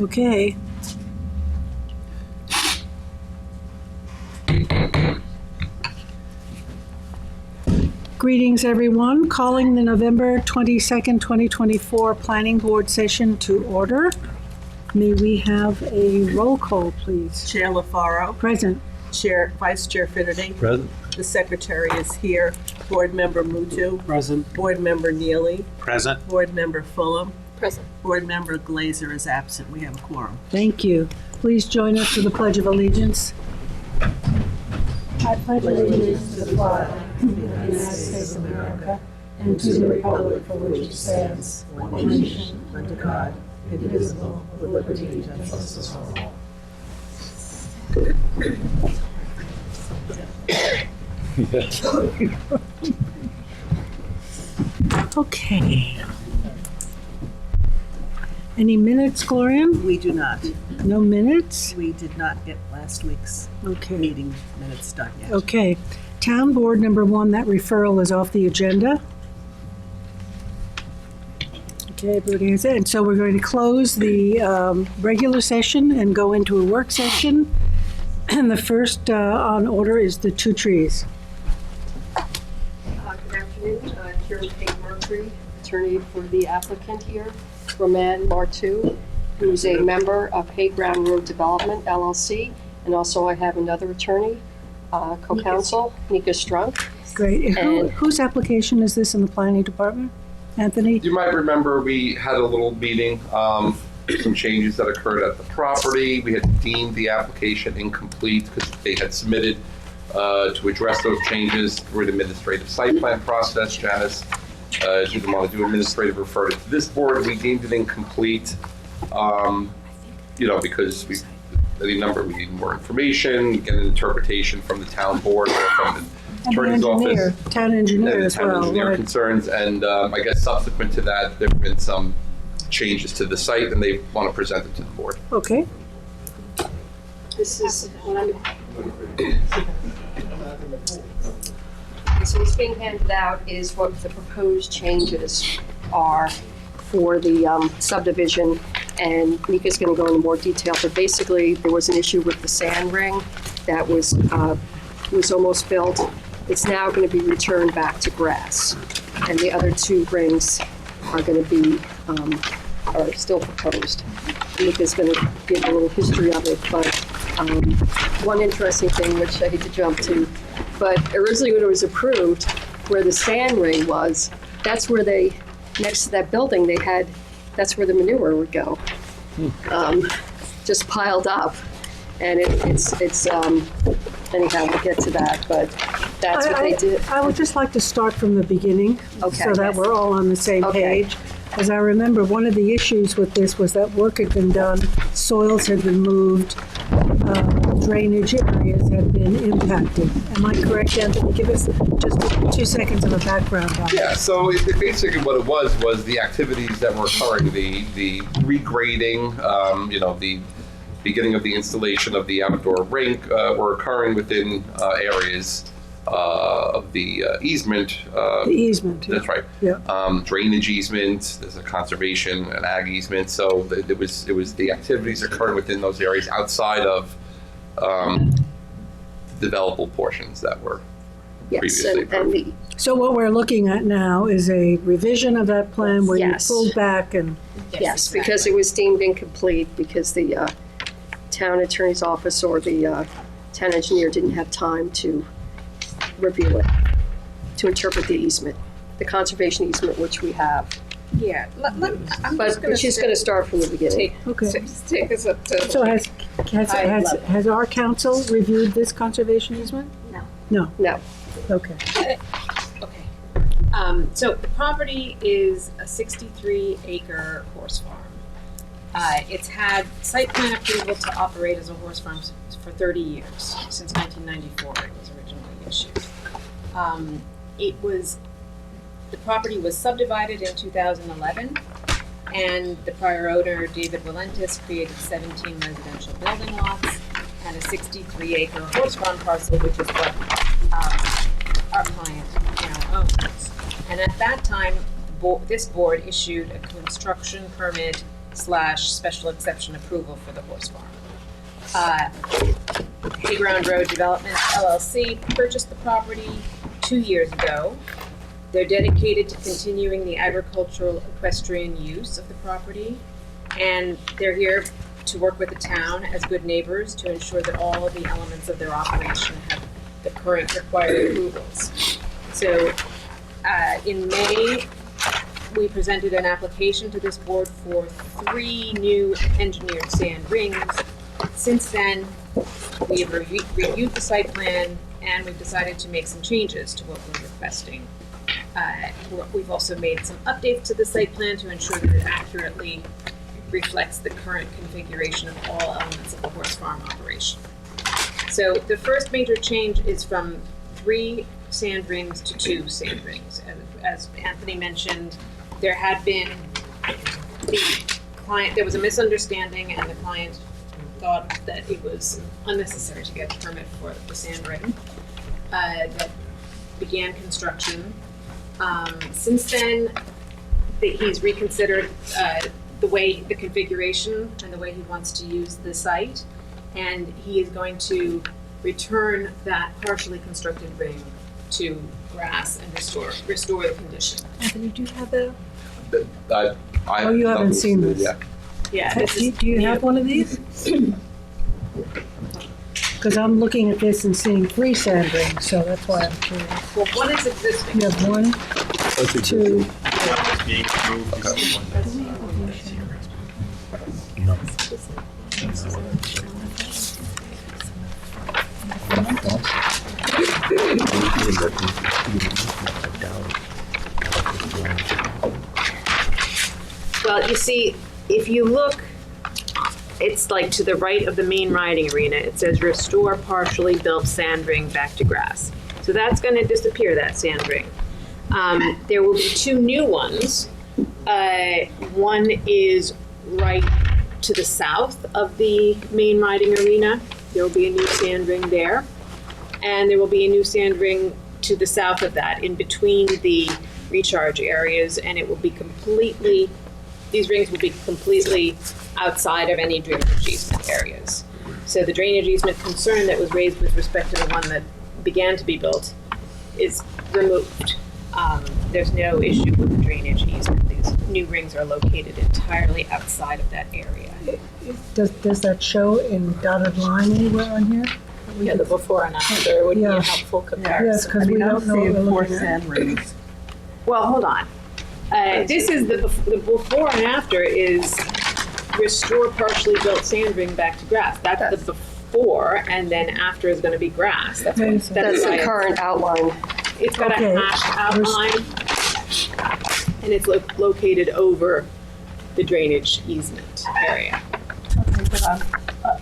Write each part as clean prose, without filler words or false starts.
Okay. Greetings, everyone. Calling the November 22nd, 2024 Planning Board session to order. May we have a roll call, please? Chair LaFaro. Present. Vice Chair Finnerty. Present. The Secretary is here. Board Member Mutu. Present. Board Member Neely. Present. Board Member Fulham. Present. Board Member Glazer is absent. We have a quorum. Thank you. Please join us for the Pledge of Allegiance. I pledge allegiance to the flag of the United States of America and to the republic for which it stands, one nation, under God, indivisible, with liberty and justice for all. Okay. Any minutes, Gloria? We do not. No minutes? We did not get last week's Okay. meeting minutes done yet. Okay. Town Board number 1, that referral is off the agenda. Okay, everybody has it. And so we're going to close the regular session and go into a work session. And the first on order is the 2 trees. Good afternoon, Karen Payne Mercury, attorney for the applicant here, Roman Martu, who's a member of Hayground Road Development LLC, and also I have another attorney, co-counsel, Nika Strunk. Great. And- Whose application is this in the planning department? Anthony? You might remember we had a little meeting, some changes that occurred at the property. We had deemed the application incomplete because they had submitted to address those changes through an administrative site plan process. Janice didn't want to do administrative, referred it to this board. We deemed it incomplete, because we need more information, get an interpretation from the town board or from the attorney's office. Town engineer And the as town well. engineer Right. concerns, and I guess subsequent to that, there have been some changes to the site, and they want to present it to the board. Okay. This is, so what's being handed out is what the proposed changes are for the subdivision, and Nika's going to go into more detail, but basically there was an issue with the sand ring that was almost built. It's now going to be returned back to grass, and the other 2 rings are going to be, are still proposed. Nika's going to give a little history of it, but one interesting thing, which I hate to jump to, but originally when it was approved, where the sand ring was, that's where next to that building, that's where the manure would go. Just piled up. And it's anyhow, we'll get to that, but that's what they did. I would just like to start from the beginning, Okay. so that we're all on the same Okay. page. As I remember, one of the issues with this was that work had been done, soils had been moved, drainage areas had been impacted. Am I correct, Anthony? Give us just 2 seconds of a background on it. Yeah, so basically what it was the activities that were occurring, the regrading, the beginning of the installation of the outdoor rink were occurring within areas of the easement. The easement. Yeah. That's right. Yeah. Drainage easement, there's a conservation, an ag easement, so it was the activities occurring within those areas outside of developable portions that were Yes, previously and approved. So what we're looking at now is a revision of that plan where you Yes. pulled back and, yes, because it was deemed incomplete because the town attorney's office or the town engineer didn't have time to review it, to interpret the easement, the conservation easement, which we have. Yeah, I'm But she's going to start from the beginning. okay. take us up to. So has our council reviewed this conservation easement? No. No, No. okay. Okay. So the property is a 63-acre horse farm. It's had site plan approval to operate as a horse farm for 30 years, since 1994 it was originally issued. The property was subdivided in 2011, and the prior owner, David Valentis, created 17 residential building lots and a 63-acre horse farm parcel, which is what our client now owns. And at that time, this board issued a construction permit special exception approval for the horse farm. Hayground Road Development LLC purchased the property 2 years ago. They're dedicated to continuing the agricultural equestrian use of the property, and they're here to work with the town as good neighbors to ensure that all of the elements of their operation have the current required approvals. So in May, we presented an application to this board for 3 new engineered sand rings. Since then, we've reviewed the site plan and we've decided to make some changes to what we're requesting. We've also made some updates to the site plan to ensure that it accurately reflects the current configuration of all elements of the horse farm operation. So the first major change is from 3 sand rings to 2 sand rings. As Anthony mentioned, there was a misunderstanding and the client thought that it was unnecessary to get a permit for the sand ring that began construction. Since then, he's reconsidered the configuration and the way he wants to use the site, and he is going to return that partially constructed ring to grass and restore the condition. Anthony, do you have that? I Oh, you haven't seen this? Yeah. Yeah. Do you have one of these? Because I'm looking at this and seeing 3 sand rings, so that's why I'm curious. Well, one is existing. You have 1, 2. Well, you see, if you look, it's like to the right of the main riding arena. It says restore partially built sand ring back to grass. So that's going to disappear, that sand ring. There will be 2 new ones. One is right to the south of the main riding arena. There will be a new sand ring there. And there will be a new sand ring to the south of that, in between the recharge areas, and it will be these rings will be completely outside of any drainage easement areas. So the drainage easement concern that was raised with respect to the one that began to be built is removed. There's no issue with the drainage easement. These new rings are located entirely outside of that area. Does that show in dotted line anywhere on here? Yeah, the before and after would be Yeah. a helpful Yes, comparison. because we don't know what we're looking at. sand rings. Well, hold on. This is the before and after is restore partially built sand ring back to grass. That's the before, and then after is going to be grass. That's That's the current outline. It's got Okay. a hashed outline, and it's located over the drainage easement area. Okay, but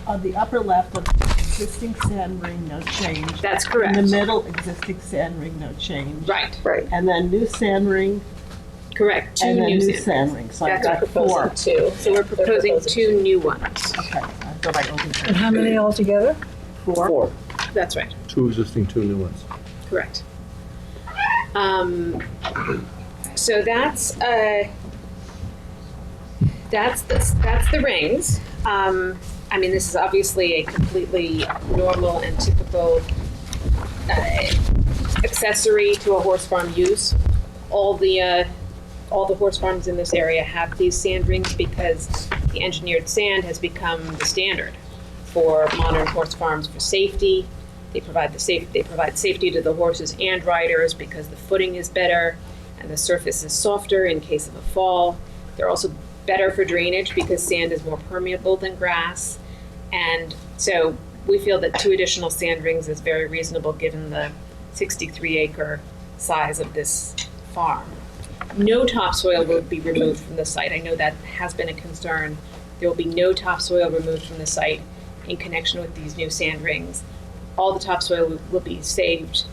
on the upper left of existing sand ring, no change. That's correct. In the middle, existing sand ring, no change. Right. Right. And then new sand ring, Correct. 2 and then new new sand sand ring. So I've That's got 4. 2. So we're proposing 2 new ones. Okay, I thought I opened And how many altogether? 4. That's right. 2 existing, 2 new ones. Correct. So that's the rings. I mean, this is obviously a completely normal and typical accessory to a horse farm use. All the horse farms in this area have these sand rings because the engineered sand has become the standard for modern horse farms for safety. They provide safety to the horses and riders because the footing is better and the surface is softer in case of a fall. They're also better for drainage because sand is more permeable than grass. And so we feel that 2 additional sand rings is very reasonable given the 63-acre size of this farm. No topsoil will be removed from the site. I know that has been a concern. There will be no topsoil removed from the site in connection with these new sand rings. All the topsoil will be saved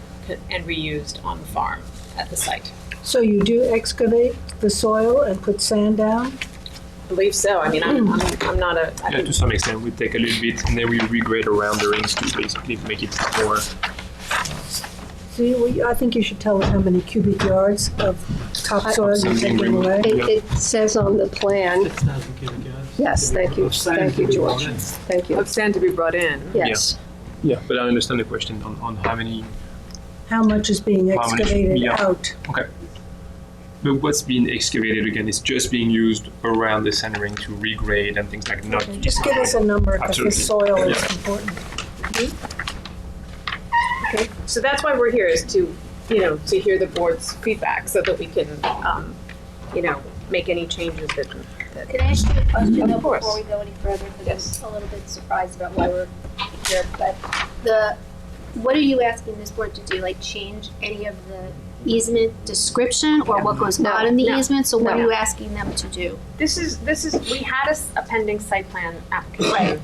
and reused on the farm at the site. So you do excavate the soil and put sand down? I believe so. I mean, I'm not a. I Yeah, think- to some extent, we take a little bit and then we regrade around the rings to basically make it more. See, I think you should tell us how many cubic yards of topsoil you're Something taking removed. away? It says on the plan, 6,000 cubic yards. yes, thank you, thank you, George, thank you, Of sand to be brought in. yes. Yeah, but I understand the question on how many. How much is being How much? excavated Yeah. out? Okay. But what's being excavated again is just being used around the sand ring to regrade and things like not. Just give us a number, because the Absolutely. soil is Yeah. important. Okay, so that's why we're here, is to, to hear the board's feedback so that we can, make any changes that. Can I ask you a question Of though, course. before we go any further? Because Yes. I'm a little bit surprised about why we're here. But what are you asking this board to do? Like change any of the easement description or what goes No, on in the no, easement? So what no. are you asking them to do? This is, we had a pending site plan application.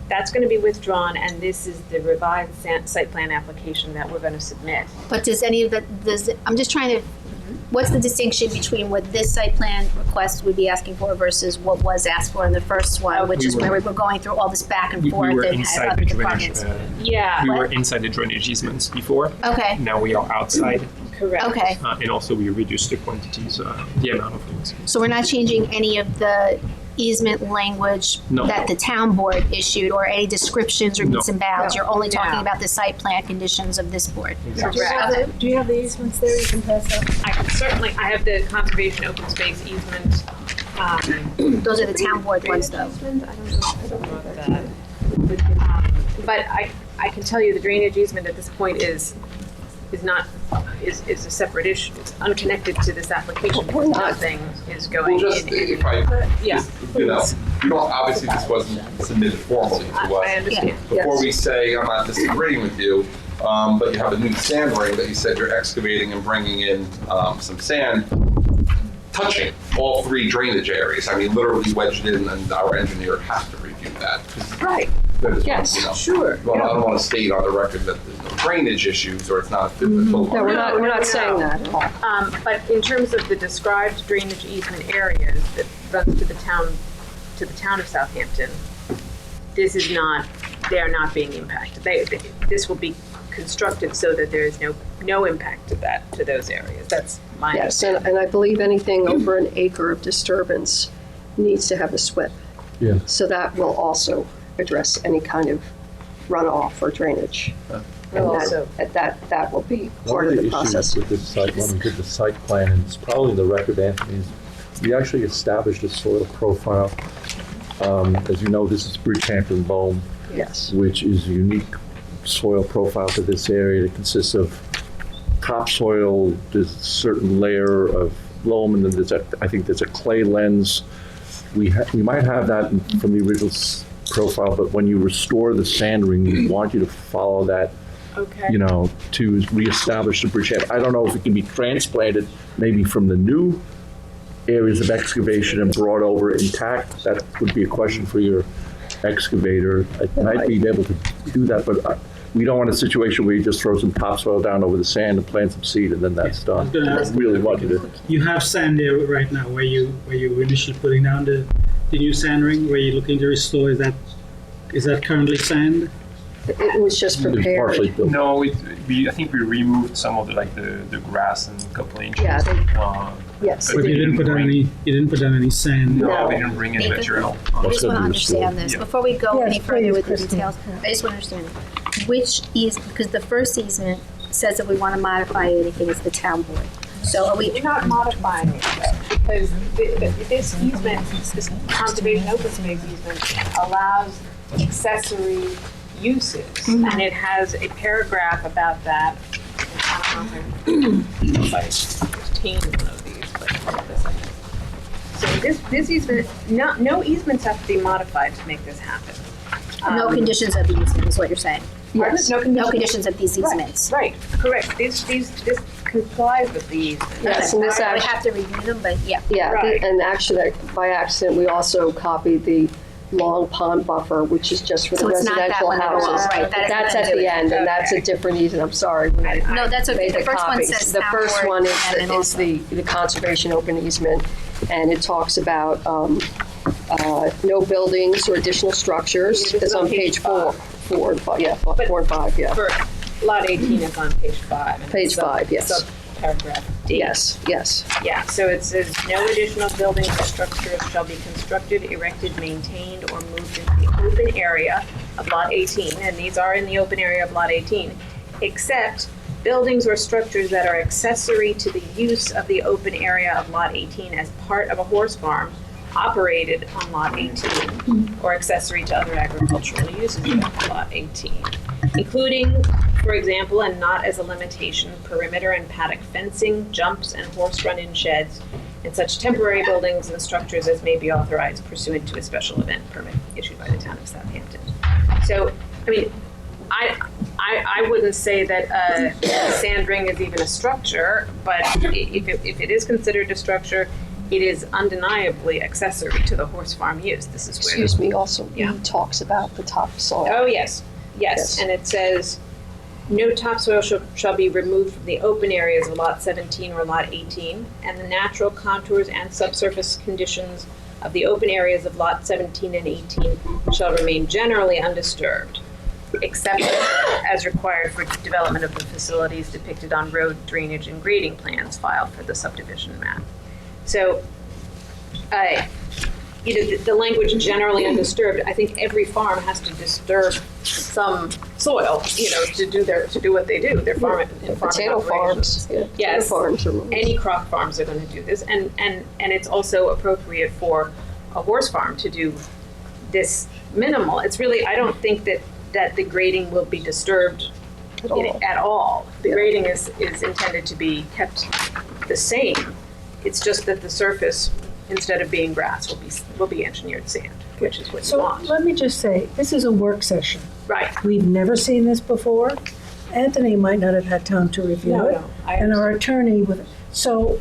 That's gonna be withdrawn, and this is the revised site plan application that we're gonna submit. But does any of the, I'm just trying to, what's the distinction between what this site plan request would be asking for versus what was asked for in the first one, which is where we were going through all this back and We forth were and inside other the drainage. departments? Yeah. We were inside the drainage easements before. Okay, Now we are outside, Correct. okay. and also we reduced the quantities, the amount of things. So we're not changing any of the easement language No. that the town board issued or any descriptions or meets No. and bounds? You're only talking No. about the site plan conditions of this board? Do you have the- do you have the easements there you can pass out? I can certainly, I have the conservation open space easement. Those are the town board ones though. But I can tell you the drainage easement at this point is a separate issue. It's unconnected to this application. We're not. Nothing is Well, going just, in. if I, Yeah. just, you know, obviously this wasn't submitted formally to I us. understand. Before we say, I'm not disagreeing with you, but you have a new sand ring that you said you're excavating and bringing in some sand, touching all three drainage areas. I mean, literally wedged in, and our engineer has to review that. Right. Yes, sure. Well, I don't want to state on the record that there's no drainage issues or it's not a fit for No, we're not, we're No, not no. saying that at all. But in terms of the described drainage easement areas that runs to the town of Southampton, this is not, they are not being impacted. This will be constructed so that there is no impact to those areas. That's my Yes, understanding. and I believe anything over an acre of disturbance needs to have a SWIP. Yeah. So that will also address any kind of runoff or drainage. And Also. that will be One part of of the the issues process. with this site, when we did the site plan, and it's probably in the record, Anthony, is we actually established a soil profile. As you know, this is Bridgehampton loam, Yes. which is a unique soil profile for this area. It consists of topsoil, there's a certain layer of loam, and then I think there's a clay lens. We might have that from the original profile, but when you restore the sand ring, we want you to follow that, Okay. to reestablish the bridgehead. I don't know if it can be transplanted maybe from the new areas of excavation and brought over intact. That would be a question for your excavator. I might be able to do that, but we don't want a situation where you just throw some topsoil down over the sand and plant some seed and then that's done. I was gonna I ask really want you to. You have sand there right now where you were initially putting down the new sand ring, where you're looking to restore. Is that currently sand? It was just It's partially prepared. built. No, I think we removed some of the grass and a couple inches. Yeah, Yes. But But we you didn't put down any sand. No, No. we didn't bring in Nathan? material. I What's just want to gonna be restored? understand this. Yeah. Before we go Yes, any further please, with the Christine. details, I just want to understand which easement, because the first easement says that we want to modify anything is the town board. So are we, We're not modifying it though, because this easement, this conservation open space easement allows accessory uses. And it has a paragraph about that. I don't know if I obtained one of these, but hold on a second. So this easement, no easements have to be modified to make this happen. no conditions of the easement is what you're saying? Pardon? Yes. No conditions of these easements? Right, correct. This complies with the easement. Yes, and this We actually, have to review them, but yeah. yeah, Right. and actually, by accident, we also copied the long pond buffer, which is just for the So it's not that residential one at all, houses. right, that has That's nothing at to do the with it. end, and that's a different easement. I'm sorry. when I No, that's okay. made The first one copies. says The town first board one and then is also- the conservation open easement, and it talks about no buildings or additional structures. This is It's on page four and five, yeah, 4 and 5, yeah. For lot 18 is on page 5. and Page it's 5, yes. Paragraph D. D. Yes, yes. Yeah, so it says, no additional buildings or structures shall be constructed, erected, maintained, or moved into the open area of Lot 18, and these are in the open area of Lot 18, except buildings or structures that are accessory to the use of the open area of Lot 18 as part of a horse farm operated on Lot 18, or accessory to other agricultural uses of Lot 18, including, for example, and not as a limitation, perimeter and paddock fencing, jumps, and horse run-in sheds, and such temporary buildings and structures as may be authorized pursuant to a special event permit issued by the town of Southampton. So, I mean, I wouldn't say that a sand ring is even a structure, but if it is considered a structure, it is undeniably accessory to the horse farm use. This is where. Excuse me, also, Yeah. it talks about the topsoil. Oh, yes, yes, and it says, no topsoil shall be removed from the open areas of Lot 17 or Lot 18, and the natural contours and subsurface conditions of the open areas of Lot 17 and 18 shall remain generally undisturbed, except as required for development of the facilities depicted on road drainage and grading plans filed for the subdivision map. So, the language generally undisturbed, I think every farm has to disturb some soil, to do what they do. They're farming. Potato farms. Yeah, Yes. potato farms are removed. Any crop farms are going to do this, and it's also appropriate for a horse farm to do this minimal. It's really, I don't think that the grading will be disturbed at all. The grading is intended to be kept the same. It's just that the surface, instead of being grass, will be engineered sand, which is what you So want. let me just say, this is a work session. Right. We've never seen this before. Anthony might not have had time to review No, it. no, I And our attorney so,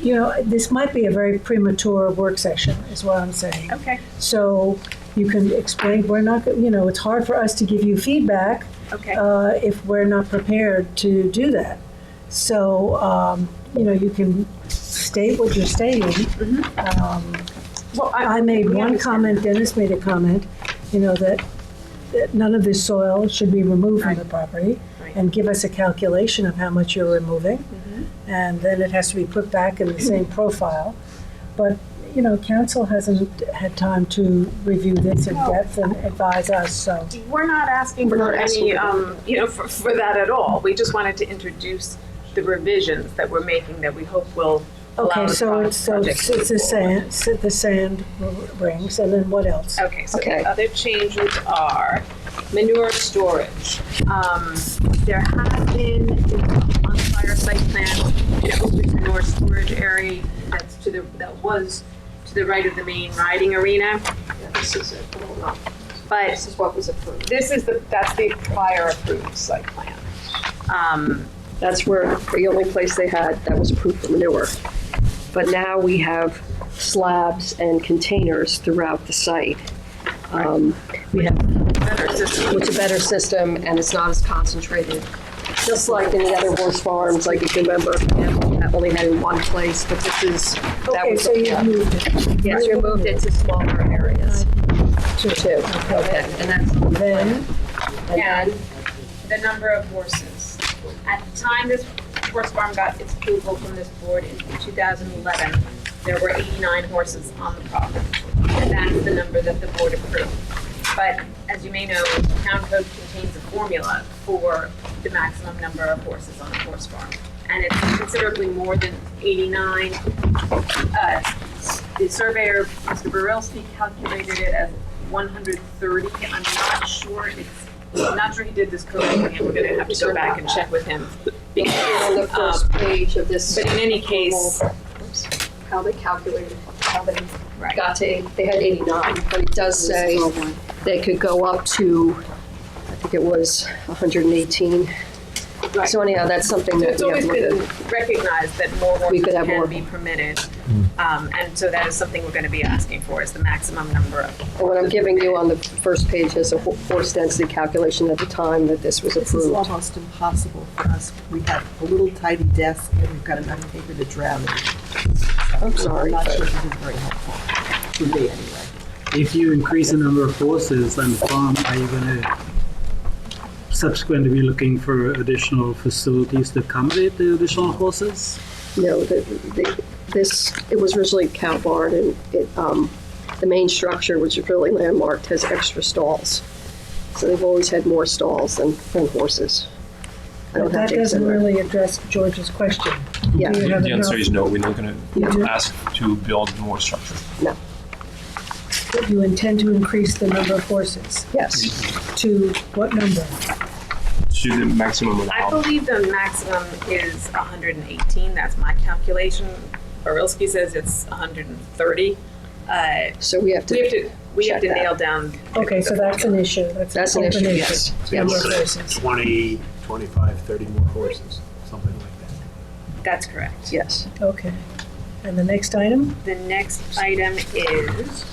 this might be a very premature work session, is what I'm saying. Okay. So you can explain, we're not, it's hard for us to give you feedback Okay. if we're not prepared to do that. So, you can state what you're stating. Well, I made we one understand comment, Dennis made a comment, that none of this soil should be removed from the property, Right. and give us a calculation of how much you're removing. And then it has to be put back in the same profile. But, council hasn't had time to review this in depth and advise us, so. We're not asking We're for not asking any, for that at all. We just wanted to introduce the revisions that we're making that we hope will allow Okay, the so it's project to move the sand rings, and then what else? Okay, so Okay. the other changes are manure storage. There has been on the prior site plan an open manure storage area that was to the right of the main riding arena. This is it. Hold on. But This is what was approved. that's the prior approved site plan. That's where the only place they had that was approved for manure. But now we have slabs and containers throughout the site. We have Better system. It's a better system, and it's not as concentrated. Just like in the other horse farms, like if you remember, that only had in one place, but this is, that Okay, was. so you moved it. Yes, we moved it to smaller areas. Two. Okay, and that's. Then, And the number of horses. At the time this horse farm got its approval from this board in 2011, there were 89 horses on the property. And that's the number that the board approved. But as you may know, town code contains a formula for the maximum number of horses on a horse farm. And it's considerably more than 89. The surveyor, Mr. Barilski, calculated it as 130. I'm not sure he did this correctly, and we're gonna have to go back and check with him. On the Because, first page of this. but in any case, How they calculated, how they right. got to, they had 89, but it does say they could go up to, I think it was 118. Right. So anyhow, that's something So that it's we have always to look been at. recognized that more We horses could have more. can be permitted. And so that is something we're gonna be asking for, is the maximum number of. And what I'm giving you on the first page is a horse density calculation at the time that this was This is approved. almost impossible for us. We have a little tidy desk and we've got enough paper to drown it. I'm sorry, I'm not but- sure this is very helpful, for me anyway. If you increase the number of horses on the farm, are you going to subsequently be looking for additional facilities to accommodate the additional horses? No, it was originally a cow barn, and the main structure, which is really landmarked, has extra stalls. So they've always had more stalls than horses. I don't But have that to doesn't extend really address George's question. Yeah. Do you have The answer enough? is no, we're not gonna You do? ask to build more structure. No, You intend to increase the number of horses yes. to what number? To the maximum I allowed. believe the maximum is 118, that's my calculation. Barilski says it's 130. So we have to, We have to check that. nail down. Okay, so that's an issue. That's an open issue, yes. Number of Yes. horses. 20, 25, 30 more horses, something like that. That's correct. yes. Okay. And the next item? The next item is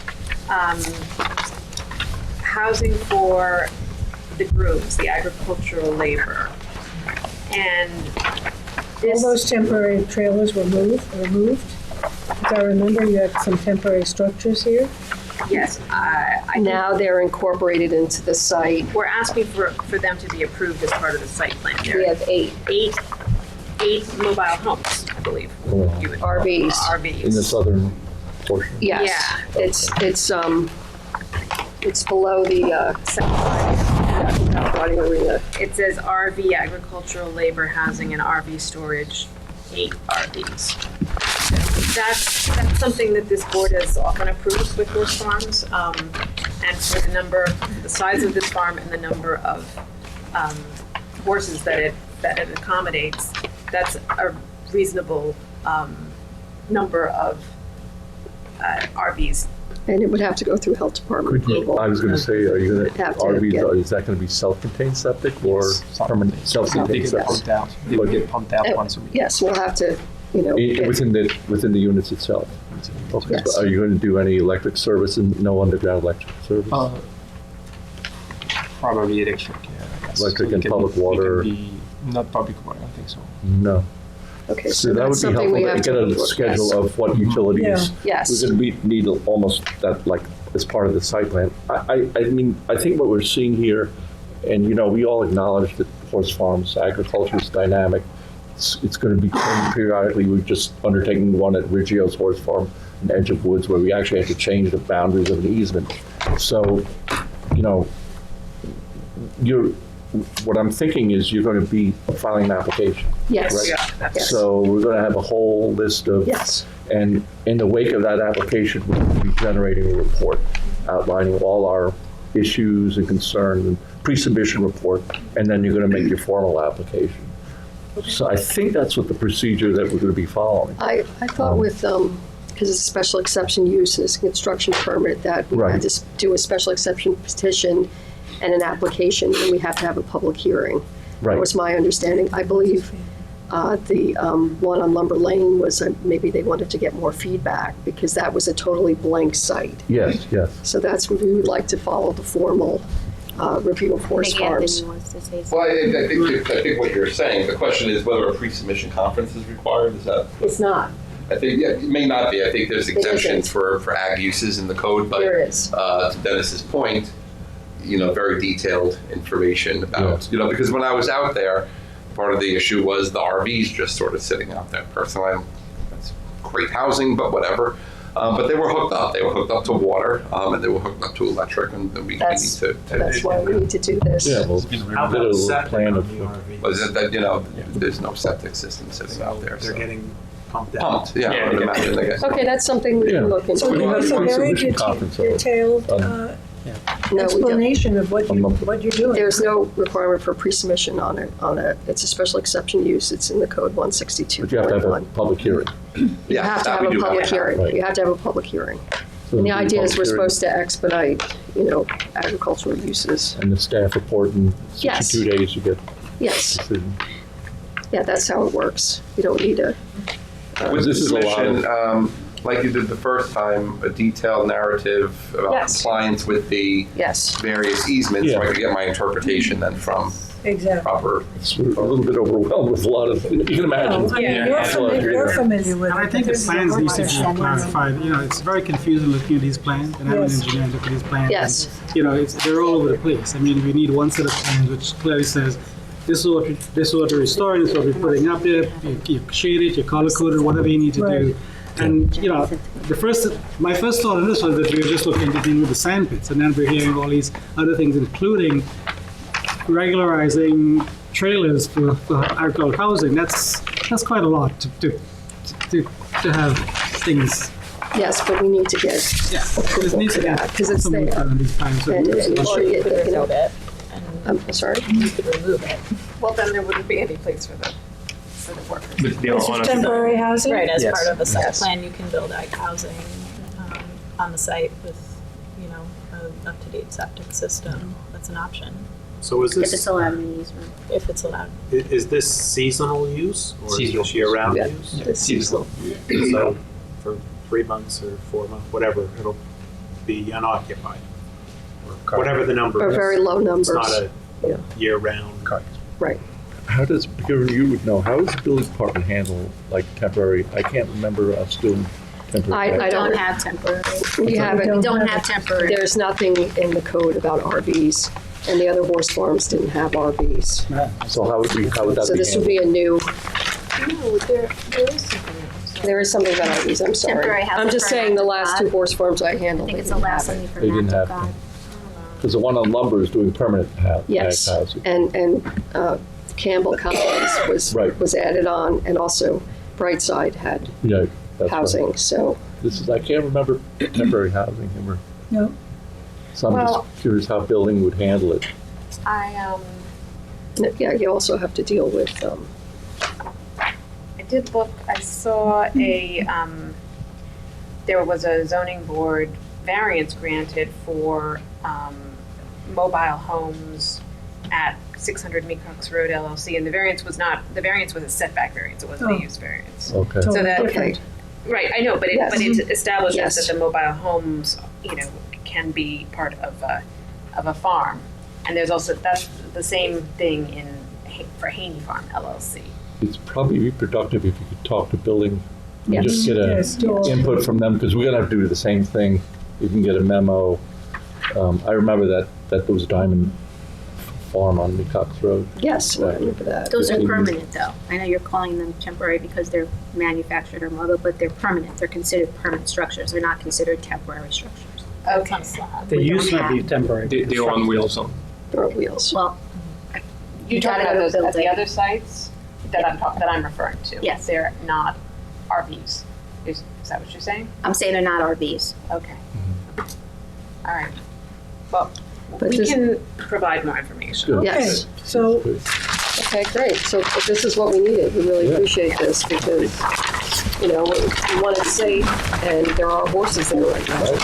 housing for the grooms, the agricultural labor. And All this, those temporary trailers were removed? As I remember, you had some temporary structures here. yes, I think Now they're incorporated into the site. we're asking for them to be approved as part of the site plan. We There have 8 eight mobile homes, I believe. Oh. You would- RVs. RVs. In the southern portion. Yes. Yeah. It's below the riding arena. It says RV, agricultural labor, housing, and RV storage, 8 RVs. That's something that this board has often approved with horse farms. And for the size of this farm and the number of horses that it accommodates, that's a reasonable number of RVs. And it would have to go through health department Could you, approval. I was gonna say, are you gonna, Have to RVs, get- is that gonna be self-contained septic or permanent They self-contained get septic? pumped out. They will get pumped out once a week. Yes, we'll have to, get- Within the units itself? Okay, Yes. but are you gonna do any electric service and no underground electric service? Probably electric, yeah. I guess. Electric So and it can- public it can water. be- Not public water, I don't think so. No. okay, So so that that's would be something we helpful, have to to. get a schedule of what utilities. Yes. We're gonna need almost that, like, as part of the site plan. I mean, I think what we're seeing here, and, we all acknowledge that horse farms, agriculture is dynamic. It's gonna be changed periodically. We've just undertaken one at Riggio's horse farm in Edge of Woods, where we actually had to change the boundaries of an easement. So, what I'm thinking is you're gonna be filing an application. Yes. Right. Yes. So we're going to have a whole list of, Yes. and in the wake of that application, we'll be generating a report outlining all our issues and concerns, and pre-submission report, and then you're going to make your formal application. So I think that's what the procedure that we're going to be following. I thought with, because it's a special exception use and it's a construction permit, that we Right. had to do a special exception petition and an application, and we have to have a public hearing. Right. That was my understanding. I believe the one on Lumber Lane was maybe they wanted to get more feedback because that was a totally blank site. Yes, yes. So that's what we would like to follow the formal review of horse Maybe Anthony farms. wants to say Well, something. I think what you're saying, the question is whether a pre-submission conference is required, is that? It's not. I think, yeah, it may not be. I think there's exemptions isn't. for ag uses in the code, but There is. to Dennis's point, very detailed information about, because when I was out there, part of the issue was the RVs just sort of sitting out there. Personally, that's great housing, but whatever. But they were hooked up. They were hooked up to water, and they were hooked up to electric, and we need That's to. That's why we need to do this. Yeah, well, How did a about little septic plan on of, the RV? Was it that, there's no septic system sitting out there. They're So. getting pumped out. Pumped, yeah, I Yeah, would yeah. imagine they get. Okay, that's something we Yeah. can look So into. you have a very Pre-submission conference, so- detailed No, we don't. explanation of what you're doing. There's no requirement for pre-submission on it. It's a special exception use. It's in the code but you have to have a 162.1. public hearing. You have to have a public hearing. Right. You have to have a public hearing. So And the there'll be a idea is we're public hearing. supposed to expedite, agricultural uses. And the staff report in Yes. 62 days, you get Yes, decision. yeah, that's how it works. You don't need a, With This the is a lot of- submission, like you did the first time, a detailed narrative about Yes. compliance with the yes. various easements, so I Yeah. could get my interpretation then from Exactly. proper. It's a little bit overwhelmed with a lot of, you can imagine. I mean, Yeah. you're familiar with it. And I think the plans need to be clarified. It's very confusing looking at these plans, and having an Yes. engineer look at these plans. Yes. And, they're all over the place. I mean, we need one set of plans which clearly says this is what we're restoring, this is what we're putting up there, you shade it, you color code it, whatever you need to do. And, you know, my first thought on this was that we were just looking to deal with the sand pits, and then we're hearing all these other things, including regularizing trailers for agricultural housing. That's quite a lot to have things. Yes, but we need to get It needs to get because it's some there. on these times. And You could remove it. I'm sorry? You could remove it. Well, then there wouldn't be any place for the workers. But they are This is on a- temporary housing? Right, as Yes. part of the site Yes. plan, you can build ag housing on the site with, you know, an up-to-date septic system. That's an option, So is If it's this, allowed in the easement. if it's allowed. is this seasonal use or is Seasonal. this year-round Yeah. use? It's seasonal. So for 3 months or 4 months, whatever, it'll be unoccupied. Or whatever the number Or is. very low numbers. It's not Yeah. a year-round. Right. How does, because you would know, how does the building department handle like temporary, I can't remember us doing temporary. I We don't- don't have temporary. We haven't. We don't have temporary. There's nothing in the code about RVs, and the other horse farms didn't have RVs. So how would that So be this would handled? be a new, No, there is something else. there is something about RVs, I'm sorry. Temporary housing I'm just for saying the Master last God. 2 horse farms I I handled. think they it's the didn't last have it. thing for They didn't Master have God. to. Because the one on lumber is doing permanent Yes, housing. and Campbell Commons Right. was added on, and also Brightside had Yeah, that's right. housing, so. This is, I can't remember temporary housing, or, No. so I'm Well- just curious how building would handle it. Yeah, you also have to deal with, I did look, I saw there was a zoning board variance granted for mobile homes at 600 Mecox Road LLC, and the variance was a setback variance, it wasn't Oh. a use variance. Okay. So Totally that, okay, right, I know, but Yes. it establishes Yes. that the mobile homes, you know, can be part of a farm. And there's also, that's the same thing for Haney Farm LLC. It's probably reproductive if you could talk to building, and Yes. just get Yes, do all- input from them, because we're gonna have to do the same thing. You can get a memo. I remember that there was a diamond farm on Mecox Road. yes, I remember that. Those are 15 years. permanent though. I know you're calling them temporary because they're manufactured or mobile, but they're permanent. They're considered permanent structures. They're not considered temporary structures. It's on a slab. The We use don't might be have- temporary. They're on wheels on. Or wheels. Well, You You talking gotta about go those at the building. other sites that I'm referring to? Yes. They're not RVs. Is that what you're saying? I'm saying they're not RVs. Okay. All right. Well, But we this- can provide more information. Good. Yes. So, Okay, great. So if this is what we needed. We really Yeah. appreciate this because, you know, we want it safe, and there are horses there right now. And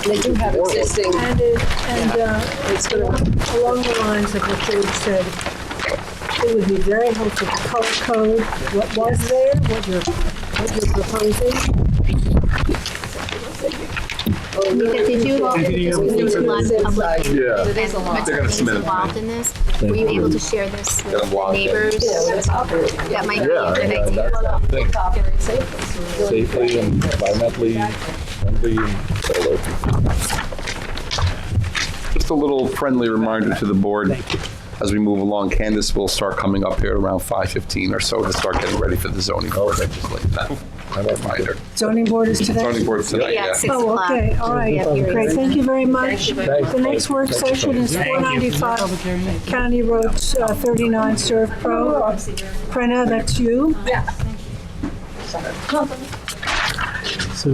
they do have existing, it's gonna, along the lines of what George said, it would be very helpful to color code what was there, what you're proposing. Mika, did you, since you want public Yeah. participants involved in this, were you able to share this with Get 'em the logged in. neighbors? That might be Yeah, a good yeah, idea. that's the thing. Safely and environmentally friendly and solo. Just a little friendly reminder to the board as we move along. Candace will start coming up here around 5:15 or so to start getting ready for the zoning board. I just like that reminder. Zoning board is today? Zoning board tonight, Yeah, yeah. 6 Oh, o'clock. okay, all right, Yeah, hearings. great, thank you very much. Thanks. The next work session is 495 County Road 39 Serve Pro. Prena, that's you? So,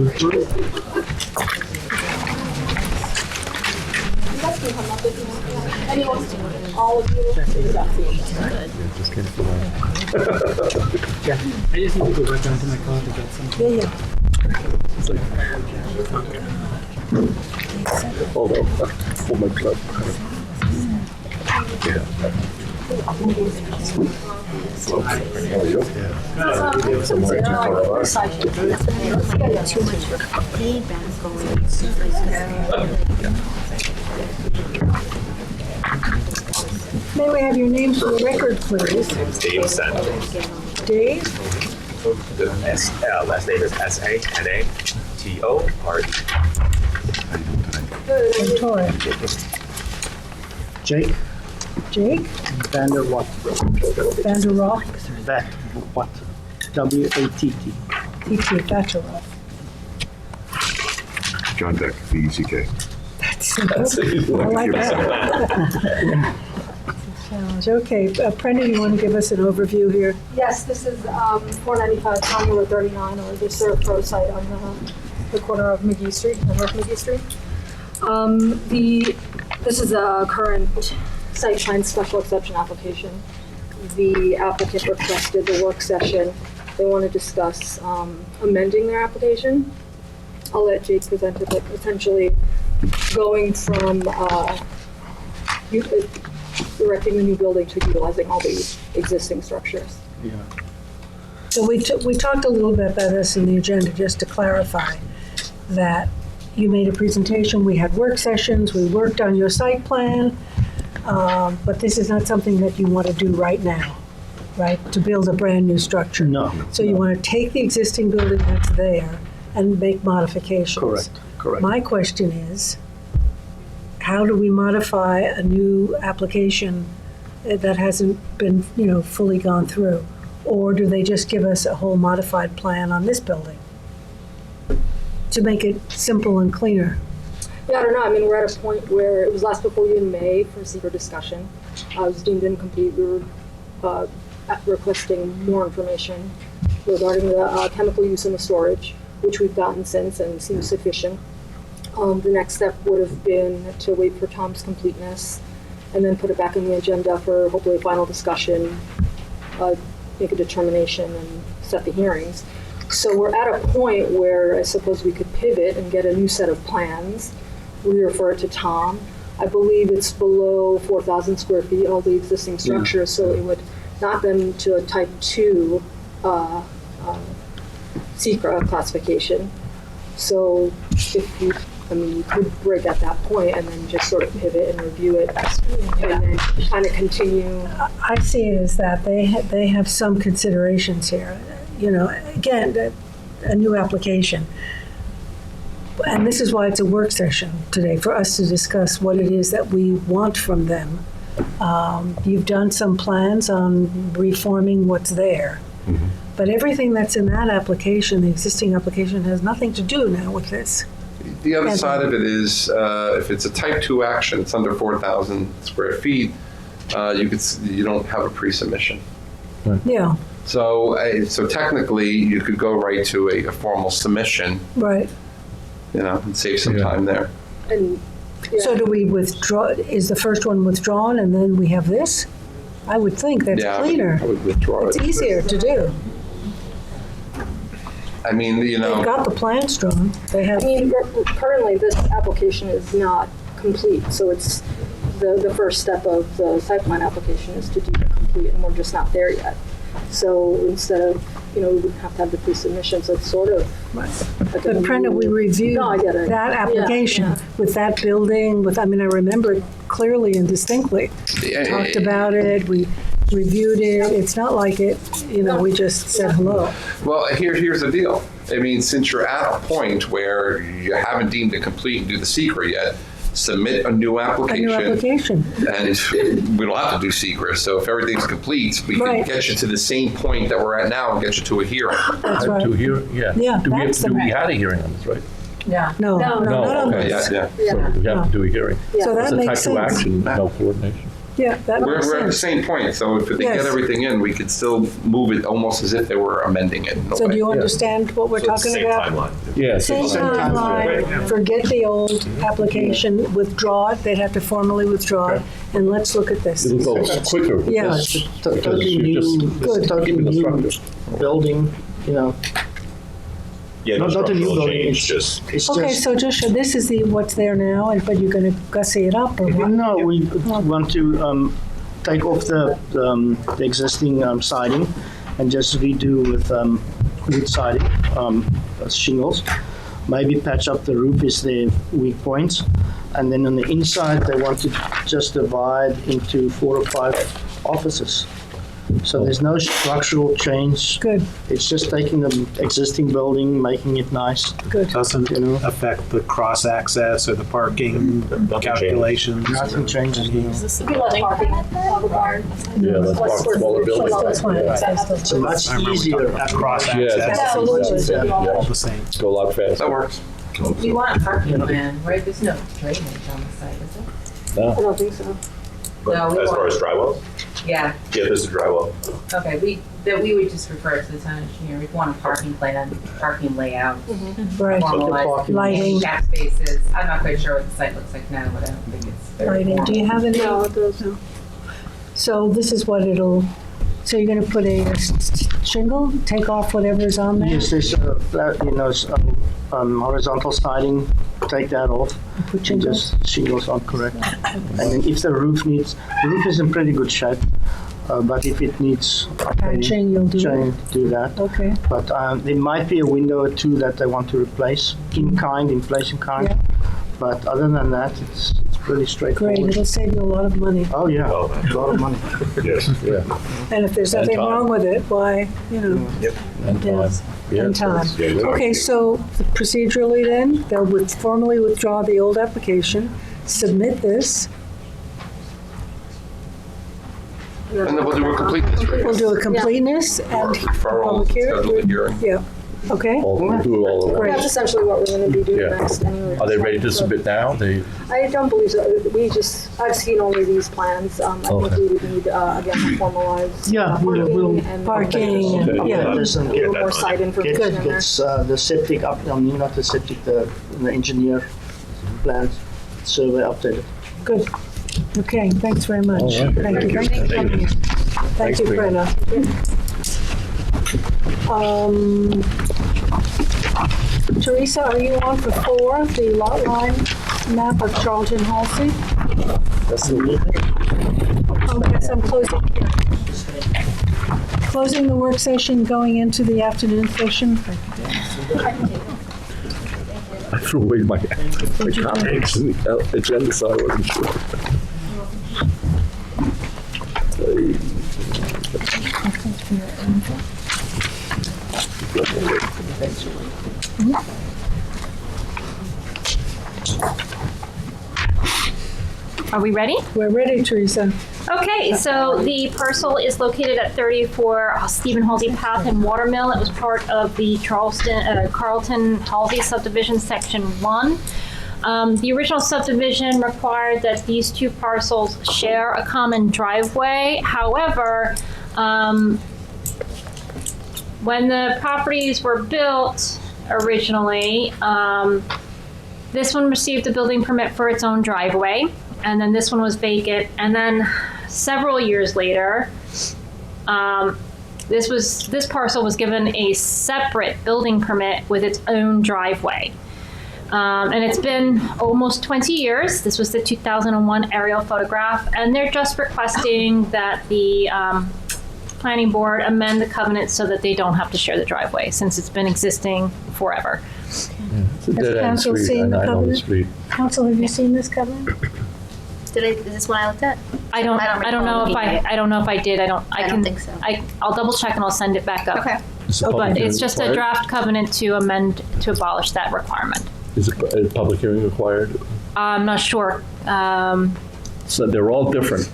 yeah, I just need to go back down to my car to get something. Yeah. Hold on. Hold my blood. Too much feedback going. May we have your name for the record, please? Dave Sandler. Dave? Last name is S-A-N-A-T-O-R-E. Victoria. Jake? Jake? Vander what? Vander Rock? Vat. What? W-A-T-T. T.T. Vander Rock. John Deck, V-E-C-K. That's simple. I like that. Challenge. Okay, Prenda, you want to give us an overview here? Yes, this is 495 County Road 39, or the Surf Pro site on the corner of McGee Street, North McGee Street. This is a current site plan special exception application. The applicant requested the work session. They want to discuss amending their application. I'll let Jake present it, but essentially going from erecting the new building to utilizing all the existing structures. Yeah. So we talked a little bit about this in the agenda, just to clarify that you made a presentation, we had work sessions, we worked on your site plan, but this is not something that you want to do right now, right? To build a brand new structure. No. So you want to take the existing building that's there and make modifications. Correct. My question is, how do we modify a new application that hasn't been, fully gone through? Or do they just give us a whole modified plan on this building to make it simple and cleaner? Yeah, I don't know. I mean, we're at a point where it was last before you in May for secret discussion. It was deemed incomplete. We were requesting more information regarding the chemical use and the storage, which we've gotten since and seems sufficient. The next step would have been to wait for Tom's completeness and then put it back on the agenda for hopefully a final discussion, make a determination, and set the hearings. So we're at a point where I suppose we could pivot and get a new set of plans. We refer it to Tom. I believe it's below 4,000 square feet, all the existing structures, so it would knock them to a type 2 secret classification. So if you could break at that point and then just sort of pivot and review it and then kind of continue. I see it as that they have some considerations here. Again, a new application. And this is why it's a work session today, for us to discuss what it is that we want from them. You've done some plans on reforming what's there. Mm-hmm. But everything that's in that application, the existing application, has nothing to do now with this. The other side of it is, if it's a type 2 action, it's under 4,000 square feet, you don't have a pre-submission. Right. Yeah. So technically, you could go right to a formal submission. Right. And save some time there. And So do we withdraw? Is the first one withdrawn and then we have this? I would think that's cleaner. I would withdraw It's it. easier to do. I mean, They've got the plans drawn. They have. I mean, currently this application is not complete, so it's the first step of the site plan application is to deem it complete, and we're just not there yet. So instead of, we would have to have the pre-submission, so it's sort of. But Prenda, we reviewed I get it. that application with that building. I remember it clearly and distinctly. Talked about it. We reviewed it. It's not like it. We just said hello. Well, here's the deal. I mean, since you're at a point where you haven't deemed it complete and do the secret yet, submit a new application. And we don't have to do secret. So if everything's complete, we can get you to the same point that we're at now and get you to a hearing. That's right. To a hearing, yeah. Yeah, We had a hearing on this, right? No, not on okay. this. Yeah. So we have to do a hearing. So that makes It's a type 2 sense. action, no coordination. Yeah, that makes sense. We're at the same point, so if they get everything in, we could still move it almost as if they were amending it. So do you understand what we're talking about? Yeah. Same timeline. Forget the old application, withdraw it. They'd have to formally withdraw it, and let's look at this. It'll go quicker. with Yeah. this, because Totally you're just totally keeping the new structure. building, Yeah, no not a new structural building. change, just It's Okay, just. so just, this is what's there now, but you're going to gussy it up, or what? No, we want to take off the existing siding and just redo with wood siding, shingles. Maybe patch up the roof is their weak points. And then on the inside, they want to just divide into 4 or 5 offices. So there's no structural change. Good, It's just taking the existing building, making it nice. good. Doesn't affect the cross-access or the parking calculations. Nothing changes. Is this the Be less building? parking on the barn. Yeah, let's Less walk square smaller footage. buildings. That's fine. It's much I remember we easier. talked about cross-access. Yeah. Absolutely. All the same. Go a lot faster. That works. You want a parking plan, right? There's no drainage on the site, is I No. don't think so. No, we As far want- as dry wells? it? Yeah, Yeah, there's a dry well. okay, we would just refer to the town engineer, we'd want a parking plan, parking layout, Right, formalized. Lighting. Gap spaces, I'm not quite sure what the site looks like now, but I don't think it's very lighting. Do you have any? No, it does. No. So this is what it'll, so you're gonna put a shingle, take off whatever's on there? Yes, there's horizontal siding, take that off. Put And shingles? just shingles on, correct. And then if the roof is in pretty good shape, but if it needs Patching, you'll do it? do that. Okay, But there might be a window or two that they want to replace in kind, in place in kind. Yeah. But other than that, it's pretty great. straightforward. It'll save you a lot of money. Oh, yeah, Oh, a lot of money. Yes. Yeah. And if there's And nothing time. wrong with it, why, And time. Yes. Yeah. and time. Yeah, exactly. Okay, so procedurally then, they'll formally withdraw the old application, submit this, And then we'll do a completeness review. we'll do a completeness Or and referral, public schedule the hearing. hearing. Yeah, okay? We'll do it all over. Great. That's essentially what we're gonna be doing Yeah. next anyway. Are they ready to submit now? I don't believe so. I've seen only these plans. I Okay. think we would need, again, a formalized Yeah, we'll and Parking, Okay. and- yeah. There's some- a little more site information in there. Gets the septic up, I mean, not the septic, the engineer plans, survey updated. Good. Okay, thanks very much. All right. Thank you. Thanks for coming in. Thank Thanks, you, Brenna. Brenna. Teresa, are you on for 4, the lot line map of Charlton Halsey? That's the Oh, yes, I'm closing here. Closing the work session, going into the afternoon session. I threw away my comics and the agenda, so I wasn't sure. Are we ready? We're ready, Teresa. Okay, so the parcel is located at 34 Stephen Halsey Path in Watermill. It was part of the Carlton Halsey subdivision, section 1. The original subdivision required that these two parcels share a common driveway. However, when the properties were built originally, this one received a building permit for its own driveway, and then this one was vacant. And then several years later, this parcel was given a separate building permit with its own driveway. And it's been almost 20 years. This was the 2001 aerial photograph, and they're just requesting that the planning board amend the covenant so that they don't have to share the driveway, since it's been existing forever. It's a Has dead-end council street. seen the I know the covenant? street. Council, have you seen this covenant? Is this one I looked at? I don't know if I did. I don't think so. I'll double check and I'll send it back up. Okay. Is a Oh, public but hearing It's just a required? draft covenant to amend, to abolish that requirement. Is a public hearing required? I'm not sure. So they're all different.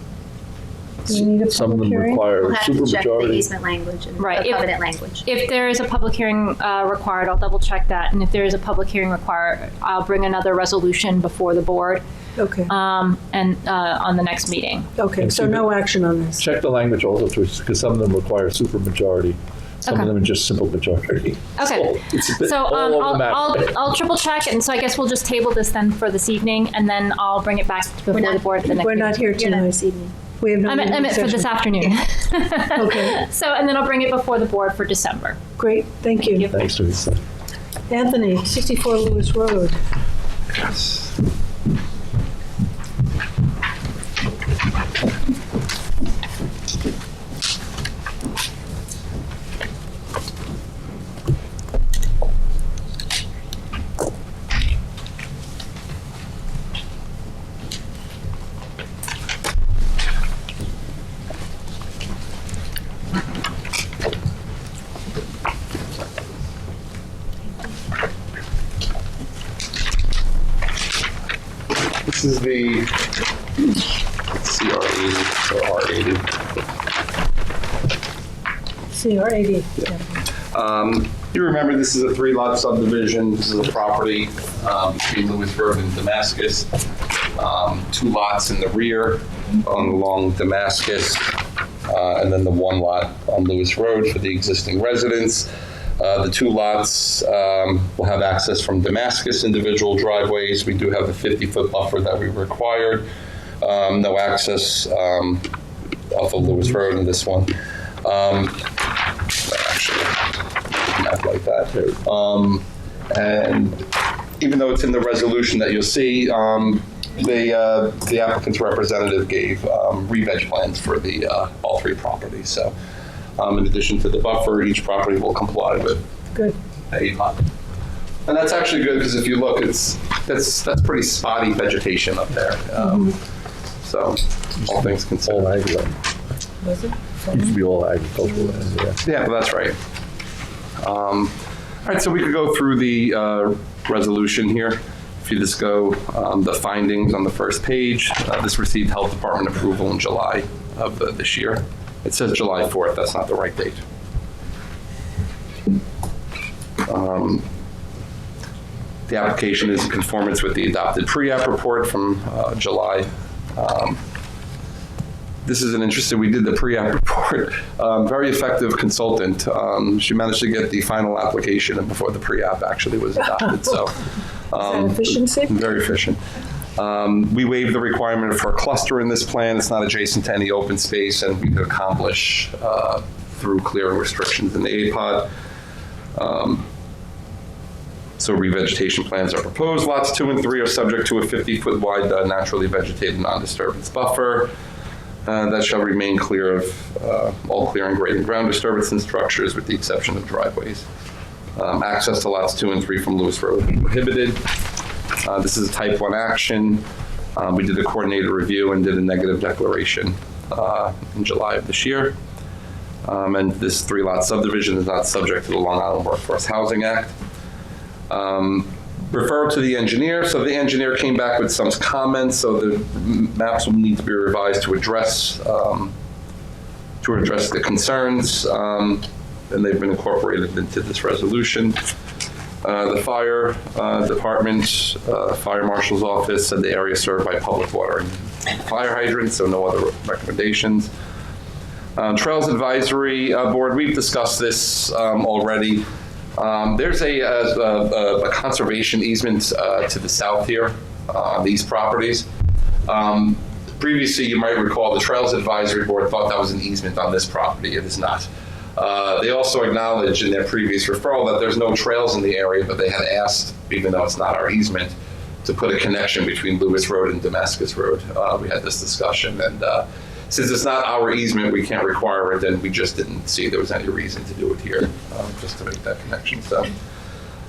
Do we need a Some of public them hearing? require We'll have to check the supermajority. easement language and Right, the if- covenant language. If there is a public hearing required, I'll double check that. And if there is a public hearing required, I'll bring another resolution before the board Okay, and on the next meeting. okay, so no action on this. Check the language also, because some of them require supermajority. Some Okay. of them are just simple majority. Okay. So it's a bit So all over the map. I'll triple check, and so I guess we'll just table this then for this evening, and then I'll bring it back before the board at the next We're meeting. not here You're not tonight. this evening. We have no I meant meeting for this session. afternoon. Okay. So, and then I'll bring it before the board for December. Great, thank you. Thanks, Teresa. Anthony, 64 Lewis Road. This is the CR80 or R80. CR80. You remember this is a 3-lot subdivision. This is a property between Lewisburg and Damascus. 2 lots in the rear along Damascus, and then the 1 lot on Lewis Road for the existing residents. The 2 lots will have access from Damascus individual driveways. We do have a 50-foot buffer that we required. No access off of Lewis Road in this one. Actually, not like that. And even though it's in the resolution that you'll see, the applicant's representative gave re-veg plans for the all 3 properties. So, in addition to the buffer, each property will comply with Good. APOT. And that's actually good because if you look, that's pretty spotty vegetation up there. So, all things considered. All ag land. Was it? Used to be all agricultural land, yeah. Yeah, well, that's right. All right, so we could go through the resolution here. If you just go the findings on the first page, this received health department approval in July of this year. It says July 4th, that's not the right date. The application is in conformance with the adopted pre-app report from July. This is an interesting, we did the pre-app report. Very effective consultant. She managed to get the final application and before the pre-app actually was adopted, so. Is that efficiency? Very efficient. We waived the requirement for a cluster in this plan. It's not adjacent to any open space, and we could accomplish through clearing restrictions in the APOD. So revegetation plans are proposed. Lots 2 and 3 are subject to a 50-foot wide naturally vegetated non-disturbance buffer. That shall remain clear of all clearing, grade, and ground disturbance and structures with the exception of driveways. Access to lots 2 and 3 from Lewis Road is prohibited. This is a type 1 action. We did a coordinated review and did a negative declaration in July of this year. And this 3-lot subdivision is not subject to the Long Island Workforce Housing Act. Refer to the engineer. So the engineer came back with some comments. So the maps will need to be revised to address the concerns, and they've been incorporated into this resolution. The fire department, fire marshal's office said the area served by public water and fire hydrants, so no other recommendations. Trails Advisory Board, we've discussed this already. There's a conservation easement to the south here on these properties. Previously, you might recall the Trails Advisory Board thought that was an easement on this property. It is not. They also acknowledged in their previous referral that there's no trails in the area, but they had asked, even though it's not our easement, to put a connection between Lewis Road and Damascus Road. We had this discussion, and since it's not our easement, we can't require it, and we just didn't see there was any reason to do it here, just to make that connection. So,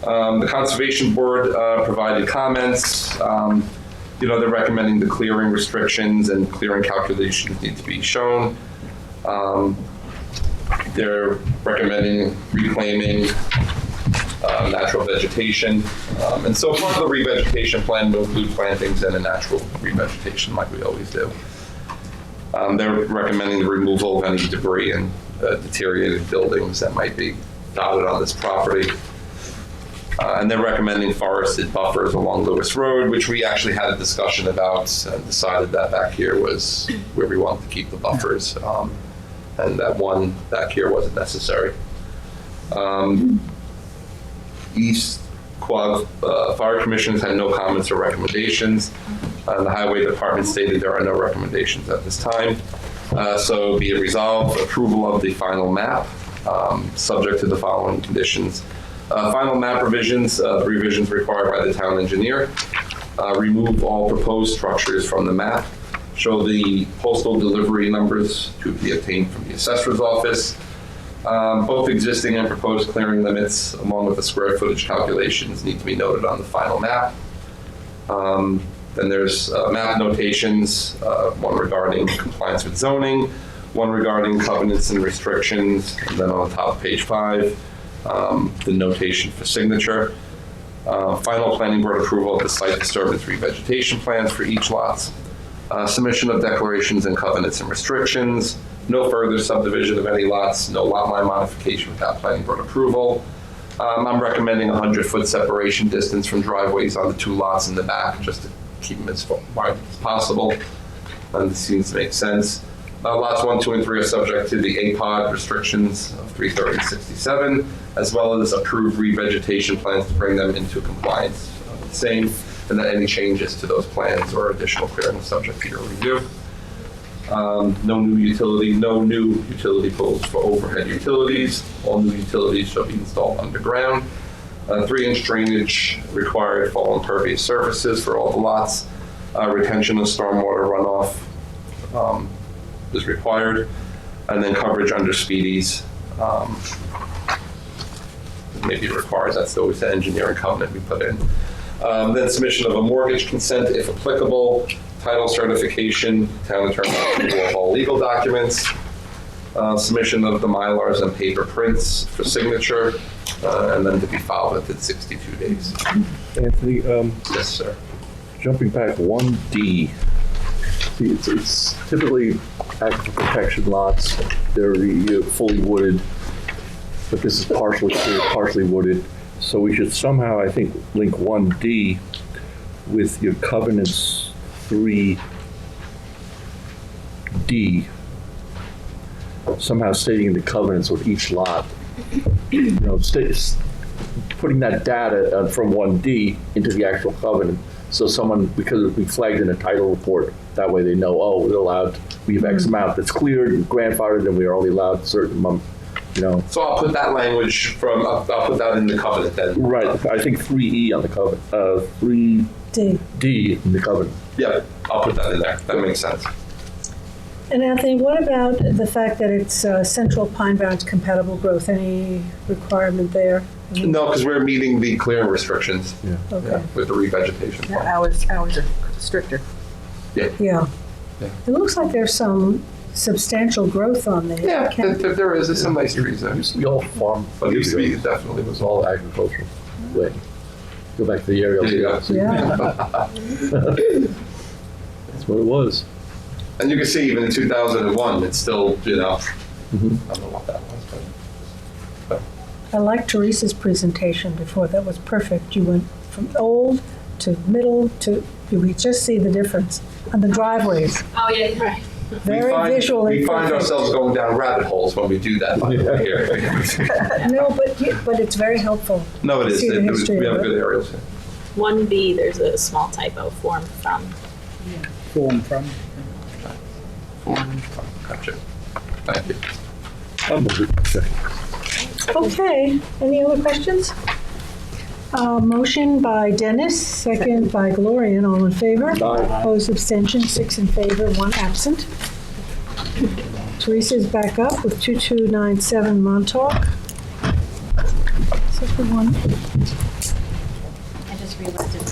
the Conservation Board provided comments. They're recommending the clearing restrictions and clearing calculations need to be shown. They're recommending reclaiming natural vegetation. And so part of the revegetation plan will include plantings and a natural revegetation like we always do. They're recommending the removal of any debris and deteriorated buildings that might be dotted on this property. And they're recommending forested buffers along Lewis Road, which we actually had a discussion about and decided that back here was where we wanted to keep the buffers. And that one back here wasn't necessary. East Quad Fire Commissions had no comments or recommendations. The Highway Department stated there are no recommendations at this time. So be it resolved, approval of the final map, subject to the following conditions. Final map revisions, the revisions required by the town engineer. Remove all proposed structures from the map. Show the postal delivery numbers to be obtained from the assessor's office. Both existing and proposed clearing limits, along with the square footage calculations, need to be noted on the final map. Then there's map notations, one regarding compliance with zoning, one regarding covenants and restrictions, and then on the top of page 5, the notation for signature. Final planning board approval of the site disturbance revegetation plans for each lot. Submission of declarations and covenants and restrictions. No further subdivision of any lots. No lot line modification without planning board approval. I'm recommending a 100-foot separation distance from driveways on the 2 lots in the back, just to keep them as wide as possible. This seems to make sense. Lots 1, 2, and 3 are subject to the APOD restrictions of 330 and 67, as well as approved revegetation plans to bring them into compliance with the same, and that any changes to those plans or additional clearing is subject to your review. No new utility poles for overhead utilities. All new utilities shall be installed underground. 3-inch drainage required for all impervious surfaces for all the lots. Retention of stormwater runoff is required. And then coverage under speedies may be required. That's always the engineering covenant we put in. Then submission of a mortgage consent if applicable. Title certification, town attorney approval of all legal documents, submission of the Mylars and paper prints for signature, and then to be filed within 62 days. Anthony, Yes, sir. jumping back 1D, see, it's typically aquifer protection lots. They're fully wooded, but this is partially clear, partially wooded. So we should somehow, I think, link 1D with your covenants 3D, somehow stating in the covenants with each lot, putting that data from 1D into the actual covenant, so someone, because it'll be flagged in a title report, that way they know, oh, we're allowed, we have X amount that's cleared and grandfathered, and we are only allowed a certain amount, So I'll put that language I'll put that in the covenant then. Right, I think 3E on the covenant, 3D in the covenant. Yeah, I'll put that in there. That makes sense. And Anthony, what about the fact that it's central pine barrens compatible growth? Any requirement there? No, because we're meeting the clearing restrictions Okay. with the revegetation. Their hours are stricter. Yeah. It looks like there's some substantial growth on there. Yeah, there is. There's some nice trees there. It used to be all farm. But it used to be, definitely was all. All agricultural. Wait, go back to the aerial. Yeah. That's what it was. And you can see even in 2001, it's still, I don't know what that was, but. I liked Teresa's presentation before. That was perfect. You went from old to middle to, you could just see the difference on the driveways. Oh, yeah, right. Very visually. We find perfect. ourselves going down rabbit holes when we do that, by the way, here. No, but it's very helpful. No, it is. See the history We of have it. good aerials here. 1B, there's a small typo, form from. Gotcha. Thank you. Okay, any other questions? Motion by Dennis, second by Gloria, all in favor? Aye. Opposed, abstention, 6 in favor, 1 absent. Teresa's back up with 2297 Montauk. Is that the one? I just realized it's.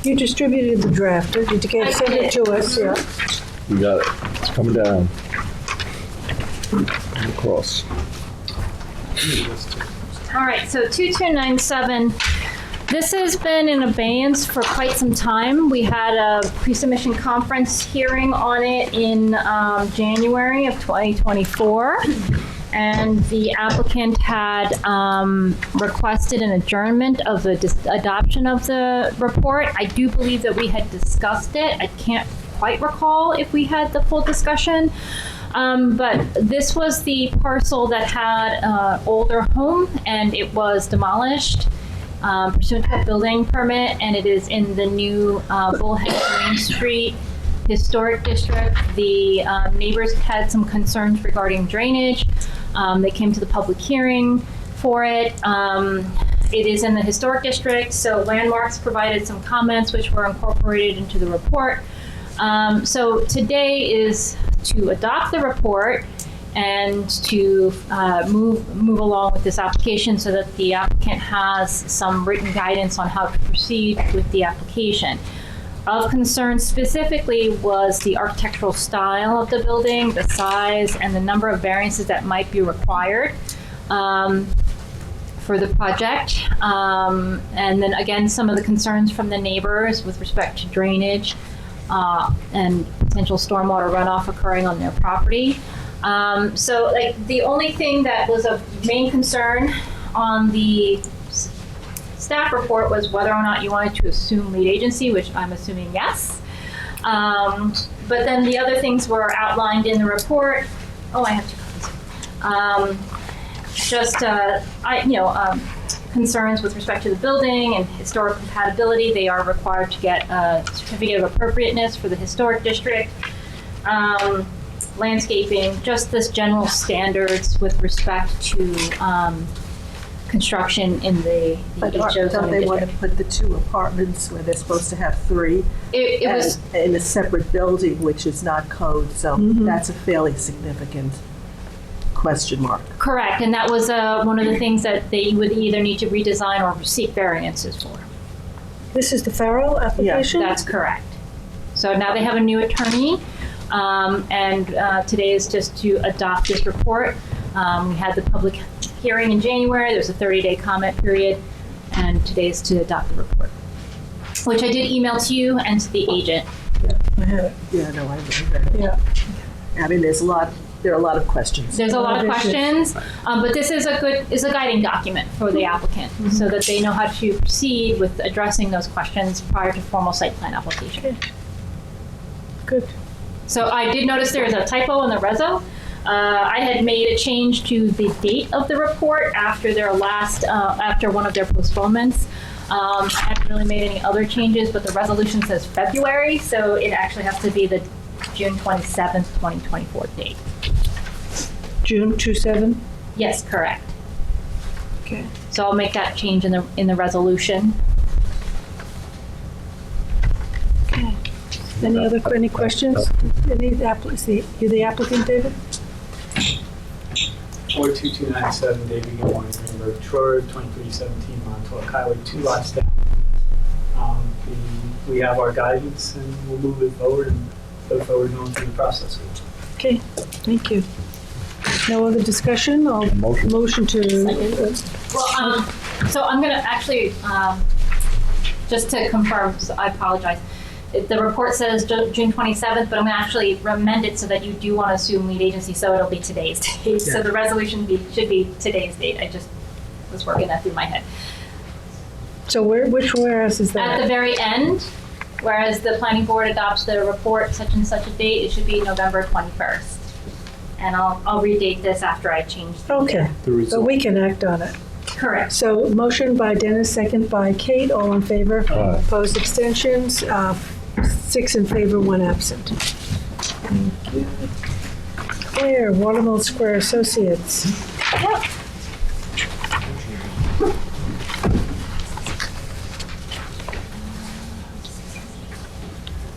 You distributed the draft, did you send it to us? Yeah. We got it. It's coming down. Across. All right, so 2297, this has been in abeyance for quite some time. We had a pre-submission conference hearing on it in January of 2024. And the applicant had requested an adjournment of the adoption of the report. I do believe that we had discussed it. I can't quite recall if we had the full discussion. But this was the parcel that had an older home and it was demolished pursuant to a building permit, and it is in the new Bullhead Green Street Historic District. The neighbors had some concerns regarding drainage. They came to the public hearing for it. It is in the historic district, so Landmarks provided some comments which were incorporated into the report. So today is to adopt the report and to move along with this application so that the applicant has some written guidance on how to proceed with the application. Of concern specifically was the architectural style of the building, the size, and the number of variances that might be required for the project. And then again, some of the concerns from the neighbors with respect to drainage and potential stormwater runoff occurring on their property. So like the only thing that was of main concern on the staff report was whether or not you wanted to assume lead agency, which I'm assuming yes. But then the other things were outlined in the report. Oh, I have 2 copies. Concerns with respect to the building and historic compatibility. They are required to get a certificate of appropriateness for the historic district. Landscaping, just this general standards with respect to construction in the But HO don't they zoning want to district. put the 2 apartments where they're supposed to have 3? It was in a separate building, which is not code, so that's a fairly significant question mark. correct, and that was one of the things that they would either need to redesign or seek variances for. This is the Farrell application? That's correct. So now they have a new attorney, and today is just to adopt this report. We had the public hearing in January. There's a 30-day comment period, and today is to adopt the report, which I did email to you and to the agent. I have it. Yeah, no, I read it. Yeah. I mean, there are a lot of questions. There's a lot of questions, but this is a guiding document for the applicant, so that they know how to proceed with addressing those questions prior to formal site plan application. Good. So I did notice there is a typo in the reso. I had made a change to the date of the report after their last, after one of their postponements. I haven't really made any other changes, but the resolution says February, so it actually has to be the June 27th, 2024 date. June 27? Yes, correct. Okay. So I'll make that change in the resolution. Okay. Any questions? You the applicant, David? 42297 David Gilmore, Greenberg Road, 2317 Montauk Highway, 2 lots down. We have our guidance and we'll move it forward and go forward going through the process. Okay, thank you. No other discussion? I'll motion to. Well, so I'm going to actually, just to confirm, so I apologize. The report says June 27th, but I'm going to actually amend it so that you do want to assume lead agency, so it'll be today's date. Yeah. So the resolution should be today's date. I just was working that through my head. So which whereas is that? At the very end, whereas the planning board adopts the report such and such a date, it should be November 21st. And I'll redate this after I change the Okay, so we can act on it. Correct. So motion by Dennis, second by Kate, all in favor. Aye. Opposed, abstentions, 6 in favor, 1 absent. Thank you. Claire, Watermill Square Associates.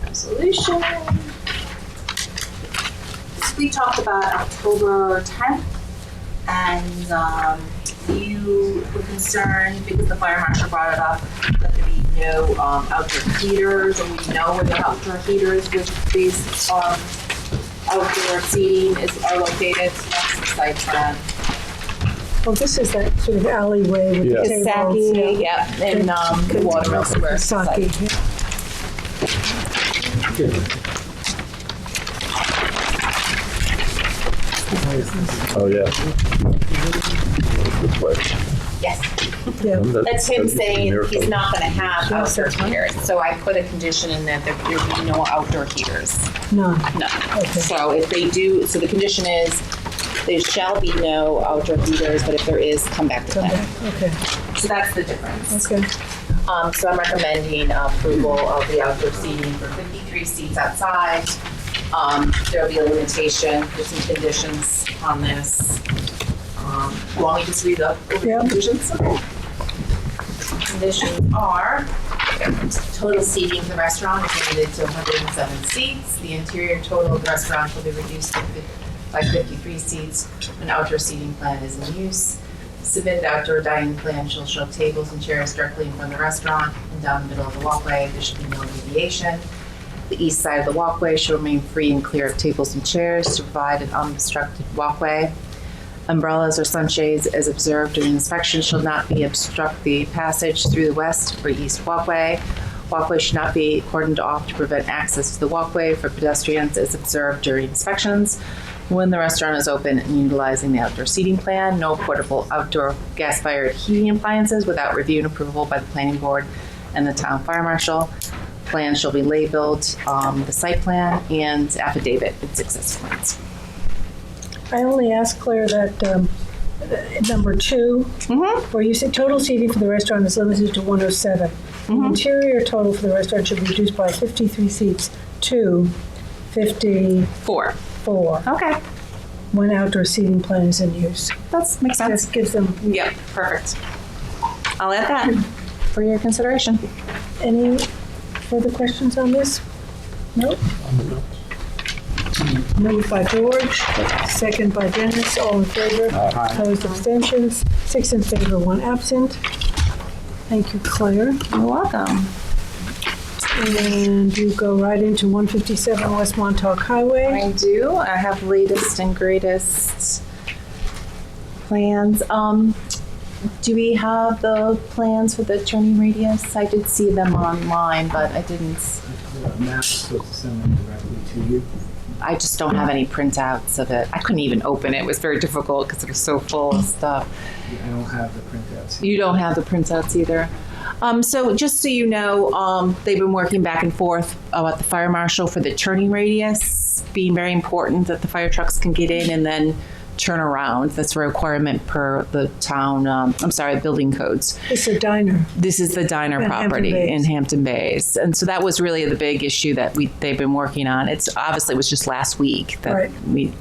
Resolution. We talked about October 10th, and you were concerned because the fire marshal brought it up that there be no outdoor heaters, and we know where the outdoor heaters with these outdoor seating are located. So that's the site plan. Well, this is that sort of alleyway with the tables. Kisaki, yeah, and Watermill Square. Kisaki, Oh, yeah. This way. Yes. Yeah. That's him saying there he's for- not gonna have outdoor heaters, so I put a condition in that there be no outdoor heaters. No. No. So if they do, so the condition is, there shall be no outdoor heaters, but if there is, come back to plan. Okay, So that's the difference. okay. So I'm recommending approval of the outdoor seating for 53 seats outside. There'll be a limitation, there's some conditions on this. Want me to just read the conditions? Conditions are, total seating of the restaurant is limited to 107 seats. The interior total of the restaurant will be reduced by 53 seats. An outdoor seating plan is in use. Submitted outdoor dining plan shall show tables and chairs directly in front of the restaurant and down the middle of the walkway. There should be no deviation. The east side of the walkway should remain free and clear of tables and chairs to provide an unobstructed walkway. Umbrellas or sunshades as observed during inspection shall not be obstruct the passage through the west or east walkway. Walkway should not be cordoned off to prevent access to the walkway for pedestrians as observed during inspections. When the restaurant is open and utilizing the outdoor seating plan, no portable outdoor gas-fired heating appliances without review and approval by the planning board and the town fire marshal. Plan shall be labeled the site plan and affidavit with success plans. I only asked Claire that number 2, where you said total seating for the restaurant is limited to 107. The interior total for the restaurant should be reduced by 53 seats to 54. Okay. When outdoor seating plan is in use. That makes sense. Just gives them. Yep, perfect. I'll add that for your consideration. Any further questions on this? No? Moved by George, second by Dennis, all in favor. Opposed, abstentions, 6 in favor, 1 absent. Thank you, Claire. You're welcome. And you go right into 157 West Montauk Highway. I do. I have latest and greatest plans. Do we have the plans for the turning radius? I did see them online, but I didn't. The map's supposed to send them directly to you. I just don't have any printouts of it. I couldn't even open it. It was very difficult because it was so full of stuff. I don't have the printouts. You don't have the printouts either. So just so you know, they've been working back and forth about the fire marshal for the turning radius being very important, that the fire trucks can get in and then turn around. That's a requirement per the town, building codes. It's a diner. This is the diner In property Hampton Bays. in Hampton Bays. And so that was really the big issue that they've been working on. It's obviously it was just last week that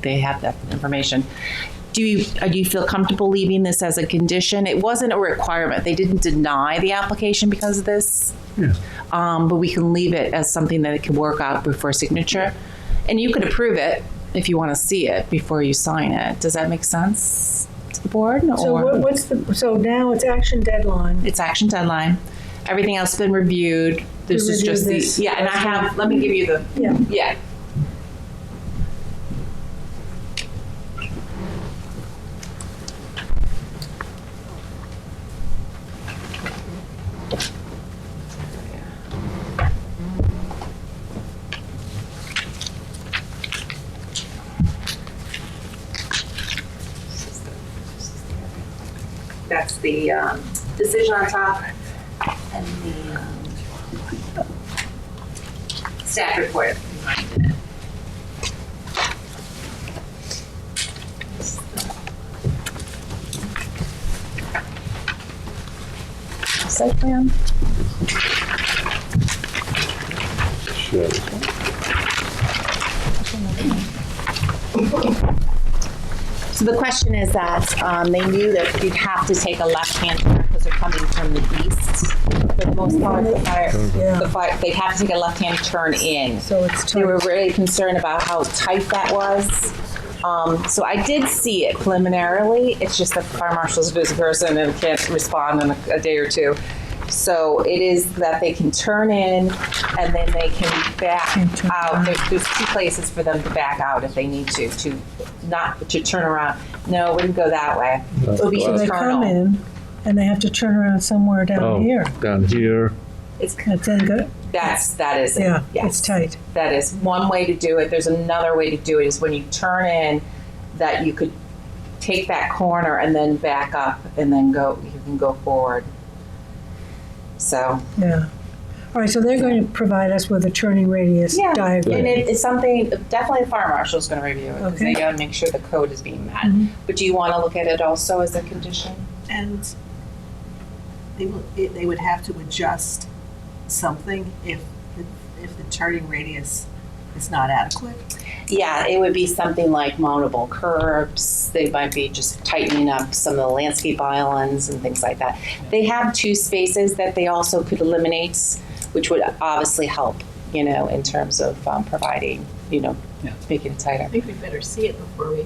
they had that information. Do you feel comfortable leaving this as a condition? It wasn't a requirement. They didn't deny the application because of this. Yeah. But we can leave it as something that it can work out before signature. And you could approve it if you want to see it before you sign it. Does that make sense to the board? So so now it's action deadline. It's action deadline. Everything else has been reviewed. This is just the, and I have, let me give you the, yeah. That's the decision on top and the staff report behind it. Site plan. So the question is that they knew that you'd have to take a left-hand turn because they're coming from the east. For the most part, they'd have to take a left-hand turn in. So it's tight. They were really concerned about how tight that was. So I did see it preliminarily. It's just that the fire marshal's a busy person and can't respond in a day or two. So it is that they can turn in and then they can back out. There's 2 places for them to back out if they need to not to turn around. No, it wouldn't go that way. It'll be So they come in and they have to turn around somewhere down here. Down here. That is it. Yeah, yes. it's tight. That is one way to do it. There's another way to do it is when you turn in that you could take that corner and then back up and then you can go forward. So yeah. All right, so they're going to provide us with a turning radius diagram. And it's something definitely the fire marshal is going to review it because they got to make sure the code is being met. But do you want to look at it also as a condition? And they would have to adjust something if the turning radius is not adequate. Yeah, it would be something like mountable curbs. They might be just tightening up some of the landscape islands and things like that. They have 2 spaces that they also could eliminate, which would obviously help, in terms of providing, making it tighter. I think we better see it before we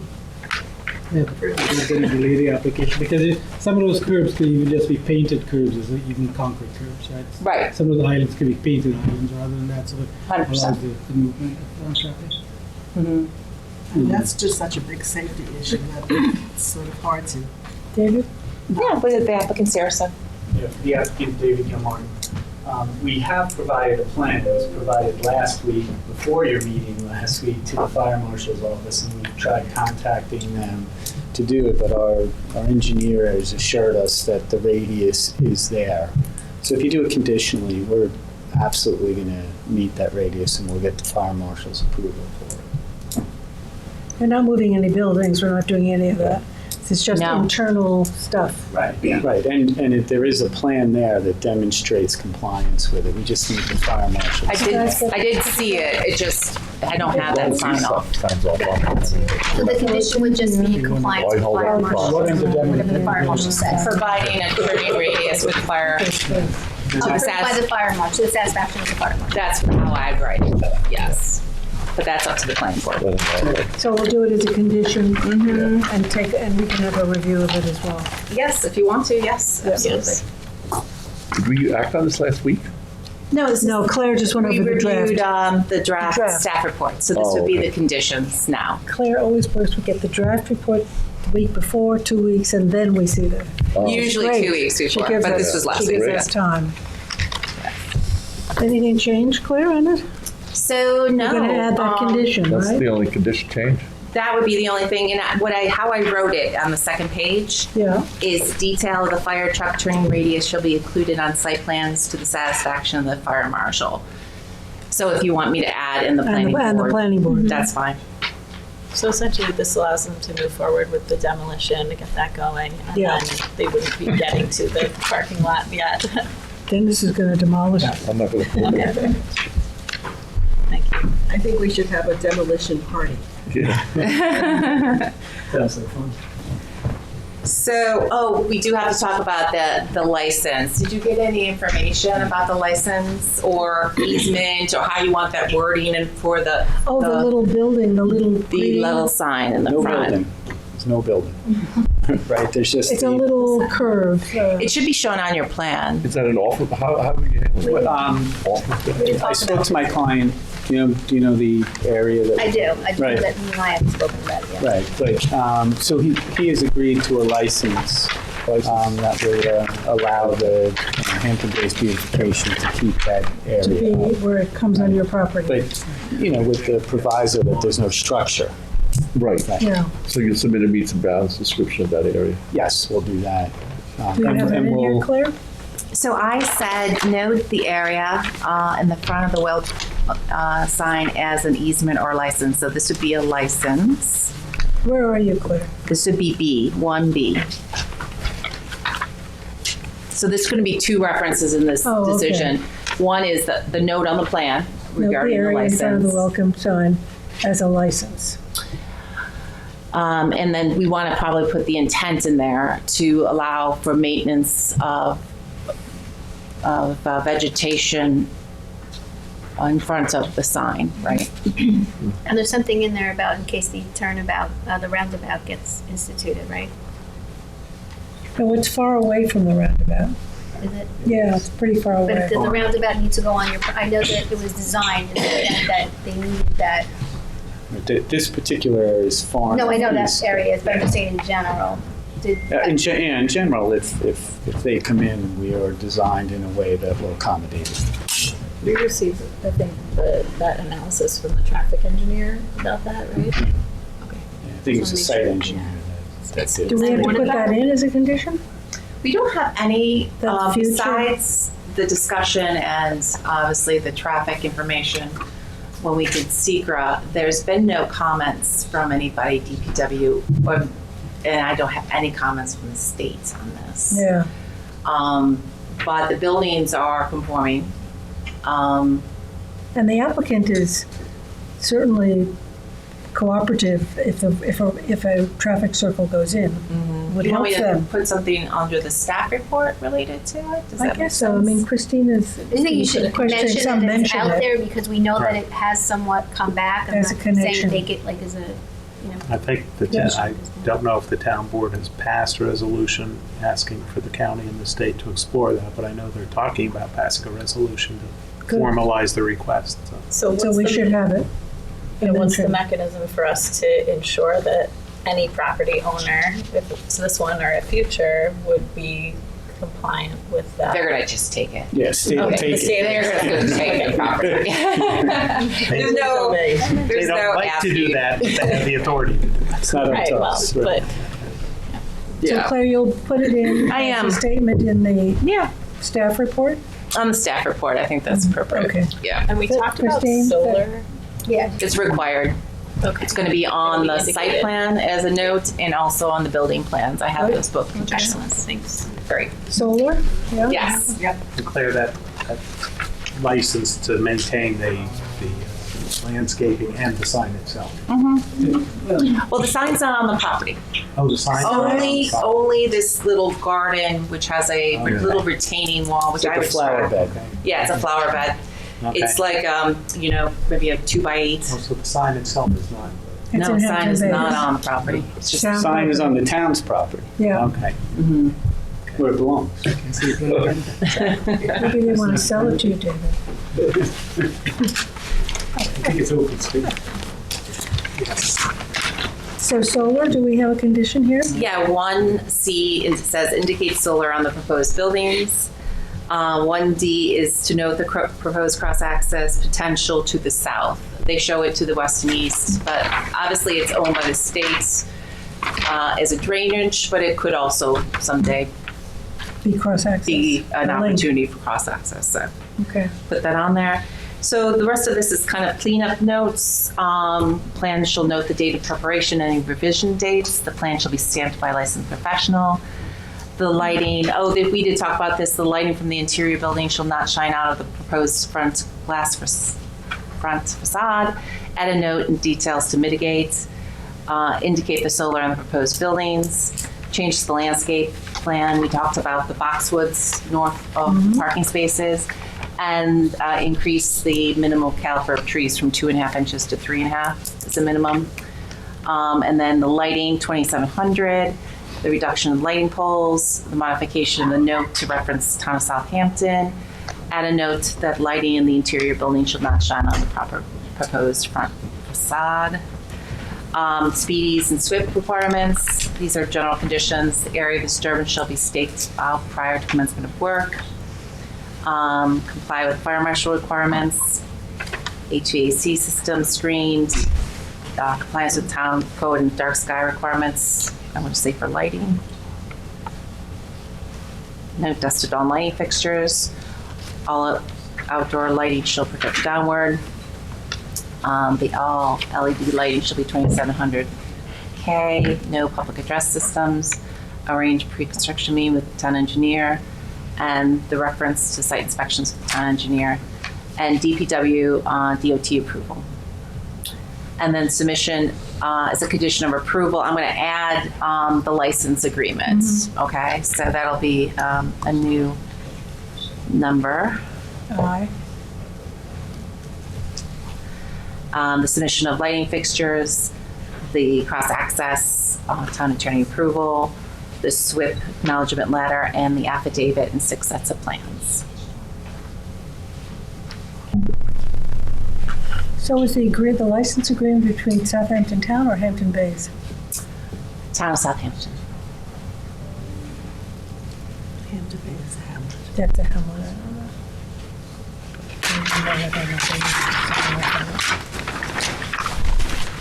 Yeah, they're going to delay the application because some of those curbs could even just be painted curbs, even concrete curbs, right? Right. Some of the islands could be painted islands rather than that, so it 100%. allows the movement of traffic. And that's just such a big safety issue that it's sort of hard to. David? Yeah, with the applicant, Sarah, so. Yeah, the applicant, David Gilmore. We have provided a plan that was provided last week, before your meeting last week, to the fire marshal's office, and we tried contacting them to do it, but our engineer has assured us that the radius is there. So if you do it conditionally, we're absolutely going to meet that radius, and we'll get the fire marshal's approval for it. We're not moving any buildings, we're not doing any of that. It's just internal stuff. Right, right, and there is a plan there that demonstrates compliance with it. We just need the fire marshal. I did see it. It just, I don't have that sign off. So the condition would just be compliance with fire marshal, whatever the fire marshal says. Providing a turning radius with fire. By the fire marshal, the satisfaction of the fire marshal. That's how I'd write it, yes. But that's up to the planning board. So we'll do it as a condition and we can have a review of it as well. Yes, if you want to, yes, absolutely. Did we act on this last week? No, Claire just went over the draft. We reviewed the draft staff report, so this would be the conditions now. Claire always works, we get the draft report the week before, 2 weeks, and then we see the. Usually Great. 2 weeks before, She gives but us- this was last She week. gives us time. Anything change, Claire, on it? So no. You're gonna add that condition, That's right? the only condition change. That would be the only thing, and how I wrote it on the second page is detail of the fire truck turning radius shall be included on site plans to the satisfaction of the fire marshal. So if you want me to add in the planning board. And the planning board. That's fine. So essentially, this allows them to move forward with the demolition to get that going, and then they wouldn't be getting to the parking lot yet. Dennis is gonna demolish it. I'm not going to. I think we should have a demolition party. Sounds like fun. So, we do have to talk about the license. Did you get any information about the license or easement or how you want that wording and for the Oh, the little building, the little sign in the No front? building. There's no building. Right, there's just. It's a little curve. It should be shown on your plan. Is that an offer? How do you handle it? I spoke to my client. Do you know the area that? I do. I do Right. that. You and I haven't spoken about it yet. Right, but, so he has agreed to a license that would allow the Hampton-based beautification to keep that To be area. where it comes on your property. But, with the proviso that there's no structure. Right. Yeah. So you'll submit a meets and bounds description of that area. Yes, we'll do that. Do you have that in here, Claire? So I said note the area in the front of the well sign as an easement or license. So this would be a license. Where are you, Claire? This would be B, 1B. So there's going to be two references in this Oh, okay. decision. One is the note on the plan Note the regarding the area in front of the license. welcome sign as a license. And then we want to probably put the intent in there to allow for maintenance of vegetation in front of the sign, right? And there's something in there about in case the turnabout, the roundabout gets instituted, right? No, it's far away from the roundabout. Is it? Yeah, it's pretty far away. But the roundabout needs to go on your, I know that it was designed in the event that they needed that. This particular area is farm. No, I know that area, but I'm just saying in general. In general, if they come in, we are designed in a way that will accommodate it. We received, I think, that analysis from the traffic engineer about that, right? Okay. I think it's a site engineer that did. Do we have to put that in as a condition? We don't have any, The future? besides the discussion and obviously the traffic information. When we did SECRA, there's been no comments from anybody, DPW, and I don't have any comments from the state on this. Yeah. But the buildings are conforming. And the applicant is certainly cooperative if a traffic circle goes in. Would You want help me to them. put something under the staff report related to it? Does I that make guess so. I sense? mean, Christina's. I think you should mention some that it's mention out it. there because we know that it has somewhat come back. I'm As a not saying connection. make it like as a, I think I don't know if the town board has passed a resolution asking for the county and the state to explore that, but I know they're talking about passing a resolution to Good. formalize the request. So So we should have it. what's the mechanism for us to ensure that any property owner, if it's this one or a future, would be compliant with that? They're gonna just take it. Yes, they will Okay, take the state- it. They're gonna take the property. There's no, They there's no don't like to do that, but they have the authority to do it. It's not up Right, to well, us. but So Claire, you'll put it in I as am. a statement in the Yeah, staff report? on the staff report, I think that's appropriate. Okay. Yeah, and we talked about Christine, solar. Yeah. it's required. Okay. It's gonna be on the site indicated. plan as a note and also on the building plans. I have those both conditions. Thanks. Great. Solar? Yeah? Yes. Declare that license to maintain the landscaping and the sign itself. Well, the sign's not on the property. Oh, the sign? Only this little garden, which has a Okay. little retaining wall, which I Like would a flower bed. Yeah, it's a flower bed. Okay. It's like, maybe a 2x8. Oh, so the sign itself is not. It's No, in sign Hampton is Bays. not on the property. It's just Sound Sign is on the town's property, Yeah, Okay. where it belongs. maybe they want to sell it to you, David. I think it's open space. So solar, do we have a condition here? Yeah, 1C, it says indicate solar on the proposed buildings. 1D is to note the proposed cross-access potential to the south. They show it to the west and east, but obviously it's owned by the state as a drainage, but it could also someday Be cross-access. be an A link. opportunity for cross-access, so Okay. put that on there. So the rest of this is kind of cleanup notes. Plan shall note the date of preparation and any revision dates. The plan shall be stamped by a licensed professional. The lighting, we did talk about this. The lighting from the interior building shall not shine out of the proposed front facade. Add a note and details to mitigate. Indicate the solar on the proposed buildings. Change the landscape plan. We talked about the boxwoods north of parking spaces. And increase the minimal caliber of trees from 2.5 inches to 3.5 is a minimum. And then the lighting, 2700, the reduction of lighting poles, the modification of the note to reference town of Southampton. Add a note that lighting in the interior building should not shine on the proposed front facade. Speedies and SWIP requirements. These are general conditions. The area of disturbance shall be staked out prior to commencement of work. Comply with fire marshal requirements, HVAC system screened, compliance with town code and dark sky requirements, I want to say for lighting. No dusted on lighting fixtures, all outdoor lighting shall project downward. The all LED lighting shall be 2700 K, no public address systems, arrange pre-construction meeting with the town engineer, and the reference to site inspections with the town engineer, and DPW DOT approval. And then submission as a condition of approval, I'm going to add the license agreement. Okay, so that'll be a new number. Aye. The submission of lighting fixtures, the cross-access, town attorney approval, the SWIP acknowledgement letter, and the affidavit and 6 sets of plans. So is the license agreement between Southampton Town or Hampton Bays? Town of Southampton. Hampton Bays, Hamlet. That's a Hamlet.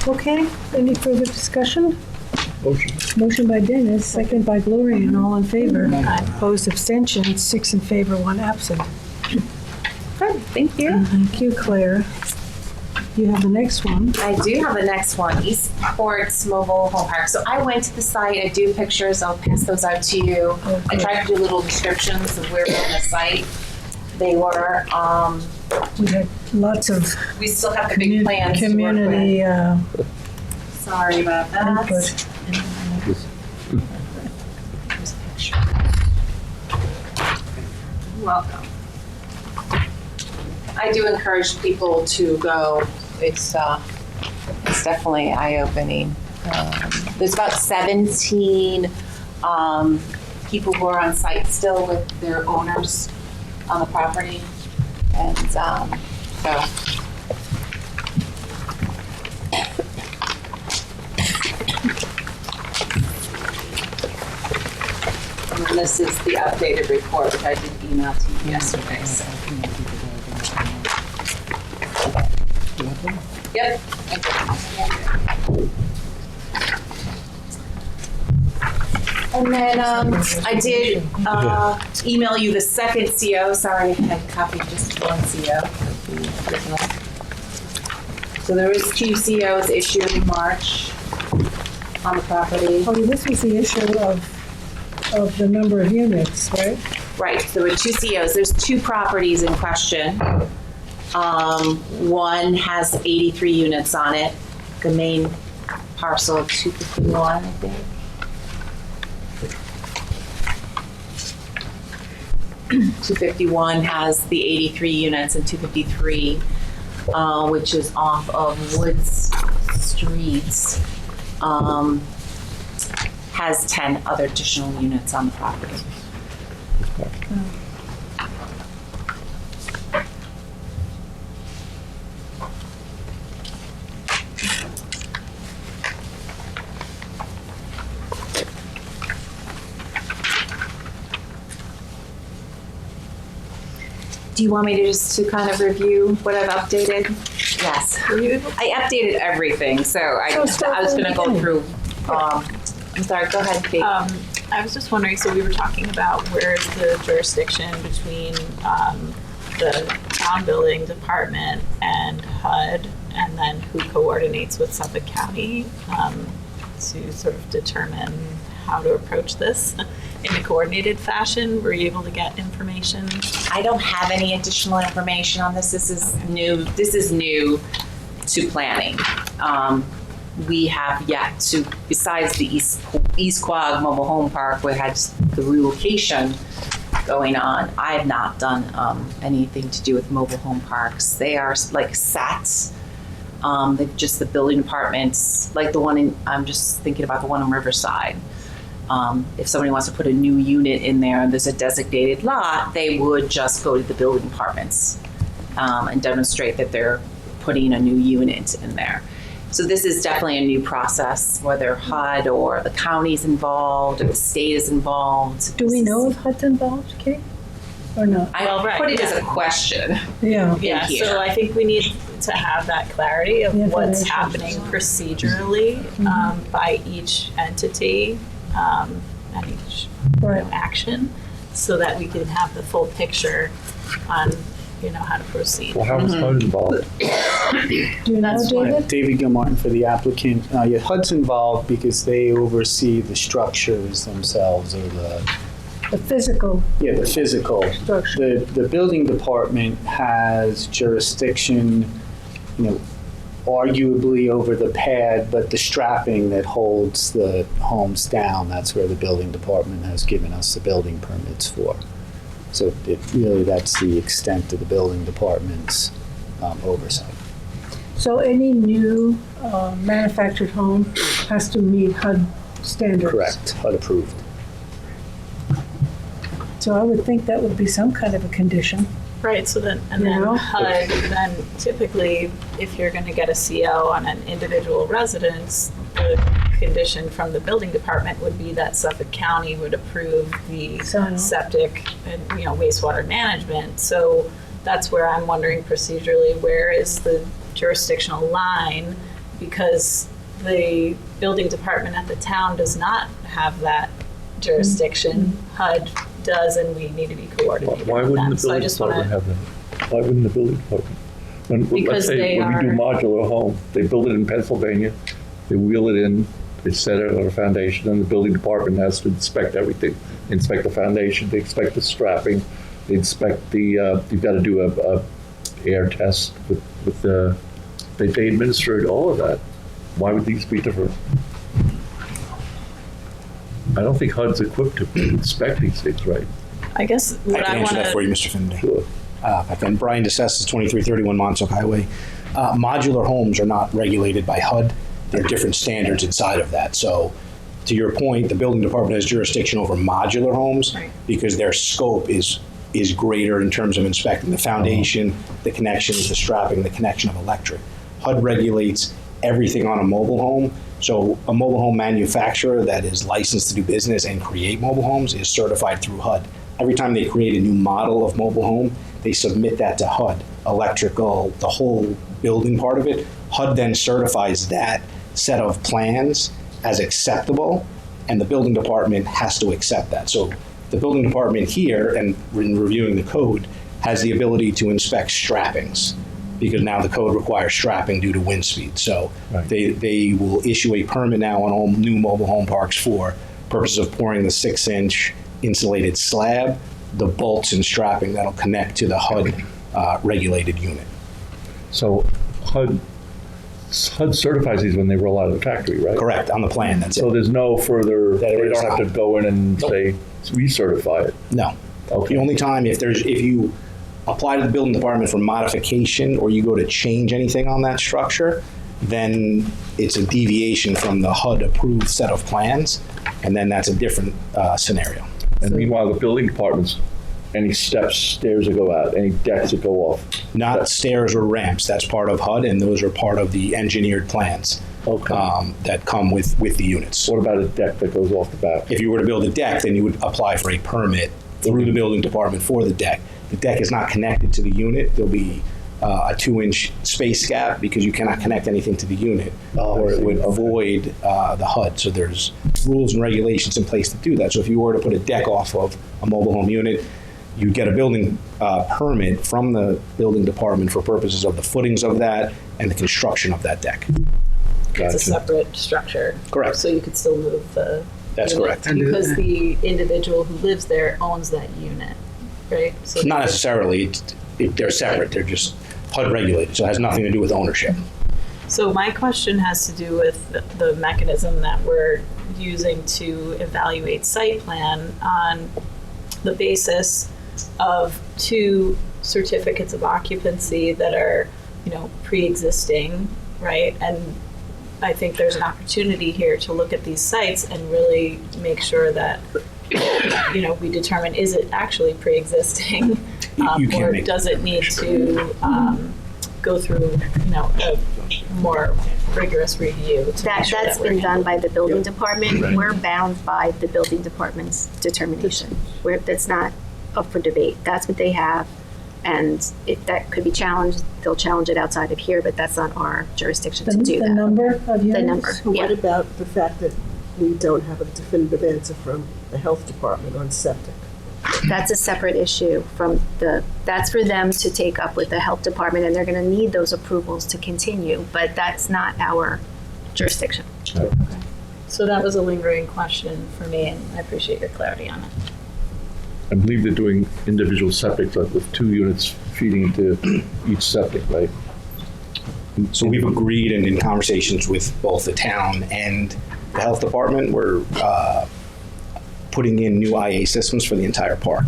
Okay, any further discussion? Motion by Dennis, second by Gloria, and all in favor. Opposed, abstentions, 6 in favor, 1 absent. Good, thank you. Thank you, Claire. You have the next one. I do have the next one, Eastport's Mobile Home Park. So I went to the site, I do pictures, I'll pass those out to you. I tried to do little descriptions of where on the site they were. We had lots of We still have the big plans to work community with. Sorry about that. input. Here's a picture. Welcome. I do encourage people to go. It's definitely eye-opening. There's about 17 people who are on site still with their owners on the property. And so. And this is the updated report, which I did email to you yesterday. So. Yep. And then I did email you the second CO. Sorry, I had copied just one CO. So there was 2 COs issued in March on the property. Oh, this was the issue of the number of units, right? Right, so there were 2 COs. There's 2 properties in question. One has 83 units on it, the main parcel of 251, I think. 251 has the 83 units, and 253, which is off of Woods Street, has 10 other additional units on the property. Do you want me to just to kind of review what I've updated? Yes. I updated everything, so I was going to go through. I'm sorry, go ahead, Kate. I was just wondering, so we were talking about where's the jurisdiction between the town building department and HUD, and then who coordinates with Suffolk County to sort of determine how to approach this in a coordinated fashion. Were you able to get information? I don't have any additional information on this. This is new. This is new to planning. We have yet to, besides the East Quad Mobile Home Park, where had the relocation going on, I have not done anything to do with mobile home parks. They are like sets. They're just the building departments, like the one in, I'm just thinking about the one in Riverside. If somebody wants to put a new unit in there and there's a designated lot, they would just go to the building departments and demonstrate that they're putting a new unit in there. So this is definitely a new process, whether HUD or the county's involved or the state is involved. Do we know if HUD's involved, Kate, or not? I put it as a question. Yeah. Yeah, here. so I think we need to have that clarity of what's happening procedurally by each entity and each action, so that we can have the full picture on how to proceed. Well, how is HUD involved? Do you know, David? David Gilmartin for the applicant. Yeah, HUD's involved because they oversee the structures themselves, or the physical. Yeah, the physical structure. The building department has jurisdiction, arguably over the pad, but the strapping that holds the homes down, that's where the building department has given us the building permits for. So that's the extent of the building department's oversight. So any new manufactured home has to meet HUD standards? Correct, HUD approved. So I would think that would be some kind of a condition. Right, so then, and then HUD, then typically, if you're gonna get a CO on an individual residence, the condition from the building department would be that Suffolk County would approve the septic and, wastewater management. So that's where I'm wondering procedurally, where is the jurisdictional line? Because the building department at the town does not have that jurisdiction. HUD does, and we need to be coordinated. Why wouldn't the So I building just department have that? Why wouldn't the building department? Let's say when we do modular home, they build it in Pennsylvania, they wheel it in, they set it on a foundation, and the building department has to inspect everything. They inspect the foundation, they inspect the strapping, they inspect the, you've got to do a air test with the, they administered all of that. Why would these be different? I don't think HUD's equipped to inspect these things, right? I guess what I can answer that for you, Mr. Finley. Sure. Then Brian DeSessa, 2331 Montauk Highway. Modular homes are not regulated by HUD. there are different standards inside of that. So to your point, the building department has jurisdiction over modular homes because their scope is greater in terms of inspecting the foundation, the connections, the strapping, the connection of electric. HUD regulates everything on a mobile home. So a mobile home manufacturer that is licensed to do business and create mobile homes is certified through HUD. Every time they create a new model of mobile home, they submit that to HUD, electrical, the whole building part of it. HUD then certifies that set of plans as acceptable, and the building department has to accept that. So the building department here, and in reviewing the code, has the ability to inspect strappings, because now the code requires strapping due to wind speed. So they will issue a permit now on all new mobile home parks for purposes of pouring the 6-inch insulated slab, the bolts and strapping that'll connect to the HUD regulated unit. So HUD certifies these when they roll out of the factory, right? Correct, on the plan, that's So it. there's no further, they is don't have to not. go in and say, recertify it? No. Okay. The only time if you apply to the building department for modification or you go to change anything on that structure, then it's a deviation from the HUD approved set of plans, and then that's a different scenario. And meanwhile, the building department's, any steps, stairs that go out, any decks that go off? Not stairs or ramps, that's part of HUD, and those are part of the engineered plans that come with the units. What about a deck that goes off the back? If you were to build a deck, then you would apply for a permit through the building department for the deck. The deck is not connected to the unit. There'll be a 2-inch space gap because you cannot connect anything to the unit or it would void the HUD. So there's rules and regulations in place to do that. So if you were to put a deck off of a mobile home unit, you'd get a building permit from the building department for purposes of the footings of that and the construction of that deck. It's a separate structure. Correct. So you could still move the That's unit correct. because the individual who lives there owns that unit, right? So Not necessarily. They're separate. They're just HUD regulated, so it has nothing to do with ownership. So my question has to do with the mechanism that we're using to evaluate site plan on the basis of 2 certificates of occupancy that are, pre-existing, right? And I think there's an opportunity here to look at these sites and really make sure that, we determine, is it actually pre-existing? Or does it need to go through, a more rigorous review? That's been done by the building department. Right. We're bound by the building department's determination. That's not up for debate. That's what they have. And if that could be challenged, they'll challenge it outside of here, but that's not our jurisdiction to do that. The number of units? The number, So what yeah. about the fact that we don't have a definitive answer from the health department on septic? That's a separate issue from that's for them to take up with the health department, and they're gonna need those approvals to continue, but that's not our jurisdiction. So that was a lingering question for me, and I appreciate your clarity on it. I believe they're doing individual septic, like with 2 units feeding into each septic, right? So we've agreed and in conversations with both the town and the health department, we're putting in new IA systems for the entire park.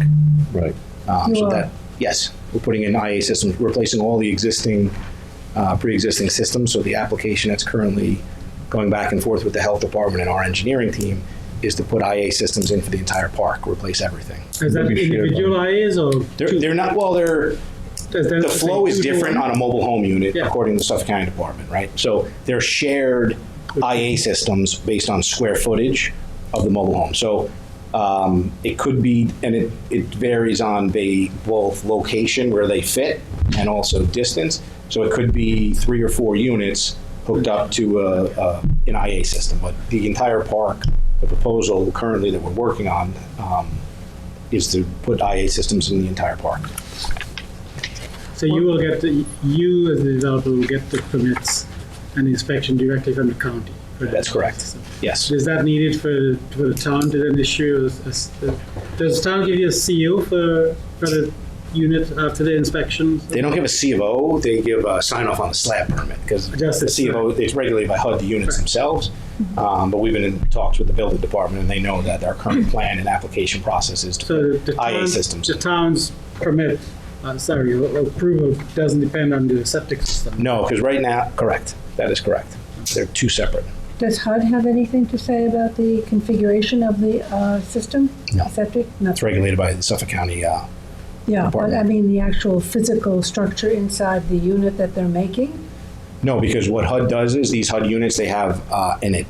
Right. Yes, we're putting in IA systems, replacing all the existing, pre-existing systems. So the application that's currently going back and forth with the health department and our engineering team is to put IA systems in for the entire park, replace everything. Is that individual IAs or? They're not, well, the flow is different on a mobile home unit according to the Suffolk County Department, right? So they're shared IA systems based on square footage of the mobile home. So it could be, and it varies on both location where they fit and also distance. So it could be 3 or 4 units hooked up to an IA system, but the entire park, the proposal currently that we're working on is to put IA systems in the entire park. So you as the developer will get the permits and inspection directly from the county? That's correct. Yes. Is that needed for the town to then issue? Does the town give you a CO for the unit after the inspection? They don't give a C of O, they give a sign off on the slab permit because the C of O is regulated by HUD, the units themselves. But we've been in talks with the building department and they know that our current plan and application process is to put IA systems. The town's permit, approval doesn't depend on the septic system? No, because right now, correct, that is correct. They're two separate. Does HUD have anything to say about the configuration of the system? No. Septic? It's regulated by the Suffolk County. Yeah, but Department. I mean the actual physical structure inside the unit that they're making? No, because what HUD does is these HUD units, they have an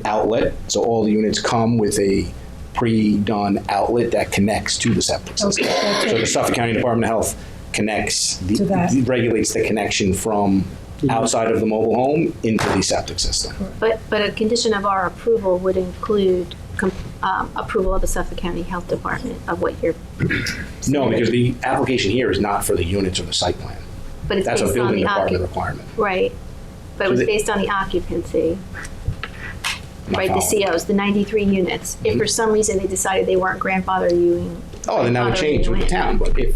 outlet. So all the units come with a pre-done outlet that connects to the septic system. Okay, So the Suffolk County Department of Health connects, To that. regulates the connection from outside of the mobile home into the septic system. But a condition of our approval would include approval of the Suffolk County Health Department of what you're. No, because the application here is not for the units or the site plan. But it's That's a based on building the department requirement. Right, but it So was the- based on the occupancy. Not Right, the following. COs, the 93 units. If for some reason they decided they weren't grandfathering. Oh, then that would change with the town, but if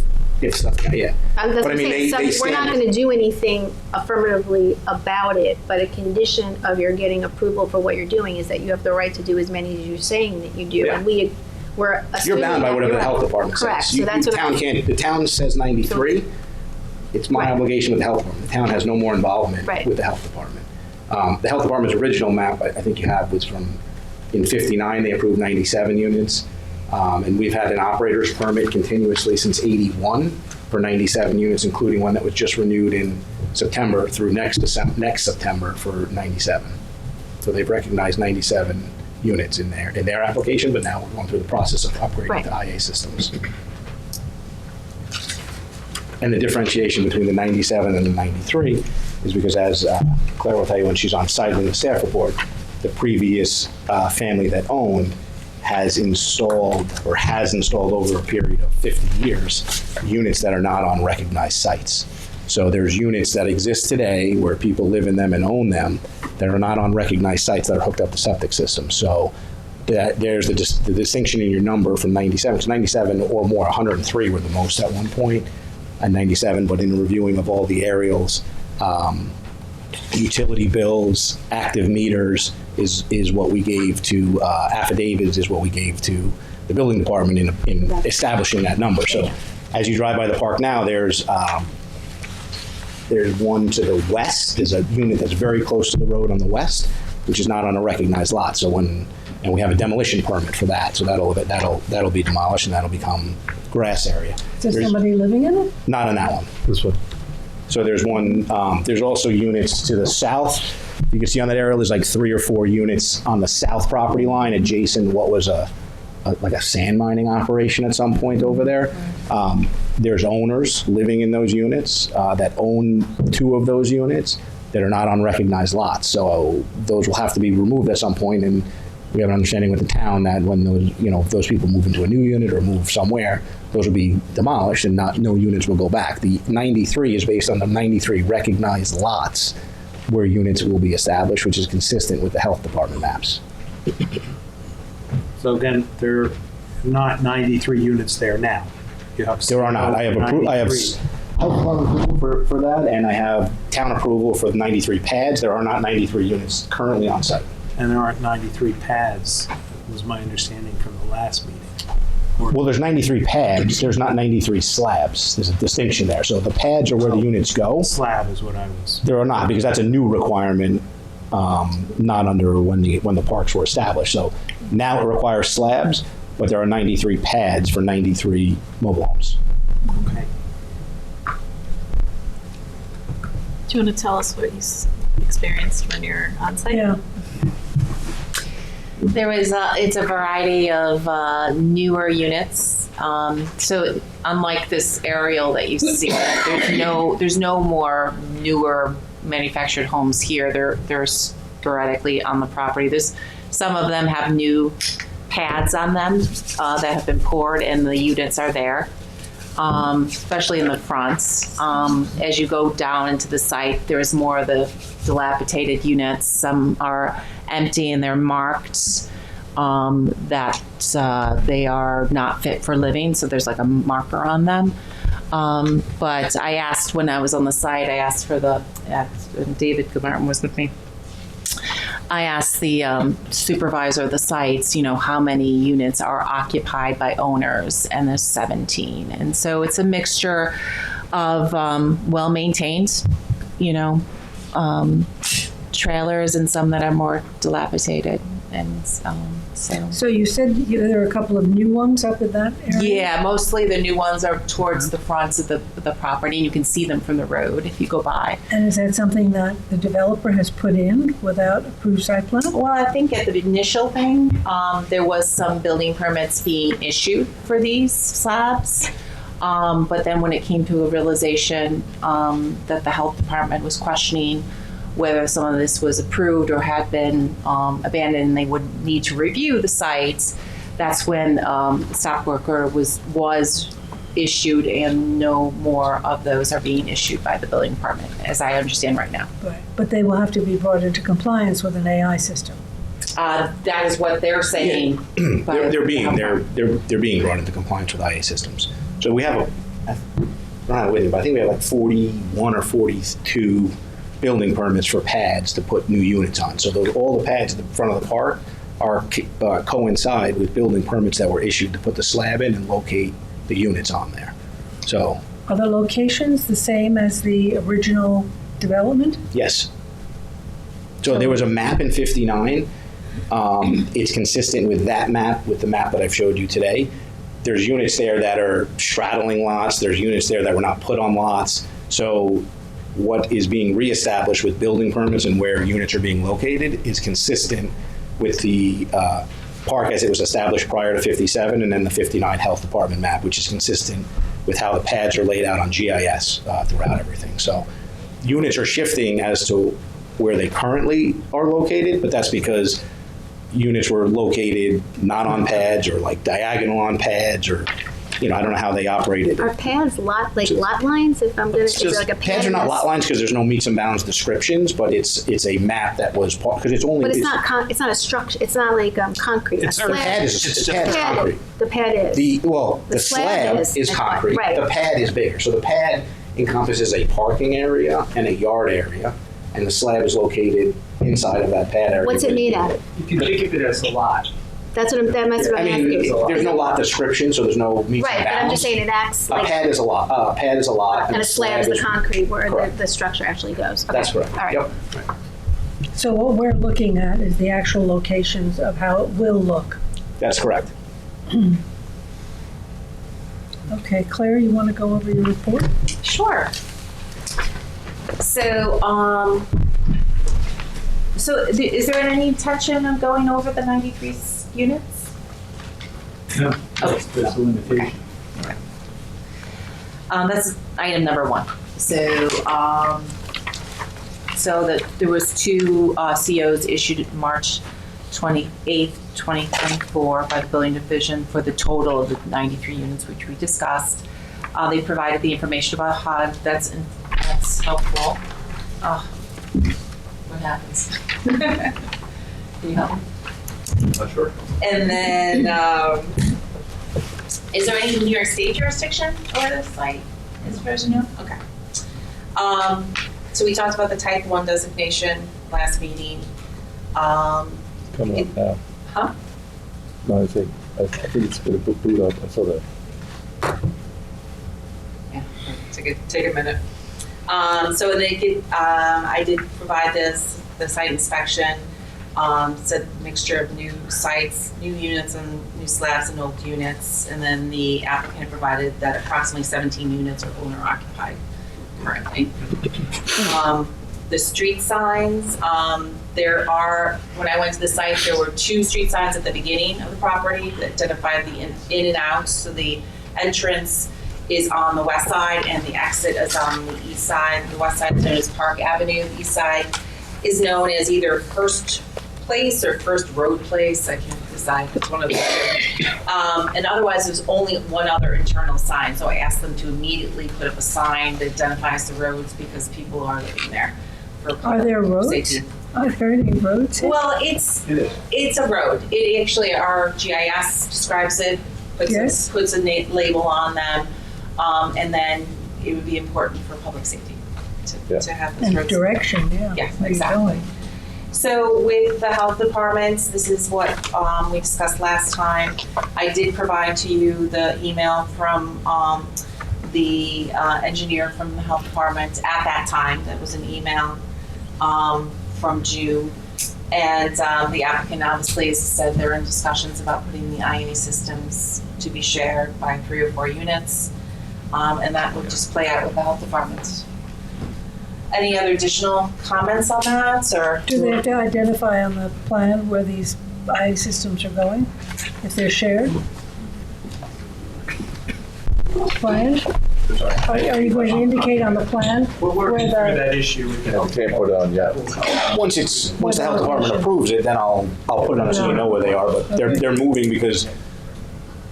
Suffolk County, yeah. That's But what I I'm mean, saying, we're not stand- going to do anything affirmatively about it, but a condition of your getting approval for what you're doing is that you have the right to do as many as you're saying that you do. Yeah. And we're You're assuming bound by that whatever you're the health right. department Correct. says. So that's what town can't, the town says 93, it's my obligation with the health department. The town has no more involvement Right. with the health department. The health department's original map, I think you have, was from, in 59, they approved 97 units. And we've had an operator's permit continuously since 81 for 97 units, including one that was just renewed in September through next September for 97. So they've recognized 97 units in their application, but now we're going through the process of upgrading to IA systems. And the differentiation between the 97 and the 93 is because, as Claire will tell you when she's on site in the staff report, the previous family that owned has installed over a period of 50 years units that are not on recognized sites. So there's units that exist today where people live in them and own them that are not on recognized sites that are hooked up to septic systems. So there's the distinction in your number from 97. Because 97 or more, 103 were the most at one point, and 97. But in reviewing of all the aerials, utility bills, active meters is what we gave to affidavits, is what we gave to the building department in establishing that number. So as you drive by the park now, there's one to the west. There's a unit that's very close to the road on the west, which is not on a recognized lot. So and we have a demolition permit for that. So that'll be demolished and that'll become grass area. Is there somebody living in it? Not on that one. This one. So there's one. There's also units to the south. You can see on that aerial, there's like 3 or 4 units on the south property line adjacent what was like a sand mining operation at some point over there. There's owners living in those units that own 2 of those units that are not on recognized lots. So those will have to be removed at some point, and we have an understanding with the town that when those, if those people move into a new unit or move somewhere, those will be demolished and no units will go back. The 93 is based on the 93 recognized lots where units will be established, which is consistent with the health department maps. So again, there are not 93 units there now. There are not. I have health department approval for that, and I have town approval for the 93 pads. There are not 93 units currently on site. And there aren't 93 pads, was my understanding from the last meeting. Well, there's 93 pads. There's not 93 slabs. There's a distinction there. So the pads are where the units go. Slab is what I was. There are not, because that's a new requirement, not under when the parks were established. So now it requires slabs, but there are 93 pads for 93 mobile homes. Okay. Do you want to tell us what you experienced when you're on site? Yeah. There was it's a variety of newer units. So unlike this aerial that you see, there's no more newer manufactured homes here. They're sporadically on the property. Some of them have new pads on them that have been poured, and the units are there. Especially in the fronts. As you go down into the site, there's more of the dilapidated units. Some are empty and they're marked that they are not fit for living, so there's like a marker on them. But I asked when I was on the site, David Goodmartin was with me. I asked the supervisor of the sites, how many units are occupied by owners, and there's 17. And so it's a mixture of well-maintained, trailers and some that are more dilapidated. And So you said there are a couple of new ones up in that area? yeah, mostly the new ones are towards the fronts of the property. You can see them from the road if you go by. And is that something that the developer has put in without approved site plan? Well, I think at the initial thing, there was some building permits being issued for these slabs. But then when it came to a realization that the health department was questioning whether some of this was approved or had been abandoned and they would need to review the sites, that's when the stop work order was issued, and no more of those are being issued by the building department, as I understand right now. Right. But they will have to be brought into compliance with an AI system. That is what they're saying. Yeah. They're being brought into compliance with IA systems. So we have I don't have it with me, but I think we have like 41 or 42 building permits for pads to put new units on. So all the pads at the front of the park are coincide with building permits that were issued to put the slab in and locate the units on there. So are the locations the same as the original development? yes. So there was a map in 59. It's consistent with that map, with the map that I've showed you today. There's units there that are straddling lots. There's units there that were not put on lots. So what is being reestablished with building permits and where units are being located is consistent with the park as it was established prior to 57, and then the 59 health department map, which is consistent with how the pads are laid out on GIS throughout everything. So units are shifting as to where they currently are located, but that's because units were located not on pads or like diagonal on pads, or I don't know how they operated. Are pads lot lines? If I'm gonna, is it like a pad? Pads are not lot lines because there's no meets and bounds descriptions, but it's a map that was because it's only. But it's not a structure. It's not like concrete. The pad is concrete. The pad is. The slab is concrete. Right. The pad is bigger. So the pad encompasses a parking area and a yard area, and the slab is located inside of that pad area. What's it made out of? You can think of it as a lot. That's what I'm asking. There's no lot description, so there's no meets right, and bounds. but I'm just saying it acts A like pad is a lot. and a slab is the concrete where correct. the structure actually goes. Okay. That's correct. All right. Yep. So what we're looking at is the actual locations of how it will look. That's correct. Okay, Claire, you want to go over your report? Sure. So, is there any intention of going over the 93 units? No, that's a limitation. That's item number one. So, there was two COs issued March 28th, 2024 by the building division for the total of the 93 units, which we discussed. They provided the information about HUD. That's helpful. What happens? Can you help me? Not sure. And then, is there any New York State jurisdiction over this site, as far as you know? Okay. So we talked about the type 1 designation last meeting. Coming up now. Huh? No, I think it's going to boot up. I saw that. Yeah, take a minute. So I did provide the site inspection. It's a mixture of new sites, new units and new slabs and old units. And then the applicant provided that approximately 17 units are owner occupied currently. The street signs, when I went to the site, there were 2 street signs at the beginning of the property that identified the in and out. So the entrance is on the west side and the exit is on the east side. The west side is known as Park Avenue. The east side is known as either First Place or First Road Place. I can't decide. It's one of the two. And otherwise, there's only one other internal sign. So I asked them to immediately put up a sign that identifies the roads because people are living there. Are there roads? Safety. Are there any roads? Well, it's a road. It actually, our GIS describes it, puts a label on them, and then it would be important for public safety to have this road. And direction, yeah. Yeah, Where exactly. you're going. So with the health departments, this is what we discussed last time. I did provide to you the email from the engineer from the health department at that time. That was an email from June. And the applicant obviously, as I said, they're in discussions about putting the IA systems to be shared by 3 or 4 units. And that would just play out with the health department. Any other additional comments on that, or? Do they have to identify on the plan where these IA systems are going, if they're shared? Brian? Are you going to indicate on the plan? We're working where through that issue with the Can't put it on yet. Once the health department approves it, then I'll put it on so you know where they are, but they're moving because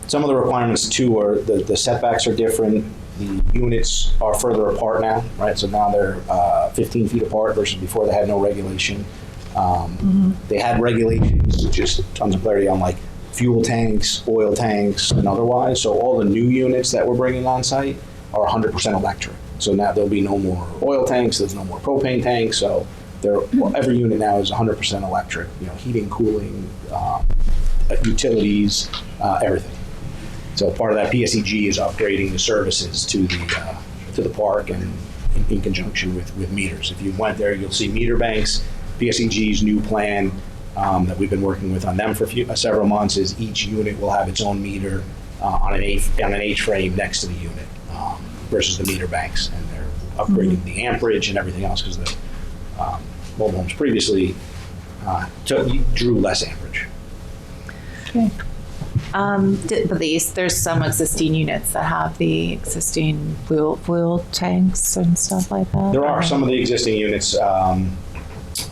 some of the requirements too are, the setbacks are different, the units are further apart now, right? So now they're 15 feet apart versus before they had no regulation. They had regulations, just tons of clarity on like fuel tanks, oil tanks, and otherwise. So all the new units that we're bringing on site are 100% electric. So now there'll be no more oil tanks, there's no more propane tanks. So every unit now is 100% electric. You know, heating, cooling, utilities, everything. So part of that PSEG is upgrading the services to the park and in conjunction with meters. If you went there, you'll see meter banks. PSEG's new plan that we've been working with on them for several months is each unit will have its own meter on an H-frame next to the unit versus the meter banks. And they're upgrading the amperage and everything else because the mobile homes previously drew less amperage. Okay. There's some existing units that have the existing fuel tanks and stuff like that. There are some of the existing units are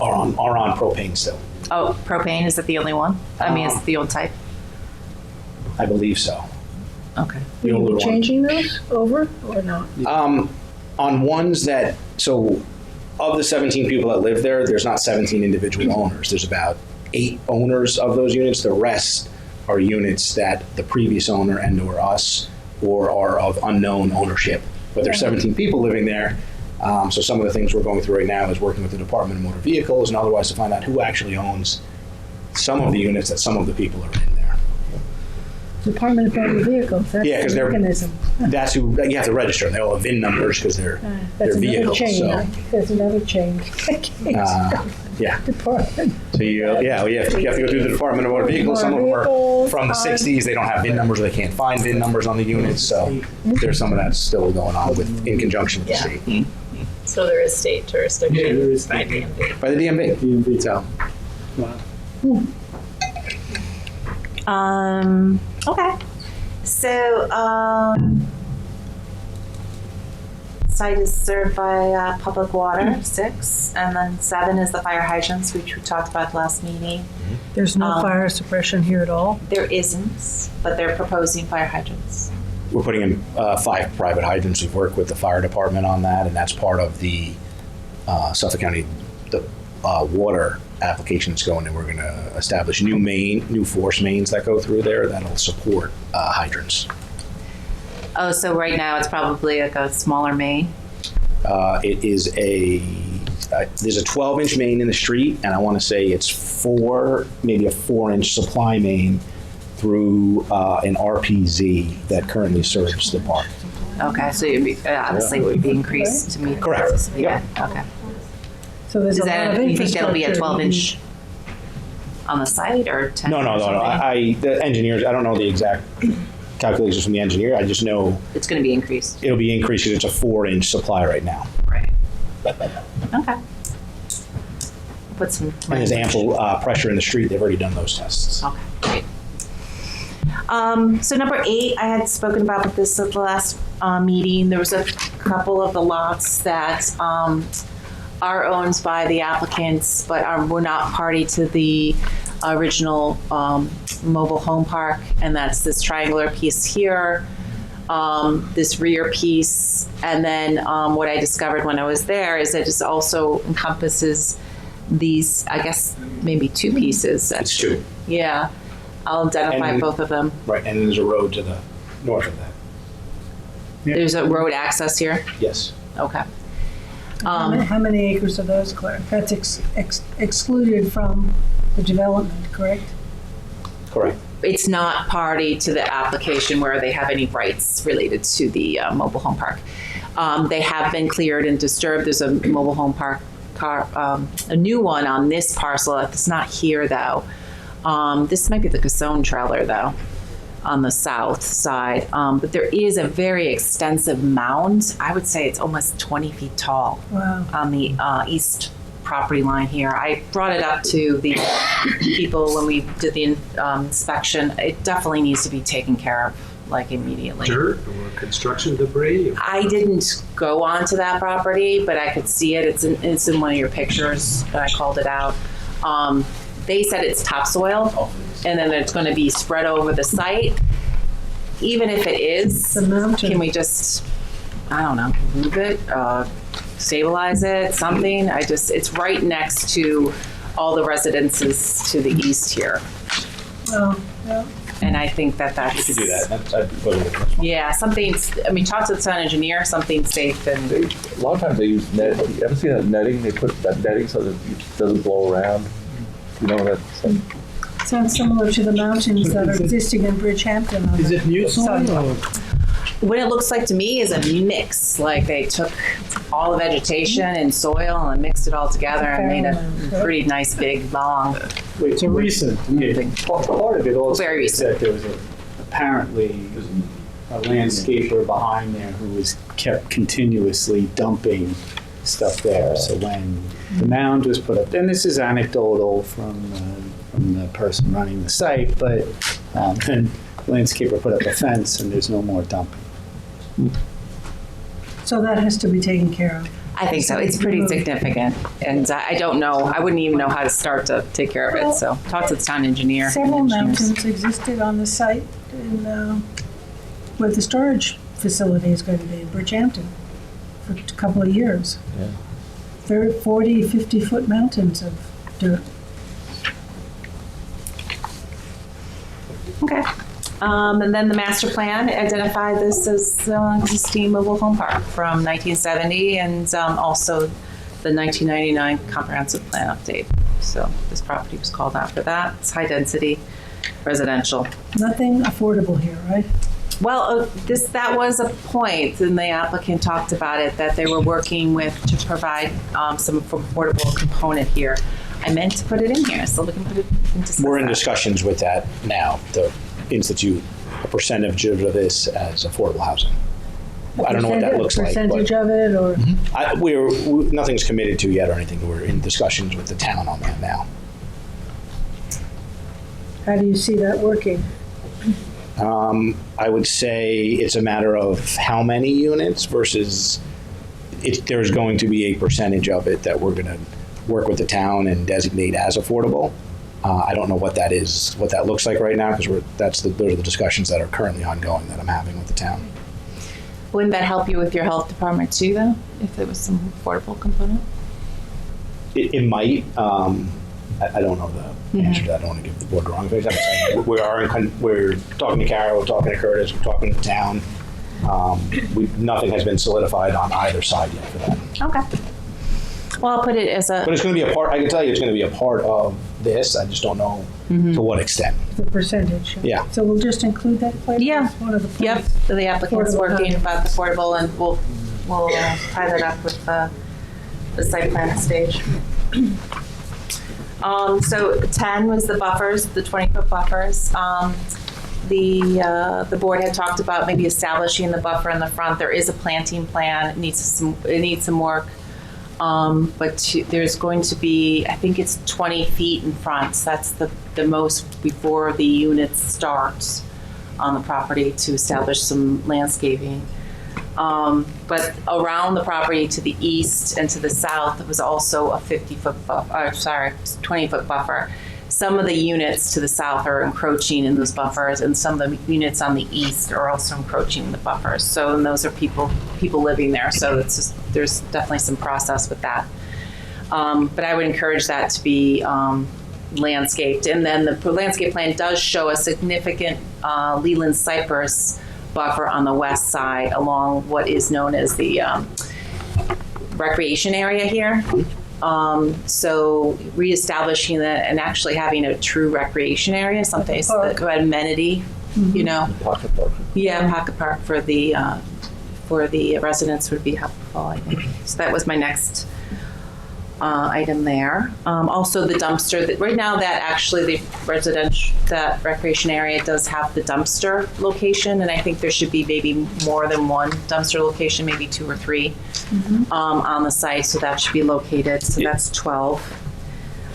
on propane still. Oh, propane, is it the only one? I mean, is it the old type? I believe so. Okay. Are you changing those over or not? On ones that, so of the 17 people that live there, there's not 17 individual owners. There's about 8 owners of those units. The rest are units that the previous owner and or us or are of unknown ownership. But there's 17 people living there. So some of the things we're going through right now is working with the Department of Motor Vehicles and otherwise to find out who actually owns some of the units that some of the people are in there. Department of Motor Vehicles, that's Yeah, 'cause the they're- mechanism. That's who you have to register. They all have VIN numbers because they're vehicles. So, There's another change. yeah. Department. So you have to go through the Department of Motor Vehicles. Some of them are from the 60s. They don't have VIN numbers. They can't find VIN numbers on the units. So there's some of that still going on in conjunction with the state. So there is state jurisdiction by DMV. By the DMV. So. Okay. So, site is served by public water, 6, and then 7 is the fire hydrants, which we talked about last meeting. There's no fire suppression here at all? There isn't, but they're proposing fire hydrants. We're putting in 5 private hydrants. We've worked with the fire department on that, and that's part of the Suffolk County water application that's going in. We're going to establish new force mains that go through there that'll support hydrants. Oh, so right now it's probably like a smaller main? It is there's a 12-inch main in the street, and I want to say it's maybe a 4-inch supply main through an RPZ that currently serves the park. Okay, so you'd be, obviously would be increased to meet. Correct. Yeah, okay. So there's Is a lot that, of you think that'll be a infrastructure. 12-inch on the site or 10? No. The engineers, I don't know the exact calculations from the engineer. I just know It's going to be increased. it'll be increased because it's a 4-inch supply right now. Right. Okay. Put some. And there's ample pressure in the street. They've already done those tests. Okay, great. So number 8, I had spoken about this at the last meeting. There was a couple of the lots that are owned by the applicants, but were not party to the original mobile home park, and that's this triangular piece here, this rear piece, and then what I discovered when I was there is that it also encompasses these, I guess, maybe 2 pieces. It's 2. Yeah, I'll identify And- both of them. Right, and there's a road to the north of that. There's a road access here? Yes. Okay. How many acres are those, Claire? That's excluded from the development, correct? Correct. It's not party to the application where they have any rights related to the mobile home park. They have been cleared and disturbed. There's a mobile home park a new one on this parcel. It's not here though. This might be the Cassone trailer though, on the south side. But there is a very extensive mound. I would say it's almost 20 feet tall. Wow. On the east property line here. I brought it up to the people when we did the inspection. It definitely needs to be taken care of, like immediately. Dirt or construction debris? I didn't go onto that property, but I could see it. It's in one of your pictures that I called it out. They said it's topsoil, and then it's going to be spread over the site. Even if it is, can we just, I don't know, move it, stabilize it, something? It's right next to all the residences to the east here. Well, yeah. And I think that's... You could do that. Yeah, something, I mean, talk to the town engineer, something safe and... A lot of times they use net. You ever seen that netting? They put that netting so that it doesn't blow around. You know that. Sounds similar to the mountains that are existing in Bridgehampton. Is it new soil or? What it looks like to me is a mix. Like they took all the vegetation and soil and mixed it all together and made a pretty nice big long. Wait, So recent. part of it also Very is that there was apparently a landscaper behind there who was kept continuously dumping stuff there. So when the mound was put up, and this is anecdotal from the person running the site, but then the landscaper put up a fence and there's no more dumping. So that has to be taken care of. I think so. It's pretty significant. And I don't know, I wouldn't even know how to start to take care of it. So talk to the town engineer. Several mountains existed on the site in, where the storage facility is going to be in Bridgehampton for a couple of years. Yeah. 30, 40, 50-foot mountains of dirt. Okay. And then the master plan identified this as existing mobile home park from 1970 and also the 1999 comprehensive plan update. So this property was called out for that. It's high density residential. Nothing affordable here, right? Well, that was a point, and the applicant talked about it, that they were working with to provide some affordable component here. I meant to put it in here, so we can put it into. We're in discussions with that now, to institute a percentage of this as affordable housing. I don't know what that looks like. Percentage of it, or? Nothing's committed to yet or anything. We're in discussions with the town on that now. How do you see that working? I would say it's a matter of how many units versus there's going to be a percentage of it that we're going to work with the town and designate as affordable. I don't know what that is, what that looks like right now, because those are the discussions that are currently ongoing that I'm having with the town. Wouldn't that help you with your health department too, though, if there was some affordable component? It might. I don't know the answer to that. I don't want to give the board the wrong information. We're talking to Carol, we're talking to Curtis, we're talking to the town. Nothing has been solidified on either side yet for that. Okay. Well, I'll put it as a... But it's going to be a part, I can tell you it's going to be a part of this. I just don't know to what extent. The percentage. Yeah. So we'll just include that point? Yeah. One of the points. Yep. So the applicant's working about the affordable, and we'll tie that up with the site plan stage. So 10 was the buffers, the 20-foot buffers. The board had talked about maybe establishing the buffer in the front. There is a planting plan. It needs some work. But there's going to be, I think it's 20 feet in front. So that's the most before the unit starts on the property to establish some landscaping. But around the property to the east and to the south, it was also a 50-foot buffer, 20-foot buffer. Some of the units to the south are encroaching in those buffers, and some of the units on the east are also encroaching in the buffers. So, and those are people living there. So it's just, there's definitely some process with that. But I would encourage that to be landscaped. And then the landscape plan does show a significant Leland cypress buffer on the west side along what is known as the recreation area here. So reestablishing that and actually having a true recreation area, someplace that amenity, you know. Pocket park. Yeah, pocket park for the residents would be helpful, I think. So that was my next item there. Also the dumpster, right now that actually the that recreation area does have the dumpster location, and I think there should be maybe more than one dumpster location, maybe 2 or 3 on the site, so that should be located, so that's 12.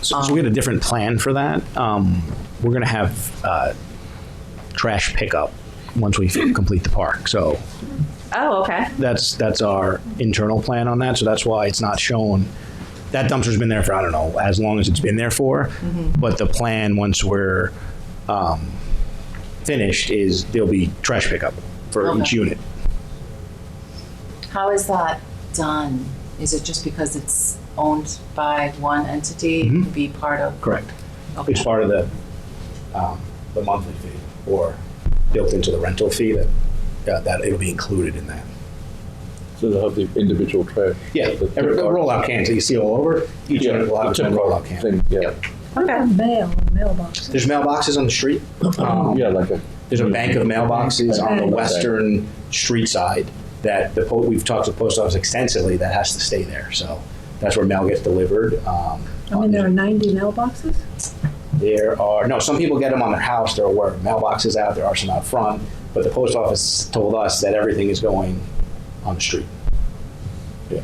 So we had a different plan for that. We're going to have trash pickup once we complete the park. So Oh, okay. that's our internal plan on that. So that's why it's not shown. That dumpster's been there for, I don't know, as long as it's been there for. But the plan, once we're finished, is there'll be trash pickup for each unit. How is that done? Is it just because it's owned by one entity, it can be part of? Correct. Okay. It's part of the monthly fee, or built into the rental fee that it'll be included in that. So they'll have the individual trash. Yeah, the rollout cans that you see all over, each unit will have its own rollout can. Yep. Okay. Mail and mailboxes. There's mailboxes on the street. There's a bank of mailboxes on the western street side that we've talked to the post office extensively that has to stay there. So that's where mail gets delivered. There are 90 mailboxes? There are, no, some people get them on their house. There are mailboxes out, there are some out front, but the post office told us that everything is going on the street. Yeah.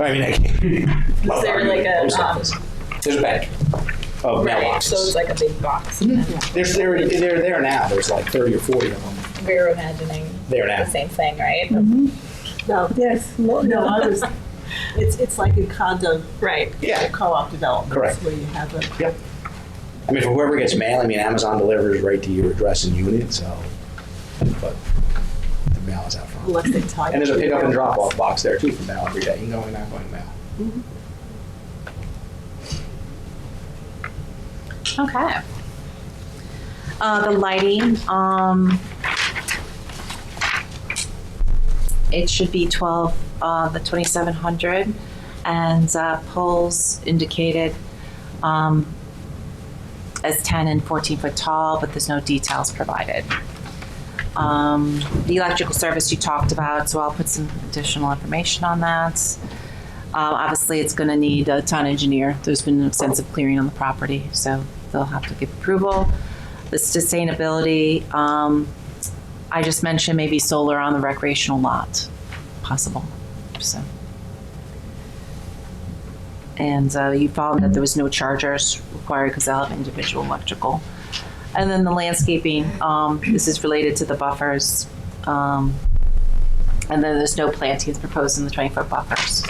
I mean, Is there like a, there's a bank of right, mailboxes. so it's like a big box. They're there now. There's like 30 or 40 of them. We're imagining There now. the same thing, right? No. Yes. No, I was, it's like a condo. Right. Yeah. Co-op development. Correct. Where you have a. Yep. I mean, for whoever gets mail, I mean, Amazon delivers right to your address and unit, so, but the mail is out front. Unless they tie And there's a it to pickup your and drop mailbox. off box there too for mail every day. You can go in there and going mail. Okay. The lighting, it should be the 2700, and poles indicated as 10 and 14 foot tall, but there's no details provided. The electrical service you talked about, so I'll put some additional information on that. Obviously, it's going to need a town engineer. There's been extensive clearing on the property, so they'll have to give approval. The sustainability, I just mentioned maybe solar on the recreational lot, possible. So, and you found that there was no chargers required because they'll have individual electrical. And then the landscaping, this is related to the buffers. And then there's no plantings proposed in the 20-foot buffers.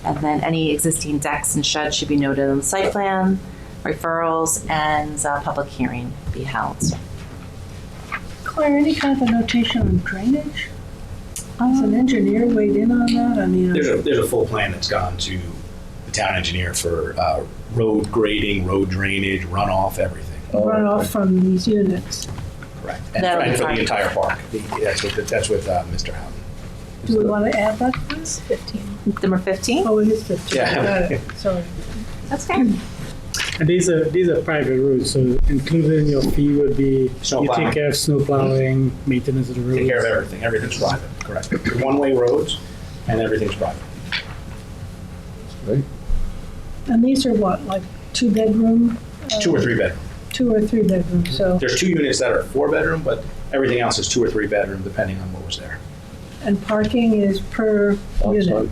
And then any existing decks and sheds should be noted on the site plan, referrals, and public hearing be held. Claire, any kind of a notation on drainage? Has an engineer weighed in on that? I mean, There's a full plan that's gone to the town engineer for road grading, road drainage, runoff, everything. runoff from these units. Correct. And for the entire park. That's with Mr. Howden. Do we want to add that? 15. Number 15? Oh, it is 15. Yeah. Got it. Sorry. That's okay. And these are private roads, so included in your fee would be Snow you plowing. take care of snow plowing, maintenance of the roads. Take care of everything. Everything's private. Correct. One-way roads, and everything's private. Right. And these are what, like 2-bedroom? 2 or 3 bedroom. 2 or 3 bedroom, so. There's 2 units that are 4-bedroom, but everything else is 2 or 3 bedroom, depending on what was there. And parking is per unit?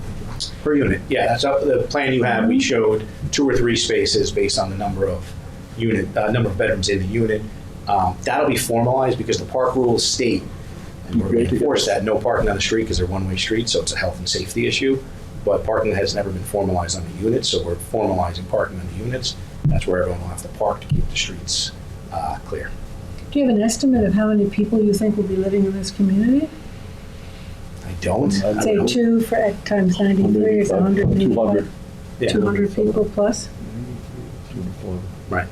Per unit, yeah. That's up, the plan you have, we showed 2 or 3 spaces based on the number of number of bedrooms in the unit. That'll be formalized because the park rules state, and we're going to enforce that, no parking on the street because they're one-way streets, so it's a health and safety issue. But parking has never been formalized on the units, so we're formalizing parking on the units. That's where everyone will have to park to keep the streets clear. Do you have an estimate of how many people you think will be living in this community? I don't. Say 2 for X times 93 is 185. 200. Yeah. 200 people plus? Right.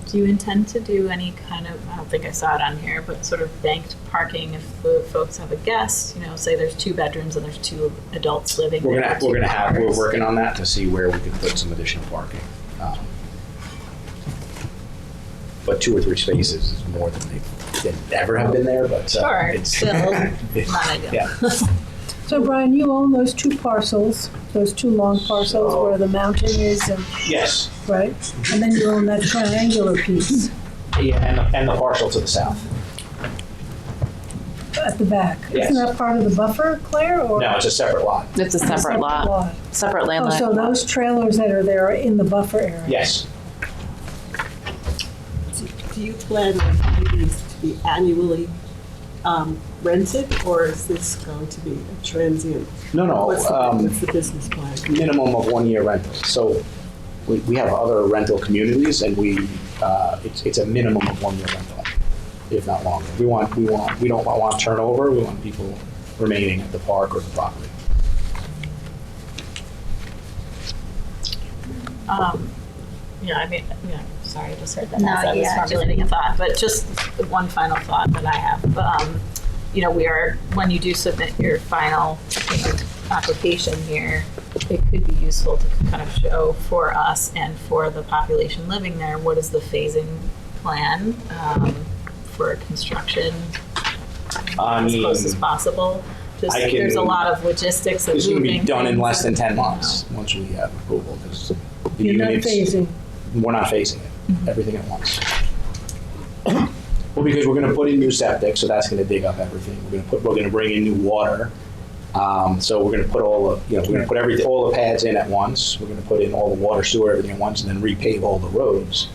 Do you intend to do any kind of, I don't think I saw it on here, but sort of banked parking if the folks have a guest, say there's 2 bedrooms and there's 2 adults living We're there. we're working on that to see where we can put some additional parking. But 2 or 3 spaces is more than they ever have been there, but Sure, it's still not ideal. Yeah. So Brian, you own those two parcels, those two long parcels where the mountain is, and Yes. right? And then you own that triangular piece Yeah, and the parcel to the south. at the back. Yes. Isn't that part of the buffer, Claire? Or No, it's a separate lot. It's a separate lot, separate land Oh, line. so those trailers that are there are in the buffer area? Yes. Do you plan on these to be annually rented, or is this going to be a transient? No. What's the business plan? Minimum of 1 year rental. So we have other rental communities, and it's a minimum of 1 year rental, if not longer. We don't want turnover. We want people remaining at the park or the property. Sorry, I just heard that No, as I was yeah, formulating a thought, but just one final thought that I have. When you do submit your final application here, it could be useful to kind of show for us and for the population living there, what is the phasing plan for construction as close as possible? There's a lot of logistics of This is going to be moving done in things less than and- 10 months once we have approval. Because You're not phasing? We're not phasing it. Everything at once. Well, because we're going to put in new septic, so that's going to dig up everything. We're going to bring in new water. So we're going to put all the pads in at once. We're going to put in all the water, sewer, everything at once, and then repave all the roads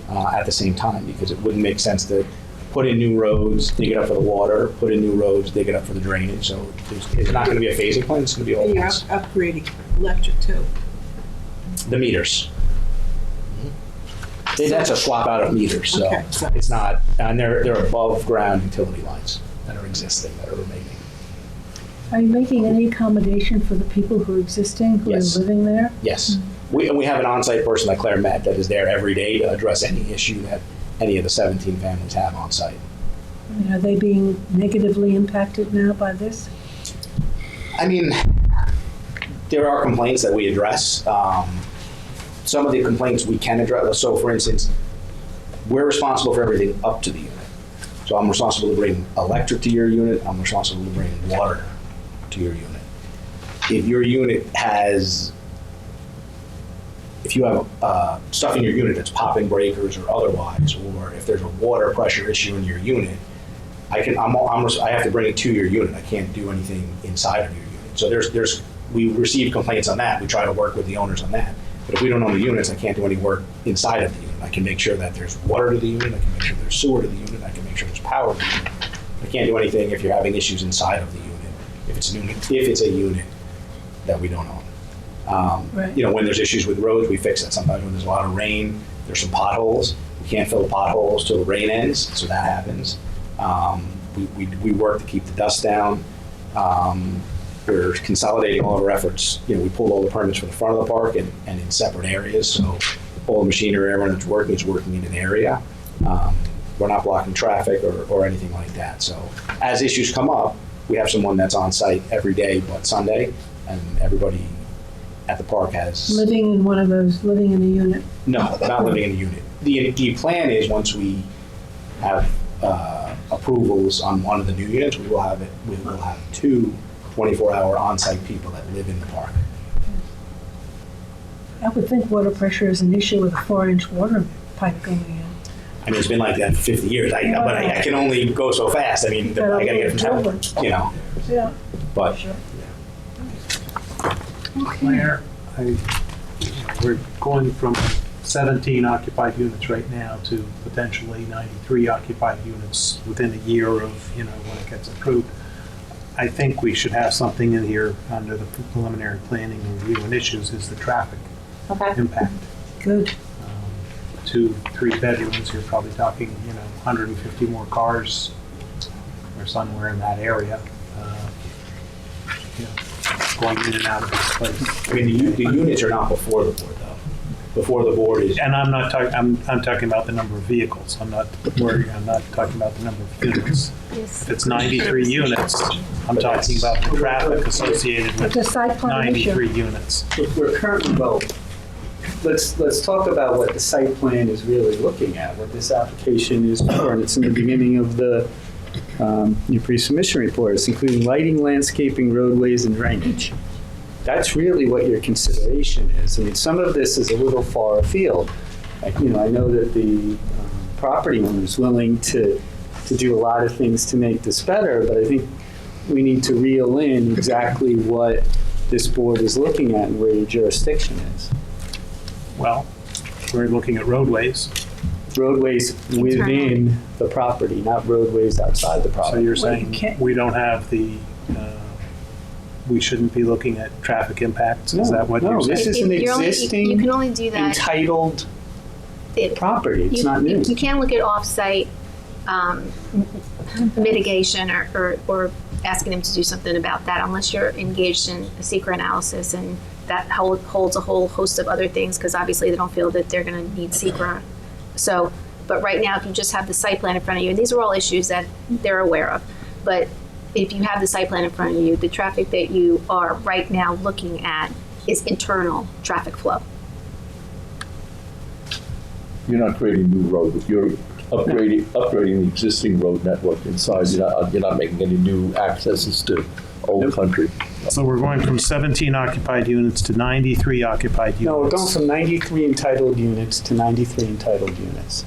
at the same time, because it wouldn't make sense to put in new roads, dig it up for the water, put in new roads, dig it up for the drainage. So it's not going to be a phasing plan. It's going to be all And at you're once. upgrading electric too? The meters. That's a swap out of meters, so Okay. it's not, and they're above ground utility lines that are existing, that are remaining. Are you making any accommodation for the people who are existing, who Yes. are living there? Yes. We have an on-site person that Claire met that is there every day to address any issue that any of the 17 families have on site. Are they being negatively impacted now by this? I mean, there are complaints that we address. Some of the complaints we can address. So, for instance, we're responsible for everything up to the unit. So I'm responsible to bring electric to your unit. I'm responsible to bring water to your unit. If your unit if you have stuff in your unit that's popping breakers or otherwise, or if there's a water pressure issue in your unit, I have to bring it to your unit. I can't do anything inside of your unit. So we receive complaints on that. We try to work with the owners on that. But if we don't own the units, I can't do any work inside of the unit. I can make sure that there's water to the unit. I can make sure there's sewer to the unit. I can make sure there's power to the unit. I can't do anything if you're having issues inside of the unit. If it's a unit that we don't own. Right. When there's issues with roads, we fix that. Sometimes when there's a lot of rain, there's some potholes. We can't fill the potholes till the rain ends, so that happens. We work to keep the dust down. We're consolidating all of our efforts. We pulled all the permits for the front of the park and in separate areas, so all the machinery, everyone that's working is working in an area. We're not blocking traffic or anything like that. So as issues come up, we have someone that's on site every day but Sunday, and everybody at the park has... Living in a unit? No, not living in a unit. The plan is once we have approvals on one of the new units, we will have 2 24-hour on-site people that live in the park. I would think water pressure is an issue with a 4-inch water pipe going in. I mean, it's been like that for 50 years, but I can only go so fast. I mean, I gotta get it from town, Yeah. But Claire, we're going from 17 occupied units right now to potentially 93 occupied units within a year of, when it gets approved. I think we should have something in here under the preliminary planning and review and issues is the traffic impact. Good. 2-3 bedrooms, you're probably talking, 150 more cars or somewhere in that area, going in and out of this place. I mean, the units are not before the board, though. Before the board is... And I'm not talking, I'm talking about the number of vehicles. I'm not talking about the number of units. If it's 93 units, I'm talking about the traffic associated with It's a site plan 93 issue. units. We're currently, let's talk about what the site plan is really looking at, what this application is for, and it's in the beginning of the your pre-submission reports, including lighting, landscaping, roadways, and drainage. That's really what your consideration is. I mean, some of this is a little far afield. I know that the property owner is willing to do a lot of things to make this better, but I think we need to reel in exactly what this board is looking at and where your jurisdiction is. Well, we're looking at roadways. Roadways within the property, not roadways outside the property. So you're saying we don't have we shouldn't be looking at traffic impacts? Is that what you're saying? This is an existing you can only do that entitled property. It's not new. You can't look at off-site mitigation or asking them to do something about that unless you're engaged in a secret analysis, and that holds a whole host of other things because obviously they don't feel that they're going to need secret. So, but right now, if you just have the site plan in front of you, and these are all issues that they're aware of, but if you have the site plan in front of you, the traffic that you are right now looking at is internal traffic flow. You're not creating new road, you're upgrading the existing road network inside. You're not making any new accesses to Old Country. So we're going from 17 occupied units to 93 occupied units. No, we're going from 93 entitled units to 93 entitled units.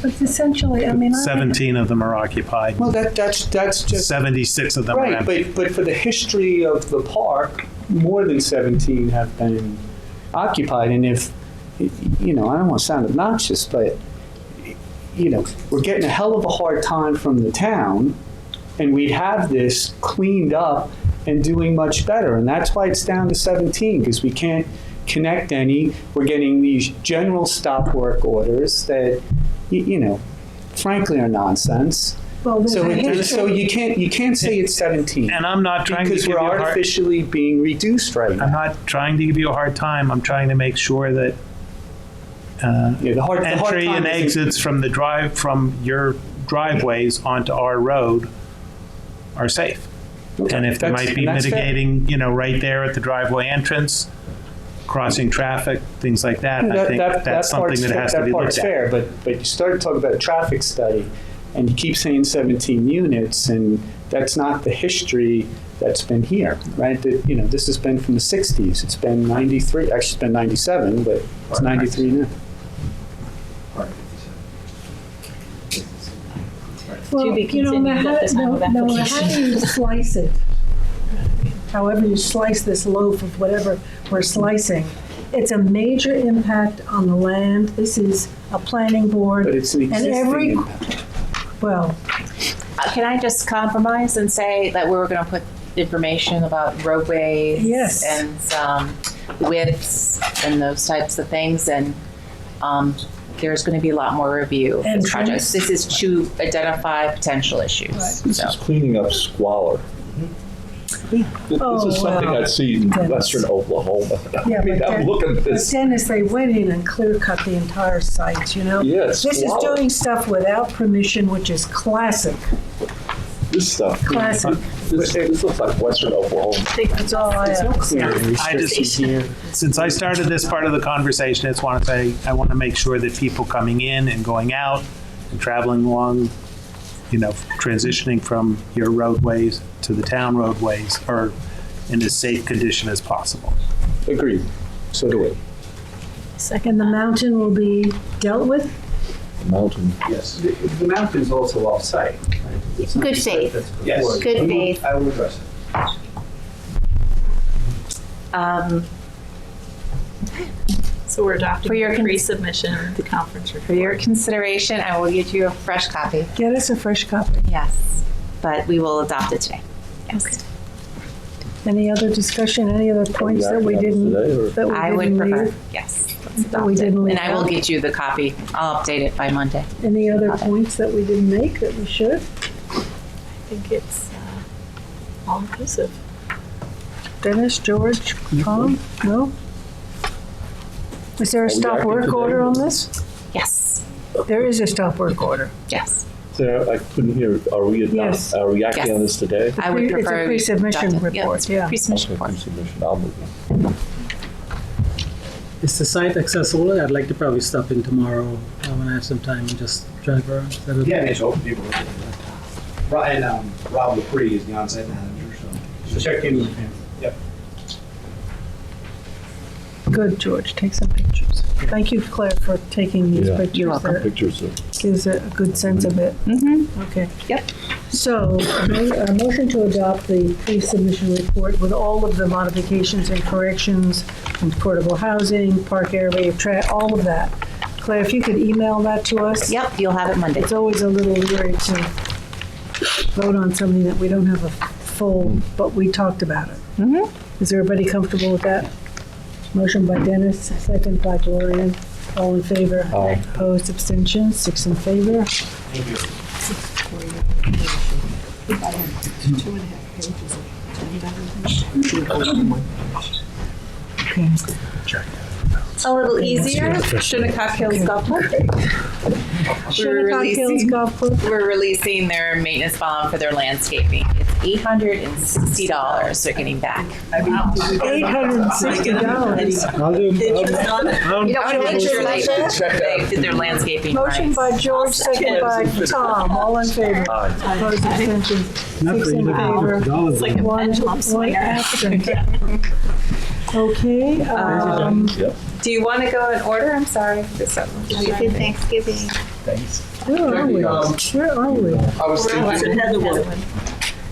But essentially, I mean, 17 of them are occupied. Well, that's just 76 of them are right. empty. But for the history of the park, more than 17 have been occupied. And if I don't want to sound obnoxious, but we're getting a hell of a hard time from the town, and we'd have this cleaned up and doing much better. And that's why it's down to 17, because we can't connect any. We're getting these general stop work orders that, frankly are nonsense. Well, so you can't say it's 17. And I'm not trying to give you because we're artificially being reduced right now. I'm not trying to give you a hard time. I'm trying to make sure that entry and exits from your driveways onto our road are safe. Okay. And if there might be mitigating, right there at the driveway entrance, crossing traffic, things like that, I think that's something that has to be looked at. That part's fair, but you started talking about a traffic study, and you keep saying 17 units, and that's not the history that's been here, right? This has been from the 60s. It's been 93, actually it's been 97, but it's 93 now. Well, To be continued at the time of no matter how application. you slice it, however you slice this loaf of whatever we're slicing, it's a major impact on the land. This is a planning board. But it's an existing impact. Well, Can I just compromise and say that we were going to put information about roadways and widths and those types of things, and there's going to be a lot more review of this project. This is to identify potential issues. Right. This is cleaning up squalor. This is something I'd see in western Oklahoma. Yeah, I'm looking at this. But Dennis, they went in and clear cut the entire site, Yes, this is doing stuff without permission, which is classic. This stuff. Classic. This looks like western Oklahoma. I think that's all I have. Since I started this part of the conversation, I just want to say, I want to make sure that people coming in and going out and traveling along, transitioning from your roadways to the town roadways are in as safe condition as possible. Agreed. So do we. Second, the mountain will be dealt with. Mountain. Yes, the mountain's also off-site. Right? Good faith. Yes. Good faith. I will address it. So we're adopting For your pre-submission, the conference report. For your consideration, I will get you a fresh copy. Get us a fresh copy. Yes, but we will adopt it today. Yes. Any other discussion, any other points that we didn't I would prefer, leave? yes. That we didn't leave And I will out? get you the copy. I'll update it by Monday. Any other points that we didn't make that we should? I think it's all-inclusive. Dennis, George, Tom? No? Is there a stop work order on this? Yes. There is a stop work order. Yes. So I couldn't hear. Are we Yes. Are we acting Yes. on this today? I would prefer. It's a pre-submission adopt it. report, it's yeah. Pre-submission Okay, report. pre-submission. I'll move it. Is the site accessible? I'd like to probably stop in tomorrow when I have some time and just drive around. Is that okay? Yeah, it's open, people. And Rob LaPree is the on-site manager, so check in with him. Yep. Good, George, take some pictures. Thank you, Claire, for taking these Yeah. pictures. You're welcome. That Pictures. gives a good sense of it. Mm-hmm. Okay. Yep. So, a motion to adopt the pre-submission report with all of the modifications and corrections and portable housing, park area, all of that. Claire, if you could email that to us. Yep, you'll have it Monday. It's always a little weird to vote on something that we don't have a full, but we talked about it. Mm-hmm. Is everybody comfortable with that? Motion by Dennis, second by Gloria. All in favor? Aye. Opposed, abstentions, 6 in favor. Thank you. 2.5 pages. Okay. A little easier, Shinnecock Hills Golf Club. Shinnecock Hills Golf Club. We're releasing their maintenance bond for their landscaping. It's $860 they're getting back. $860. I'll do. You don't want to make sure they did their landscaping Motion right. by George, second by Tom. All in favor? Opposed, abstentions, 6 in favor. It's like a pendulum One swinger. absent. Okay. Do you want to go in order? I'm sorry. Happy Thanksgiving. Where are we? Where are we?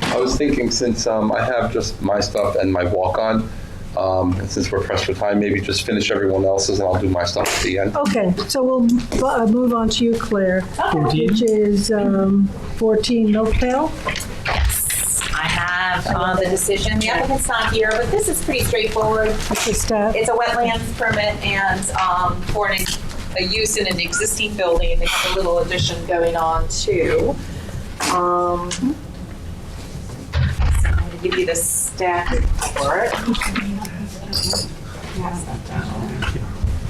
I was thinking since I have just my stuff and my walk-on, and since we're pressed for time, maybe just finish everyone else's and I'll do my stuff at the end. Okay, so we'll move on to you, Claire, which is 14 Milk Pail. I have the decision. The applicant's not here, but this is pretty straightforward. What's the staff? It's a wetlands permit and for a use in an existing building. They have a little addition going on too. I'm going to give you the staff report. Pass that down.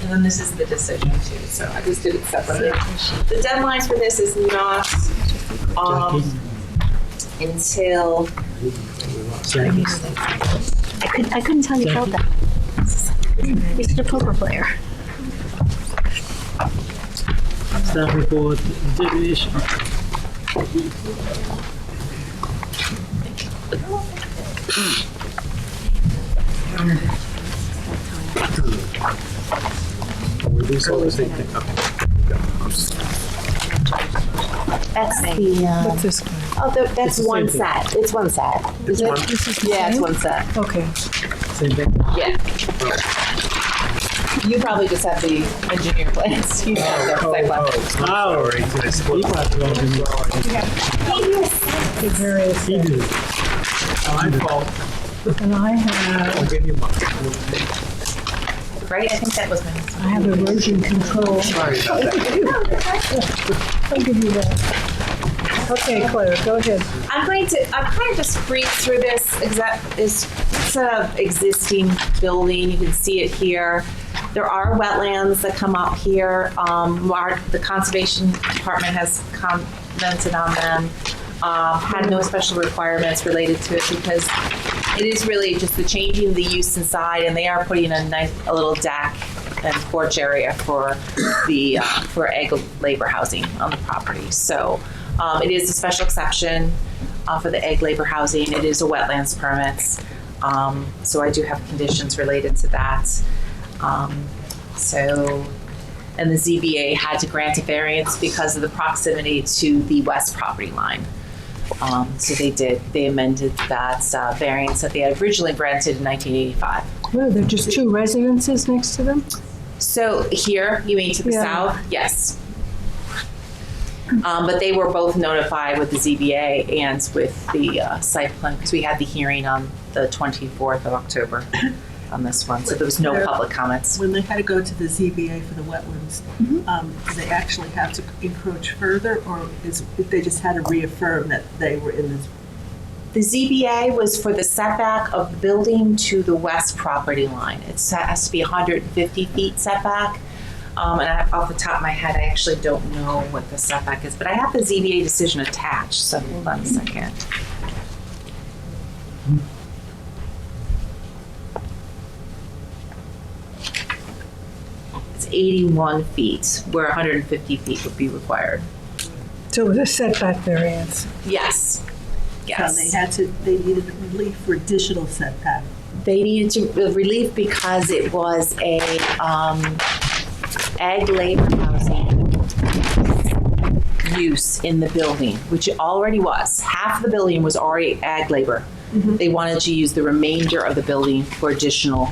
And then this is the decision too, so I just did it separately. The deadline for this is not until I couldn't tell you felt that. You're such a poker player. Staff report, divination. We do all the same thing. That's the. What's this guy? Oh, that's one set. It's one set. Is it? This is the yeah, it's same? one set. Okay. Same thing. Yeah. You probably just have the engineer plans. You have the site plan. The various. He did. My fault. And I have. I'll give you mine. Right? I think that was my next one. I have erosion control. Sorry about that. I'll give you that. Okay, Claire, go ahead. I'm kind of just breeze through this. It's an existing building. You can see it here. There are wetlands that come up here. The Conservation Department has commented on them. Had no special requirements related to it because it is really just the changing the use inside, and they are putting a little deck and porch area for the for egg labor housing on the property. So it is a special exception for the egg labor housing. It is a wetlands permit. So I do have conditions related to that. And the ZBA had to grant a variance because of the proximity to the west property line. So they amended that variance that they had originally granted in 1985. Well, they're just two residences next to them? So here, you mean to the Yeah. south? Yes. But they were both notified with the ZBA and with the site plan because we had the hearing on the 24th of October on this one. So there was no public comments. When they had to go to the ZBA for the wetlands, do they actually have to encroach further, or if they just had to reaffirm that they were in this? The ZBA was for the setback of the building to the west property line. It has to be 150 feet setback. And off the top of my head, I actually don't know what the setback is, but I have the ZBA decision attached, so hold on a second. 81 feet, where 150 feet would be required. So it was a setback variance. Yes. Yes. So they needed relief for additional setback. They needed relief because it was a ag labor housing use in the building, which it already was. Half the building was already ag labor. They wanted to use the remainder of the building for additional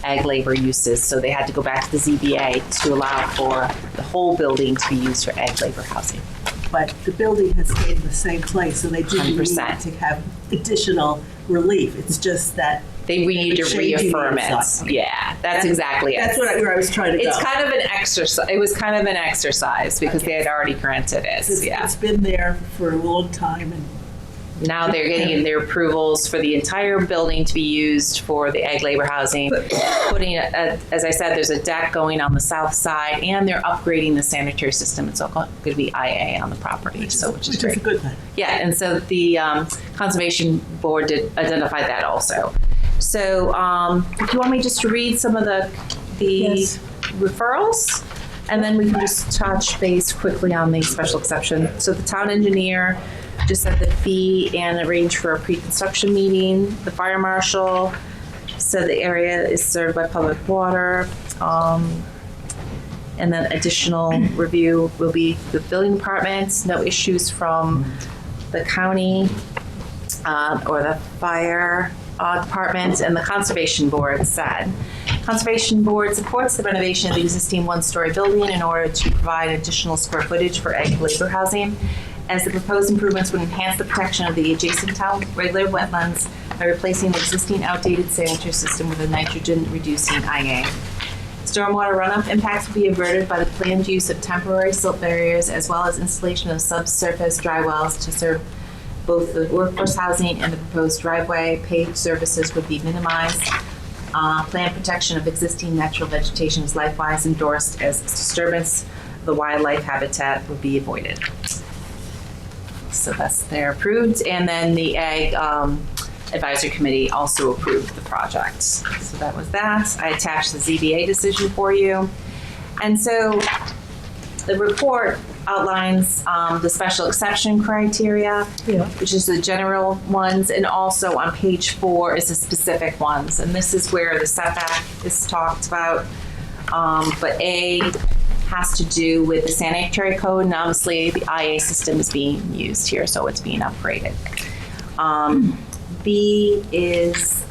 ag labor uses, so they had to go back to the ZBA to allow for the whole building to be used for ag labor housing. But the building has stayed in the same place, so they didn't need 100%. to have additional relief. It's just that we need to changing the reaffirm it. inside. Yeah, that's exactly it. That's where I was trying to go. It's kind of an exercise. It was kind of an exercise because they had already granted it. It's been there for a long time, and now they're getting their approvals for the entire building to be used for the ag labor housing. Putting, as I said, there's a deck going on the south side, and they're upgrading the sanitary system. It's all going to be IA on the property, which is great. a good thing. Yeah, and so the Conservation Board did identify that also. So if you want me just to read some of the Yes. referrals, and then we can just touch base quickly on the special exception. So the town engineer just set the fee and arranged for a pre-construction meeting. The fire marshal said the area is served by public water. And then additional review will be the building departments, no issues from the county or the fire department, and the Conservation Board said. Conservation Board supports the renovation of the existing one-story building in order to provide additional square footage for ag labor housing, as the proposed improvements would enhance the protection of the adjacent town regulated wetlands by replacing the existing outdated sanitary system with a nitrogen-reducing IA. Stormwater runoff impacts will be averted by the planned use of temporary silt barriers as well as installation of subsurface dry wells to serve both the workforce housing and the proposed driveway. Paved services would be minimized. Plant protection of existing natural vegetation is likewise endorsed, as disturbance of the wildlife habitat would be avoided. So they're approved. And then the Ag Advisory Committee also approved the project. So that was that. I attached the ZBA decision for you. And so the report outlines the special exception criteria, which is the general ones, and also on page 4 is the specific ones. And this is where the setback is talked about. But A has to do with the sanitary code, and obviously the IA system is being used here, so it's being upgraded. B is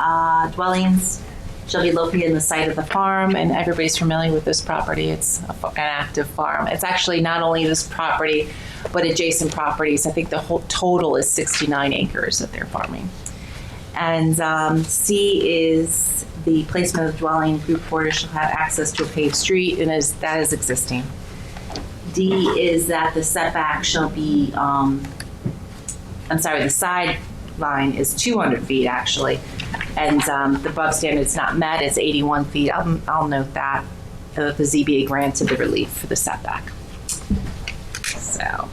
dwellings shall be located in the site of the farm, and everybody's familiar with this property. It's an active farm. It's actually not only this property, but adjacent properties. I think the whole total is 69 acres that they're farming. And C is the placement of the dwelling. Group quarters shall have access to a paved street, and that is existing. D is that the setback shall be, the side line is 200 feet actually, and the above standard is not met, it's 81 feet. I'll note that the ZBA granted the relief for the setback. So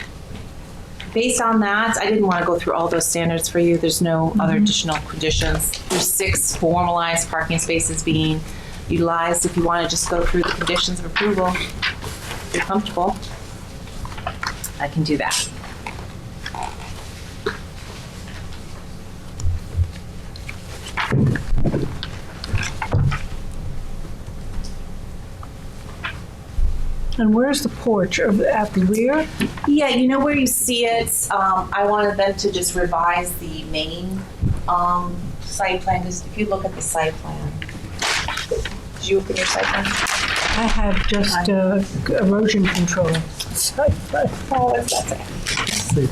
based on that, I didn't want to go through all those standards for you. There's no other additional conditions. There's 6 formalized parking spaces being utilized. If you want to just go through the conditions of approval, if you're comfortable, I can do that. And where's the porch? At the rear? Yeah, you know where you see it? I wanted them to just revise the main site plan. Just if you look at the site plan. Did you open your site plan? I have just erosion control. Oh, what's that say?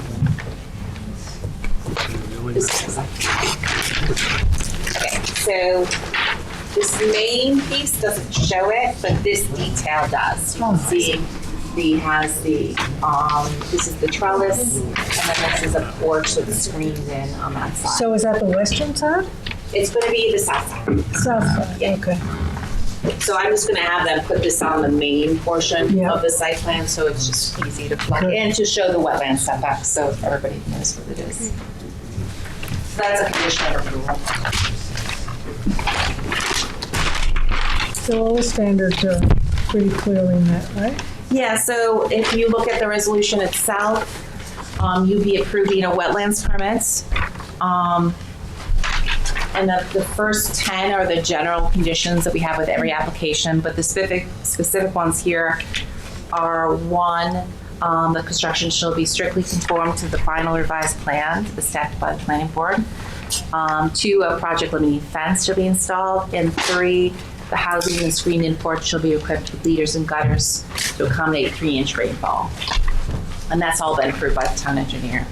Okay, so this main piece doesn't show it, but this detail does. You can see this is the trellis, and then this is a porch that's screened in on that side. So is that the western side? It's going to be the south side. South side, yeah. Okay. So I'm just going to have them put this on the main portion of the site plan, so it's just easy to plug in to show the wetland setback, so everybody knows what it is. So that's a condition of approval. So all the standards are pretty clearly met, right? Yeah, so if you look at the resolution itself, you'd be approving a wetlands permit. And the first 10 are the general conditions that we have with every application, but the specific ones here are one, the construction shall be strictly conformed to the final revised plan established by the planning board. 2, a project limiting fence shall be installed. And 3, the housing and screened-in porch shall be equipped with leaders and gutters to accommodate 3-inch rainfall. And that's all been approved by the town engineer.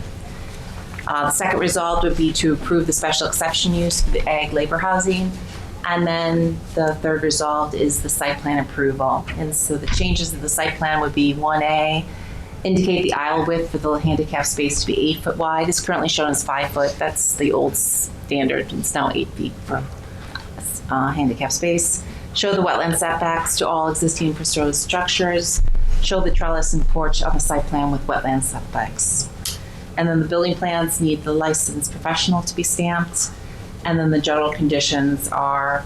The second resolved would be to approve the special exception use for the ag labor housing. And then the third resolved is the site plan approval. And so the changes of the site plan would be 1A, indicate the aisle width for the handicap space to be 8 foot wide. It's currently shown as 5 foot. That's the old standard. It's now 8 feet for handicap space. Show the wetland setbacks to all existing proposed structures. Show the trellis and porch on the site plan with wetland setbacks. And then the building plans need the licensed professional to be stamped. And then the general conditions are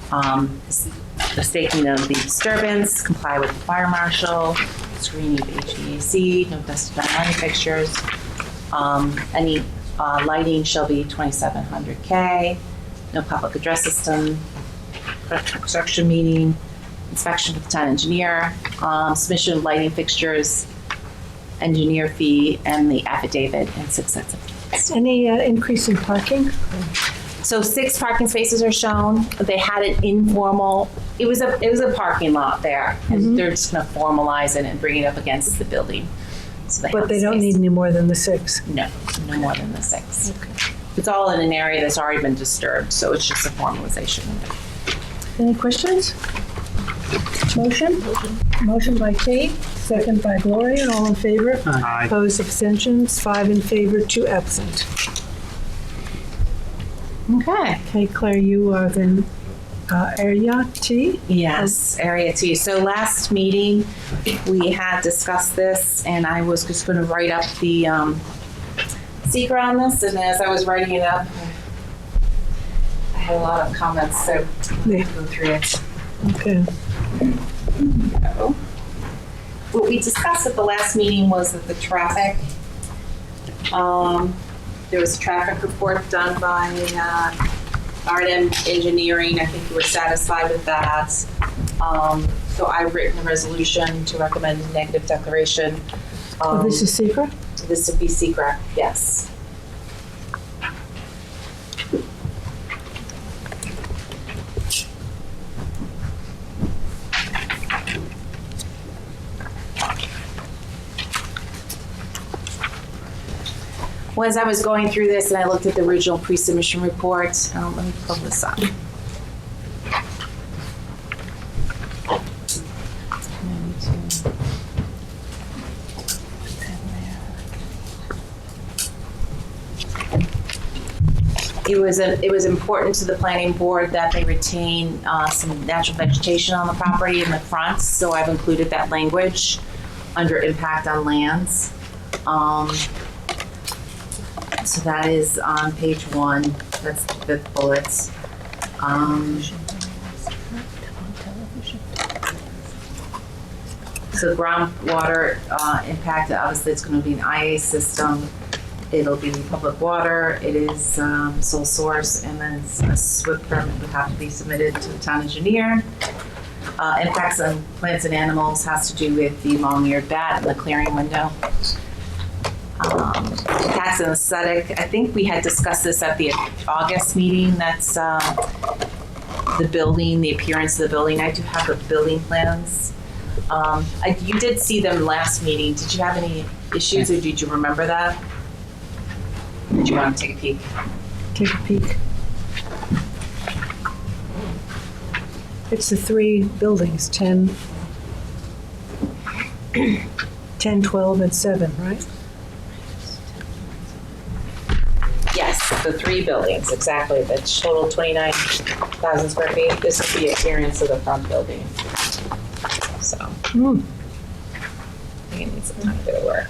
the staking of the disturbance, comply with the fire marshal, screening of HVAC, no dust lighting fixtures. Any lighting shall be 2700 K, no public address system, construction meeting, inspection with the town engineer, submission of lighting fixtures, engineer fee, and the affidavit, and 6 sets of plans. Any increase in parking? So 6 parking spaces are shown. They had an informal, it was a parking lot there, and they're just gonna formalize it and bring it up against the building. So But they don't need any more than the 6? No, no more than the 6. Okay. It's all in an area that's already been disturbed, so it's just a formalization. Any questions? Motion? Motion by Kate, second by Gloria, all in favor? Aye. Opposed, abstentions, 5 in favor, 2 absent. Okay. Okay, Claire, you are then Area T? Yes, Area T. So last meeting, we had discussed this, and I was just going to write up the seeker on this, and as I was writing it up, I had a lot of comments, so Yeah. go through it. Okay. What we discussed at the last meeting was that the traffic, there was a traffic report done by R&M Engineering. I think you were satisfied with that. So I've written a resolution to recommend a negative declaration. This is secret? This would be secret, yes. Well, as I was going through this and I looked at the original pre-submission report, let me pull this up. It was important to the planning board that they retain some natural vegetation on the property in the front, so I've included that language under impact on lands. So that is on page 1. That's the 5th bullet. So groundwater impact, obviously it's going to be an IA system. It'll be public water. It is sole source, and then a SWIP permit would have to be submitted to the town engineer. Impacts on plants and animals has to do with the long-eared bat and the clearing window. Impacts on aesthetic, I think we had discussed this at the August meeting. That's the building, the appearance of the building. I do have the building plans. You did see them last meeting. Did you have any issues, or did you remember that? Or did you want to take a peek? Take a peek. It's the 3 buildings, 10, 10, 12, and 7, right? Yes, the 3 buildings, exactly. That's total 29,000 square feet. This is the appearance of the front building. So, I think it needs a tiny bit of work.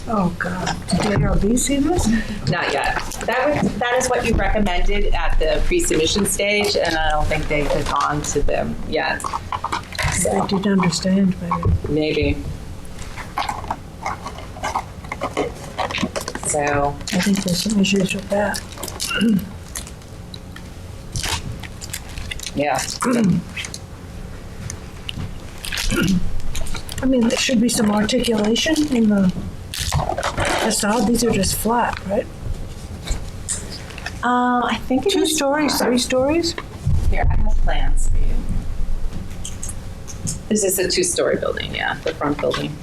Oh, God. Did ARB see this? Not yet. That is what you recommended at the pre-submission stage, and I don't think they've gone to them yet. They didn't understand, maybe. Maybe. So. I think there's some issues with that. Yeah. I mean, there should be some articulation in the facade. These are just flat, right? I think it 2 is stories, 3 stories? Here, I have plans for you. This is a 2-story building, yeah, the front building.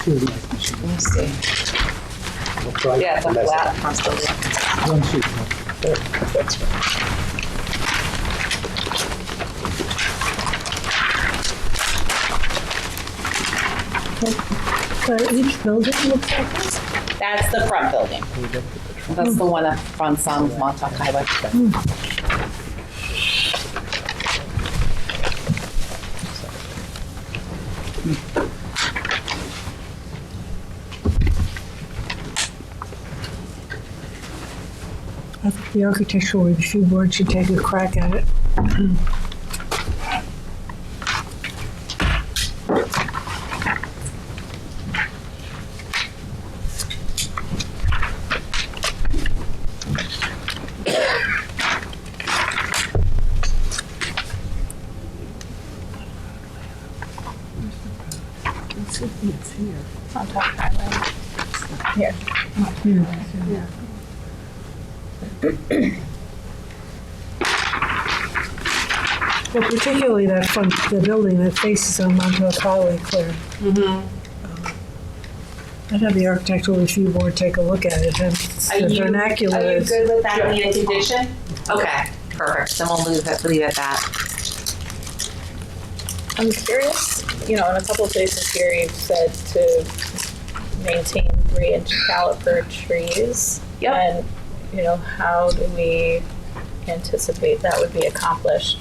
Let me see. Yeah, it's a flat front building. That's right. Each building looks like this? That's the front building. That's the one that fronts on Montauk Highway. I think the architectural review board should take a crack at it. It's here. Montauk Highway. Here. Yeah. Well, particularly that front, the building that faces on Montauk Highway, Claire. I'd have the architectural review board take a look at it, and the vernacular Are you is. good with that being a condition? Okay, perfect. Then we'll leave it at that. I'm curious, in a couple of places here you've said to maintain 3-inch caliper trees. Yep. And, how do we anticipate that would be accomplished?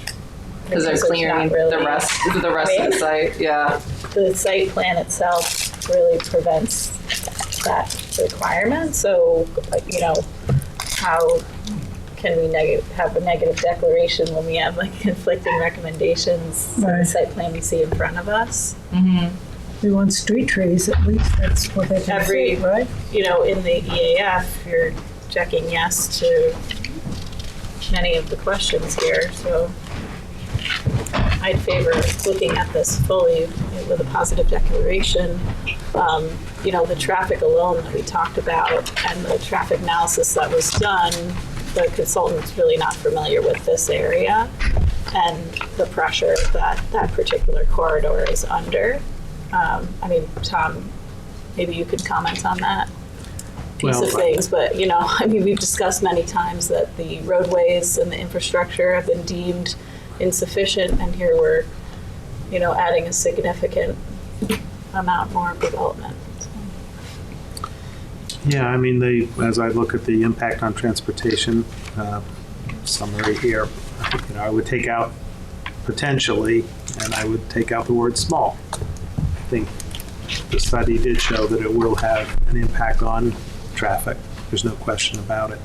Because they're clearing the rest of the site, yeah. The site plan itself really prevents that requirement, so, how can we have a negative declaration when we have conflicting recommendations in the site plan we see in front of us? We want street trees, at least that's what they can see, right? In the EAF, you're checking yes to many of the questions here, so I'd favor looking at this fully with a positive declaration. The traffic alone that we talked about and the traffic analysis that was done, the consultant's really not familiar with this area and the pressure that that particular corridor is under. Tom, maybe you could comment on that piece of things, but we've discussed many times that the roadways and the infrastructure have been deemed insufficient, and here we're, adding a significant amount more of development. Yeah, as I look at the impact on transportation summary here, I would take out potentially, and I would take out the word small. I think the study did show that it will have an impact on traffic. There's no question about it.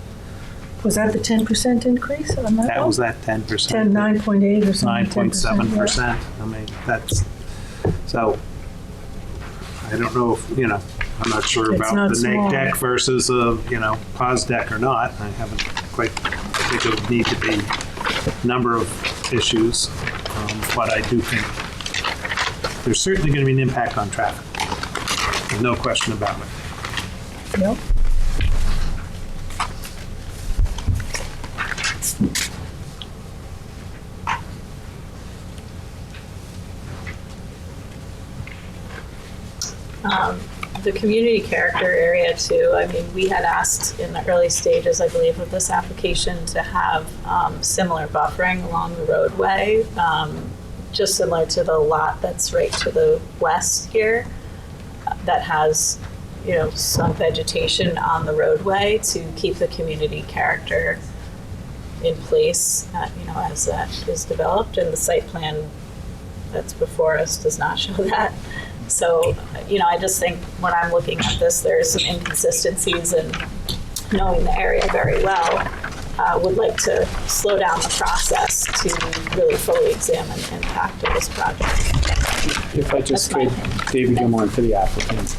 Was that the 10% increase on that? That was that 10%. 9.8 or something. 9.7%. That's, so I don't know if, I'm not sure about the neg deck versus a, pos deck or not. I haven't quite, I think it would need to be a number of issues, but I do think there's certainly going to be an impact on traffic. There's no question about it. Yep. The community character area too, we had asked in the early stages, I believe, of this application to have similar buffering along the roadway, just similar to the lot that's right to the west here that has, some vegetation on the roadway to keep the community character in place, as that is developed, and the site plan that's before us does not show that. So, I just think when I'm looking at this, there's some inconsistencies, and knowing the area very well, would like to slow down the process to really fully examine the impact of this project. If I just could, David Gilmore for the applicant.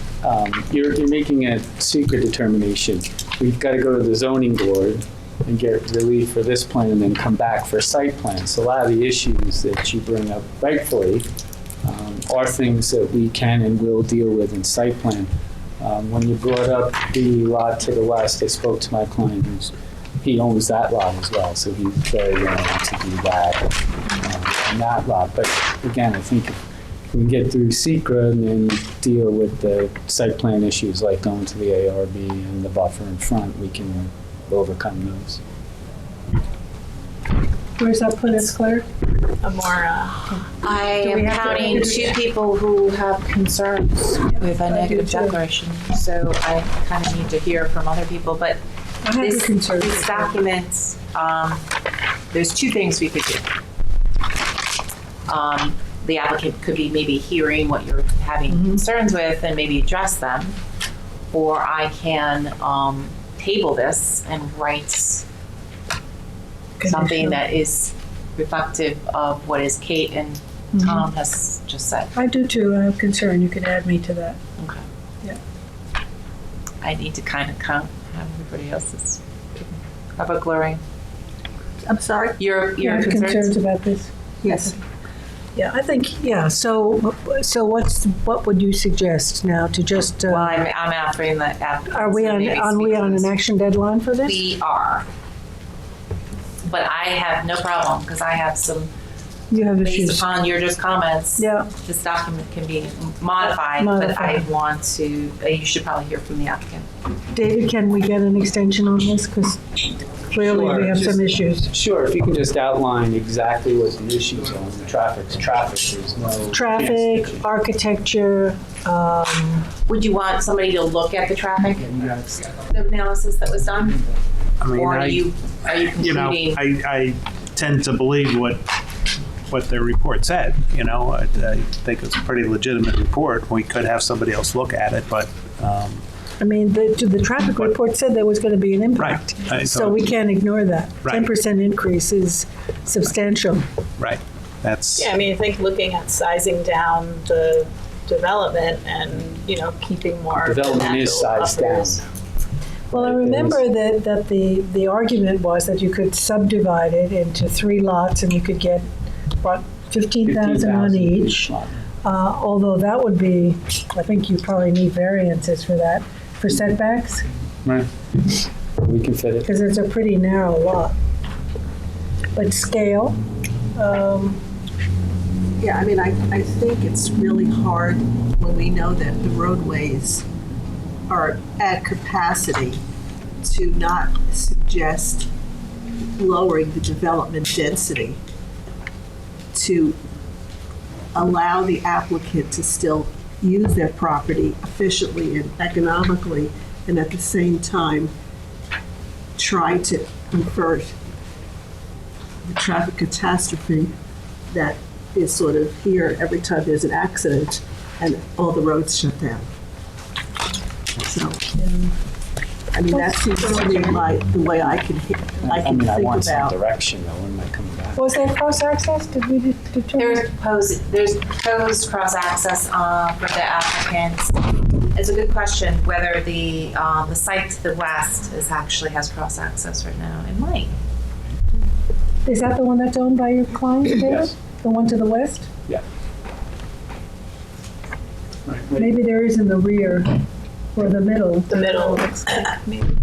You're making a secret determination. We've got to go to the zoning board and get relief for this plan and then come back for a site plan. So a lot of the issues that you bring up rightfully are things that we can and will deal with in site plan. When you brought up the lot to the west, I spoke to my client he owns that lot as well, so he's very willing to do that on that lot. But again, I think if we can get through SECRA and then deal with the site plan issues like going to the ARB and the buffer in front, we can overcome those. Where's that put us, Claire? A more, I am counting 2 people who have concerns with a negative declaration, so I kind of need to hear from other people. But this document, there's 2 things we could do. The applicant could be maybe hearing what you're having concerns with and maybe address them, or I can table this and write something that is reflective of what is Kate and Tom has just said. I do too. I have concern. You could add me to that. Okay. Yeah. I need to kind of count how everybody else's. How about Gloria? I'm sorry? Your You have concerns about this? Yes. Yeah, I think, yeah, so what would you suggest now to just? Well, I'm offering the applicant. Are we on an action deadline for this? We are. But I have no problem, because I have some, based upon your just comments, this document can be modified, but I want to, you should probably hear from the applicant. David, can we get an extension on this? Because clearly we have some issues. Sure, if you can just outline exactly what the issues are. Traffic's traffic, there's no. Traffic, architecture. Would you want somebody to look at the traffic, the analysis that was done? I mean, or are you concluding? I tend to believe what the report said. I think it's a pretty legitimate report. We could have somebody else look at it, but. I mean, the traffic report said there was going to be an impact. Right. So we can't ignore that. Right. 10% increase is substantial. Right. That's. Yeah, I mean, I think looking at sizing down the development and, keeping more. Development is sized down. Well, I remember that the argument was that you could subdivide it into 3 lots and you could get, what, 15,000 on each. Although that would be, I think you probably need variances for that, for setbacks. Right. We can fit it. Because it's a pretty narrow lot. But scale. Yeah, I mean, I think it's really hard when we know that the roadways are at capacity to not suggest lowering the development density to allow the applicant to still use their property efficiently and economically, and at the same time try to avert the traffic catastrophe that is sort of here every time there's an accident and all the roads shut down. So, I mean, that seems to me like the way I can think I want some about. direction though. When am I coming back? Was there cross-access? Did we determine? There's proposed cross-access for the applicants. It's a good question whether the site to the west has cross-access right now. It might. Is that the one that's owned by your client, David? Yes. The one to the west? Yeah. Right. Maybe there is in the rear or the middle. The middle looks like maybe.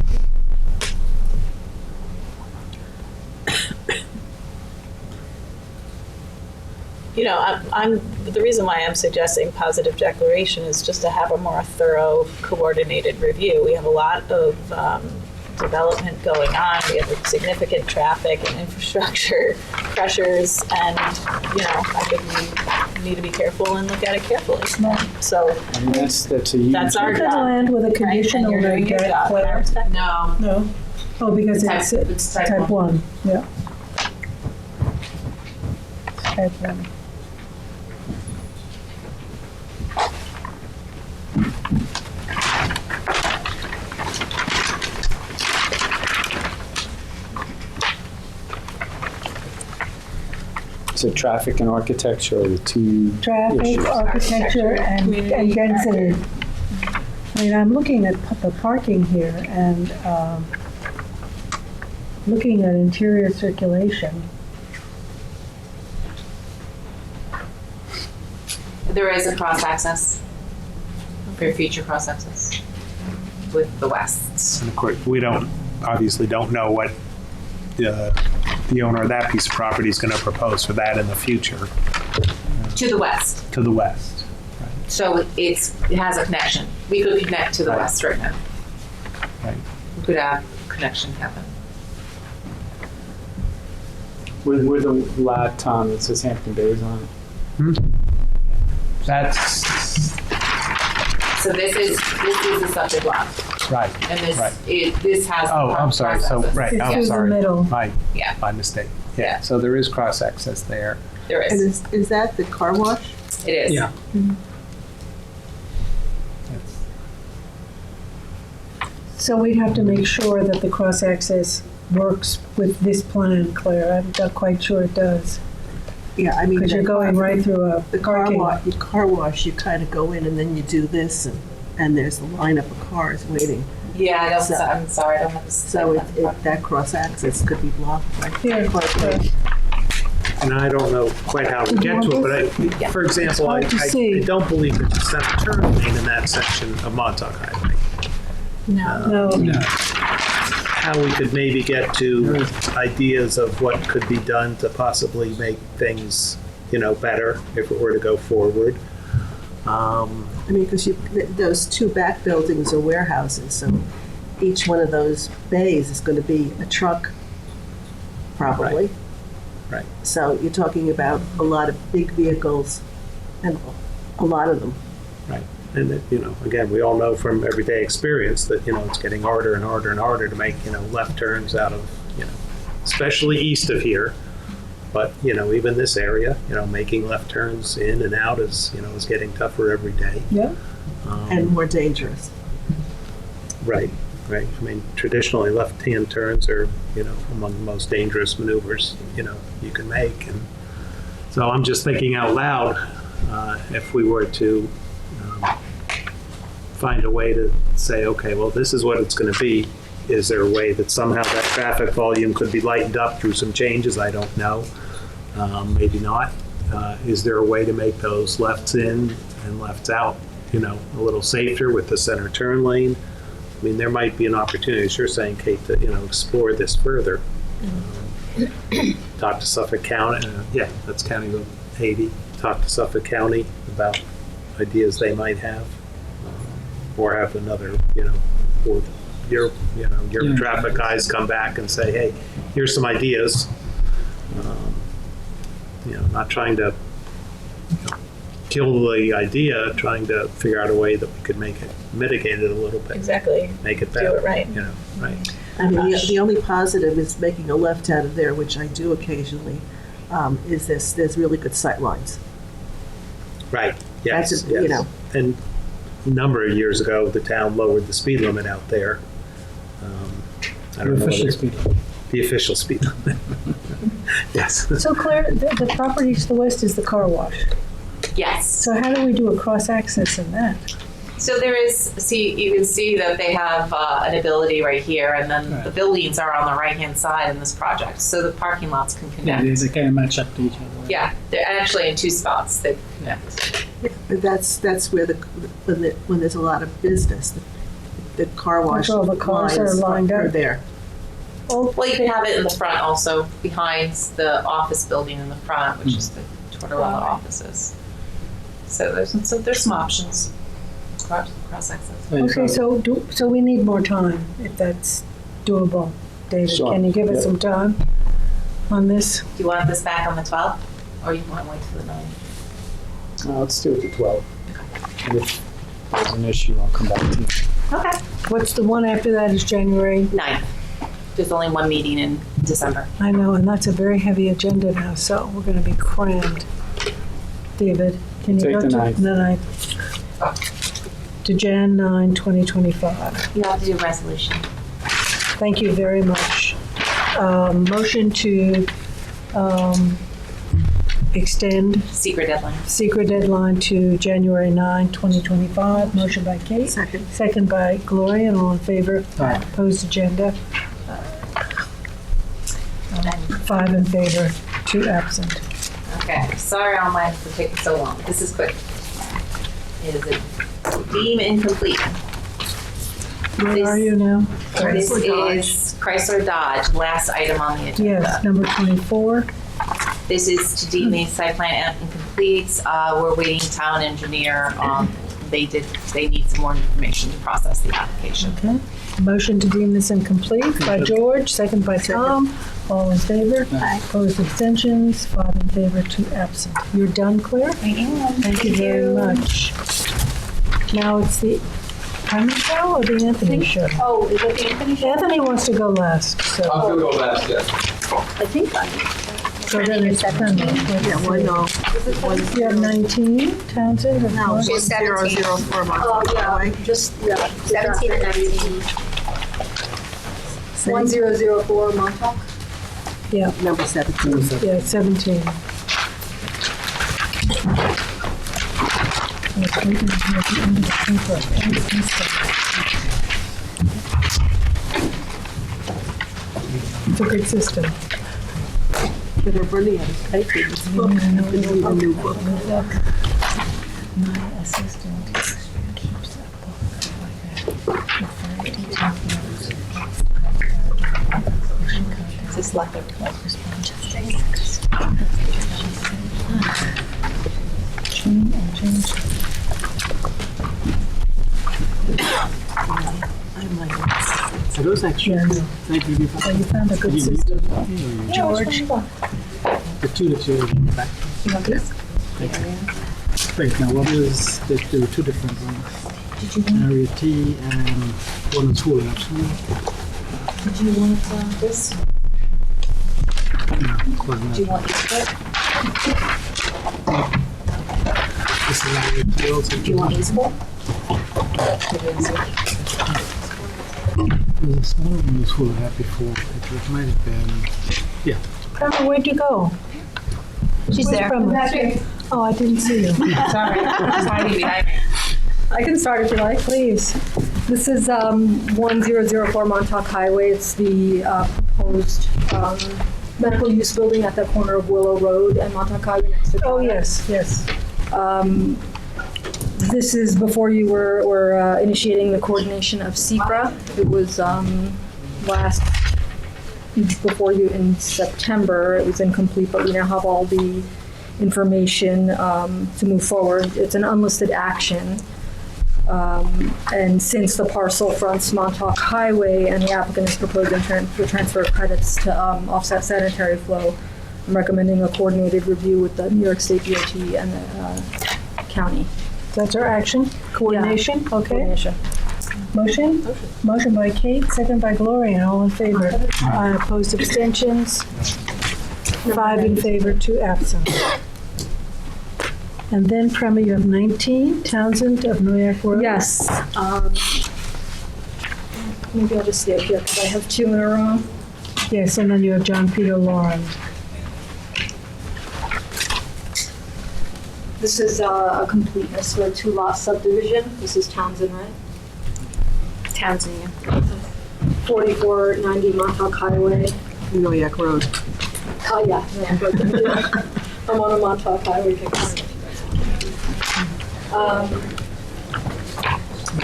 The reason why I'm suggesting positive declaration is just to have a more thorough, coordinated review. We have a lot of development going on. We have significant traffic and infrastructure pressures, and I think we need to be careful and look at it carefully. So I mean, that's a huge. that's our job. Land with a conditional Right? And you're doing your job. And I respect that. No. Oh, because It's type 1. Yeah. Type 1. So traffic and architecture are the two Traffic, issues. architecture, and density. I mean, I'm looking at the parking here and looking at interior circulation. There is a cross-access, for future cross-access with the west. And of course, we obviously don't know what the owner of that piece of property is going to propose for that in the future. To the west. To the west. So it has a connection. We could connect to the west right now. Right. We could have a connection happen. Where the lot, Tom, that says Hampton Bays on it? That's So this is the subject lot. right. And this right. This has. Oh, I'm sorry. So right. It's I'm through sorry. the middle. Yeah. My mistake. Yeah. So there is cross access there. There And is. is that the car wash? It is. Yeah. So we'd have to make sure that the cross-access works with this plan, Claire. I'm not quite sure it does. Yeah, I mean. Because you're going right through a The car parking. wash, the car wash, you kind of go in and then you do this and there's a lineup of cars waiting. Yeah, I don't, So- I'm sorry, I don't have the. So that cross access could be blocked by. Yeah, quite And I don't know quite how to get to it, but for example, I hard to see. don't believe there's a center turn lane in that section of Montauk Highway. No. How we could maybe get to ideas of what could be done to possibly make things, better if it were to go forward. I mean, because those two back buildings are warehouses, so each one of those bays is going to be a truck, probably. Right. So you're talking about a lot of big vehicles, and a lot of them. Right. And, again, we all know from everyday experience that, it's getting harder and harder and harder to make, left turns out of, especially east of here. But, even this area, making left turns in and out is getting tougher every day. Yeah. And more dangerous. Right. I mean, traditionally, left-hand turns are, among the most dangerous maneuvers, you can make. And so I'm just thinking out loud, if we were to find a way to say, okay, well, this is what it's going to be. Is there a way that somehow that traffic volume could be lightened up through some changes? I don't know. Maybe not. Is there a way to make those lefts in and lefts out, a little safer with the center turn lane? I mean, there might be an opportunity, as you're saying, Kate, to, explore this further. Talk to Suffolk County. Yeah, that's County Road 80. Talk to Suffolk County about ideas they might have. Or have another, or your traffic guys come back and say, hey, here's some ideas. Not trying to kill the idea, trying to figure out a way that we could mitigate it a little bit. Exactly. Make it better. Do it right. Right. I mean, the only positive is making a left out of there, which I do occasionally, is there's really good sight lines. Right, yes, That's yes. And a number of years ago, the town lowered the speed limit out there. I don't know whether- the official speed limit. Yes. So Claire, the property to the west is the car wash. Yes. So how do we do a cross-access in that? So there is, you can see that they have an ability right here, and then the buildings are on the right-hand side in this project, so the parking lots can connect. They kind of match up to each other. Yeah, they're actually in two spots, they connect. But that's where when there's a lot of business, the car wash All the cars are lined up. there. Well, you can have it in the front also, behind the office building in the front, which is the Tortorella offices. So there's some options, cross access. Okay, so we need more time if that's doable. David, Sure. can you give us Yeah. some time on this? Do you want this back on the 12th, or you want to wait till the 9th? Let's do it to 12. And if there's an issue, I'll come back to you. Okay. What's the one after that is January? 9th. There's only one meeting in December. I know, and that's a very heavy agenda now, so we're going to be crammed. David, can you Take go the to 9th. the 9th? To Jan 9, 2025. You have to do a resolution. Thank you very much. Motion to extend secret deadline. secret deadline to January 9, 2025. Motion by Kate. Second. Second by Gloria, and all in favor. Aye. Opposed, agenda. 5 in favor, 2 absent. Okay, sorry online for taking so long. This is quick. Is it deem incomplete? Where are you now? This is Chrysler Dodge, last item on the agenda. Yes, number 24. This is to deem the site plan incomplete. We're waiting town engineer. They need some more information to process the application. Okay. Motion to deem this incomplete by George, second by Tom. All in favor? Opposed, abstentions, 5 in favor, 2 absent. You're done, Claire? I am. Thank you very much. Now it's the Anthony show or the Anthony show? Oh, is it the Anthony show? Anthony wants to go last, so. I'm gonna go last, yeah. I think I. So then it's Anthony. Yeah, one no. You have 19, Townsend? or No, what? 1004 Montauk Highway. Just, yeah. 17 and 19. 1004 Montauk. Yeah, Number 17. yeah, 17. It's a good system. But they're running out of paper. This book. We need a new book. My assistant keeps a book like that. Is this like a Change. Are those extra? Yeah, no. Thank you. Oh, you found a good system. George? The two that you have in the back. You want this? Thank you. Wait, now what is, there were two different ones. Did you want, Area T and one in school, actually. did you want this? No, close Do you enough. want this? This is Area T also. Do you want these four? There's a smaller one in school I had before. It might have been, yeah. Prema, where'd you go? She's Where's there. Prema? Oh, I didn't see you. sorry, it's hiding behind me. I can start if you like. Please. This is 1004 Montauk Highway. It's the proposed medical use building at the corner of Willow Road and Montauk Highway next to Oh, Prada. yes, yes. This is before you were initiating the coordination of SECRA. It was before you in September. It was incomplete, but we now have all the information to move forward. It's an unlisted action. And since the parcel fronts Montauk Highway and the applicant is proposing the transfer of credits to offset sanitary flow, I'm recommending a coordinated review with the New York State DOT and the county. That's our action? Coordination? Okay. Coordination. Motion? Motion by Kate, second by Gloria, all in favor. Aye, opposed, abstentions. 5 in favor, 2 absent. And then Prema, you have 19, Townsend of Noyak Road. Yes. Maybe I'll just stay up here because I have 2 in a row. Yes, and then you have John Peter Lauren. This is a completeness for a 2-lot subdivision. This is Townsend, right? Townsend, yeah. 4490 Montauk Highway. Noyak Road. Oh, yeah. I'm on a Montauk Highway.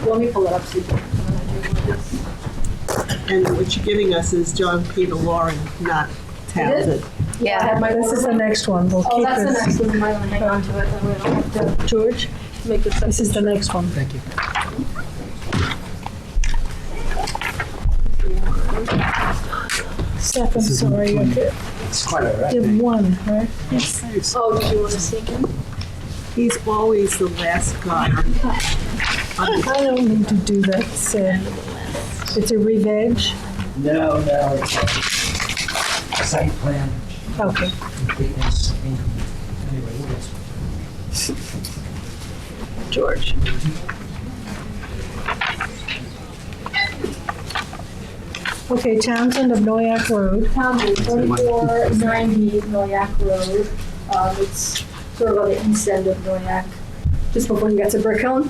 Let me pull it up so you can. And what you're giving us is John Peter Lauren, not Townsend. Yeah, I have my This is the next one. We'll Oh, keep that's the this. next one. You might want to hang on to it. That way I don't have to George, make this. this is the next one. Thank you. Seth, I'm sorry. You It's quite all right. have one, right? Oh, do you want to see him? He's always the last guy. I don't need to do that, Seth. It's a re-veg? No, it's a site plan. Okay. Completeness. Anyway, George. Okay, Townsend of Noyak Road. Townsend, 4490 Noyak Road. It's sort of on the east end of Noyak, just before you get to Brick Hill.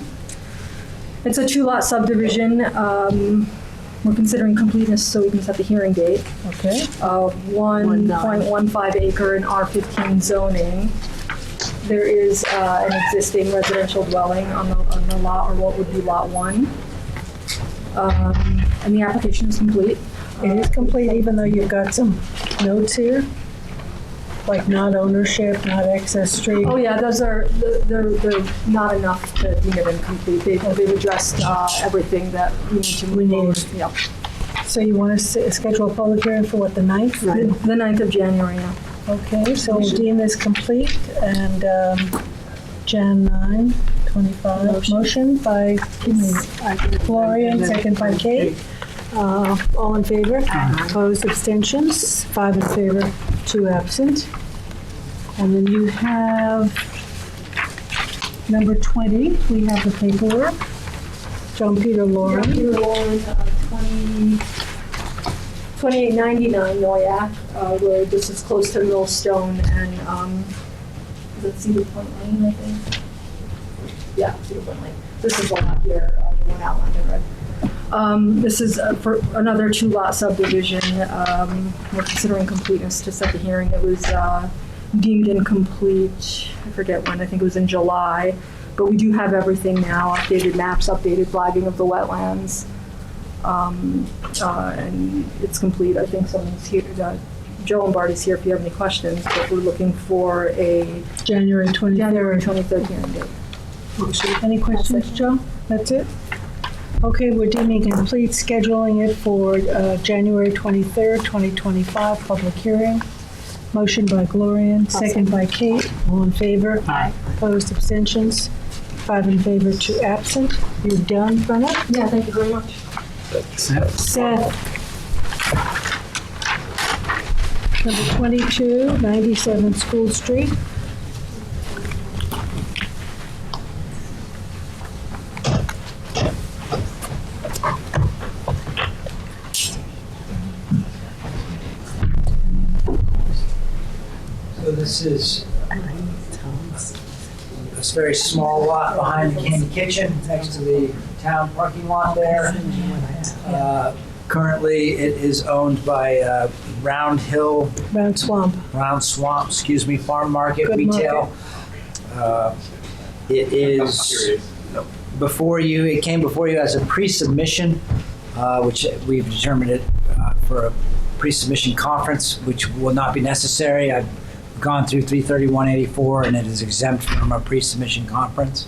It's a 2-lot subdivision. We're considering completeness so we can set the hearing date. Okay. 1.15 acre in R15 zoning. There is an existing residential dwelling on the lot, or what would be lot 1. And the application is complete. It is complete, even though you've got some notes here, like not ownership, not access street. Oh yeah, those are, they're not enough to deem it incomplete. They've addressed everything that we need to move forward. Yeah. So you want to schedule a public hearing for what, the 9th? The 9th of January, yeah. Okay, so we'll deem this complete, and Jan 9, 25. Motion by Gloria, and second by Kate. All in favor? Opposed, abstentions? 5 in favor, 2 absent. And then you have number 20. We have the paperwork. John Peter Lauren. John Peter Lauren, 2899 Noyak Road. This is close to Millstone and is it Cedar Point Lane, I think? Yeah, Cedar Point Lane. This is a lot here, the one outlined in red. This is for another 2-lot subdivision. We're considering completeness to set the hearing. It was deemed incomplete, I forget when, I think it was in July. But we do have everything now, updated maps, updated flagging of the wetlands. And it's complete. I think someone's here, Joe Lombardi's here if you have any questions, but we're looking for a January 23rd hearing date. Any questions, Joe? That's it? Okay, we're deeming complete, scheduling it for January 23rd, 2025, public hearing. Motion by Gloria, second by Kate. All in favor? Aye. Opposed, abstentions? 5 in favor, 2 absent. You're done, Brenna? Yeah, thank you very much. Seth. Number 22, 97 School Street. So this is this very small lot behind the Candy Kitchen, next to the town parking lot there. Currently, it is owned by Round Swamp, excuse me, Farm Market Good Retail. It is before you, it came before you as a pre-submission, which we've determined it for a pre-submission conference, which will not be necessary. I've gone through 33184 and it is exempt from a pre-submission conference.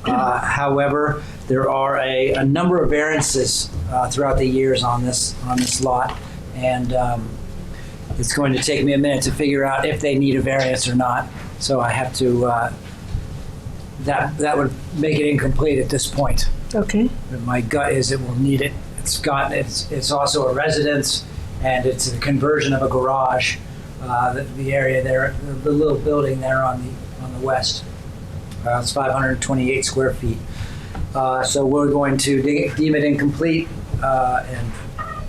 However, there are a number of variances throughout the years on this lot, and it's going to take me a minute to figure out if they need a variance or not. So I have to. That would make it incomplete at this point. Okay. But my gut is it will need it. It's also a residence, and it's a conversion of a garage. The area there, the little building there on the west. It's 528 square feet. So we're going to deem it incomplete and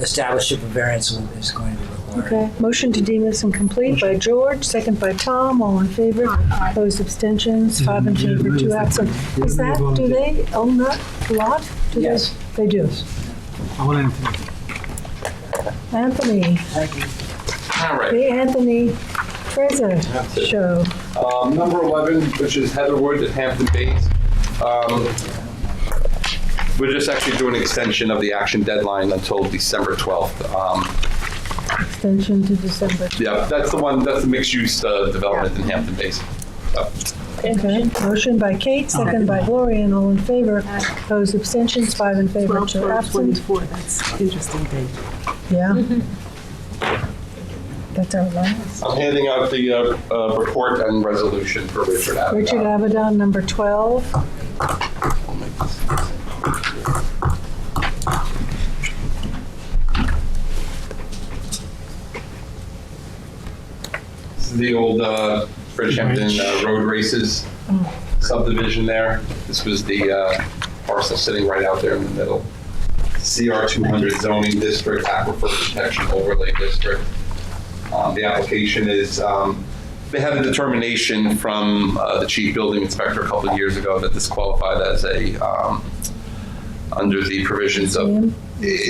establish if a variance is going to be required. Okay. Motion to deem this incomplete by George, second by Tom. All in favor? Opposed, abstentions? 5 in favor, 2 absent. Is that, do they own that lot? Yes. They do. I want Anthony. Anthony. Thank you. All right. The Anthony Trezor That's it. Show. Number 11, which is Heatherwood at Hampton Bays. We're just actually doing an extension of the action deadline until December 12th. Extension to December. Yeah, that's the one, that's the mixed-use development in Hampton Bays. Okay. Motion by Kate, second by Gloria, and all in favor. Opposed, abstentions? 5 in favor, 2 absent. 24, that's interesting date. Yeah. That's our last. I'm handing out the report and resolution for Richard Avedon. Richard Avedon, number 12. This is the old Bridgehampton road races subdivision there. This was the parcel sitting right out there in the middle. CR 200 zoning district, aquifer protection overlay district. The application is they had a determination from the chief building inspector a couple of years ago that this qualified as a, under the provisions of,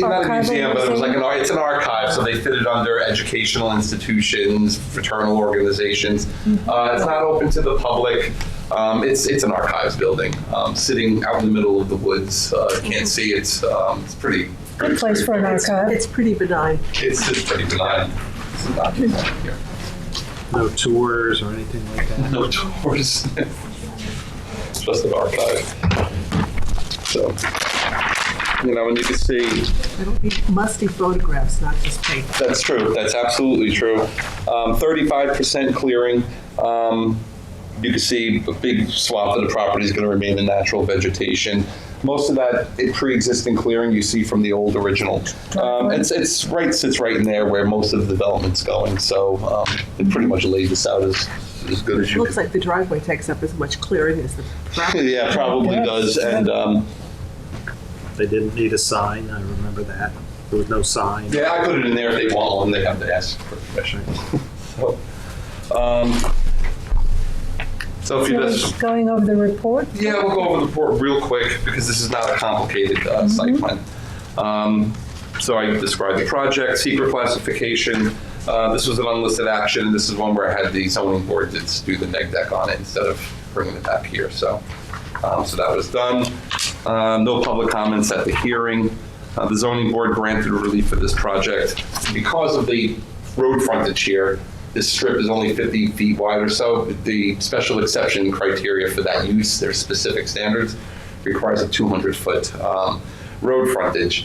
not a museum, but it was like it's an archive, so they fit it under educational institutions, fraternal organizations. It's not open to the public. It's an archives building, sitting out in the middle of the woods. You can't see it. It's pretty Good place for an archive. It's pretty benign. It's pretty benign. It's not here. No tours or anything like that? No tours. It's just an archive. So, you know, and you can see. It'll be musty photographs, not just paint. That's true. That's absolutely true. 35% clearing. You can see a big swath of the property is going to remain in natural vegetation. Most of that pre-existing clearing you see from the old original. Sits right in there where most of the development's going. So it pretty much lays this out as good as you. Looks like the driveway takes up as much clearing as the property. Yeah, probably does. And they didn't need a sign. I remember that. There was no sign. Yeah, I put it in there. If they want one, they have to ask for permission. So if you just going over the report? Yeah, we'll go over the report real quick because this is not a complicated site plan. So I described the project, secret classification. This was an unlisted action. This is one where I had the zoning board do the neg deck on it instead of bringing it back here. So that was done. No public comments at the hearing. The zoning board granted relief for this project. Because of the road frontage here, this strip is only 50 feet wide or so. The special exception criteria for that use, their specific standards, requires a 200-foot road frontage.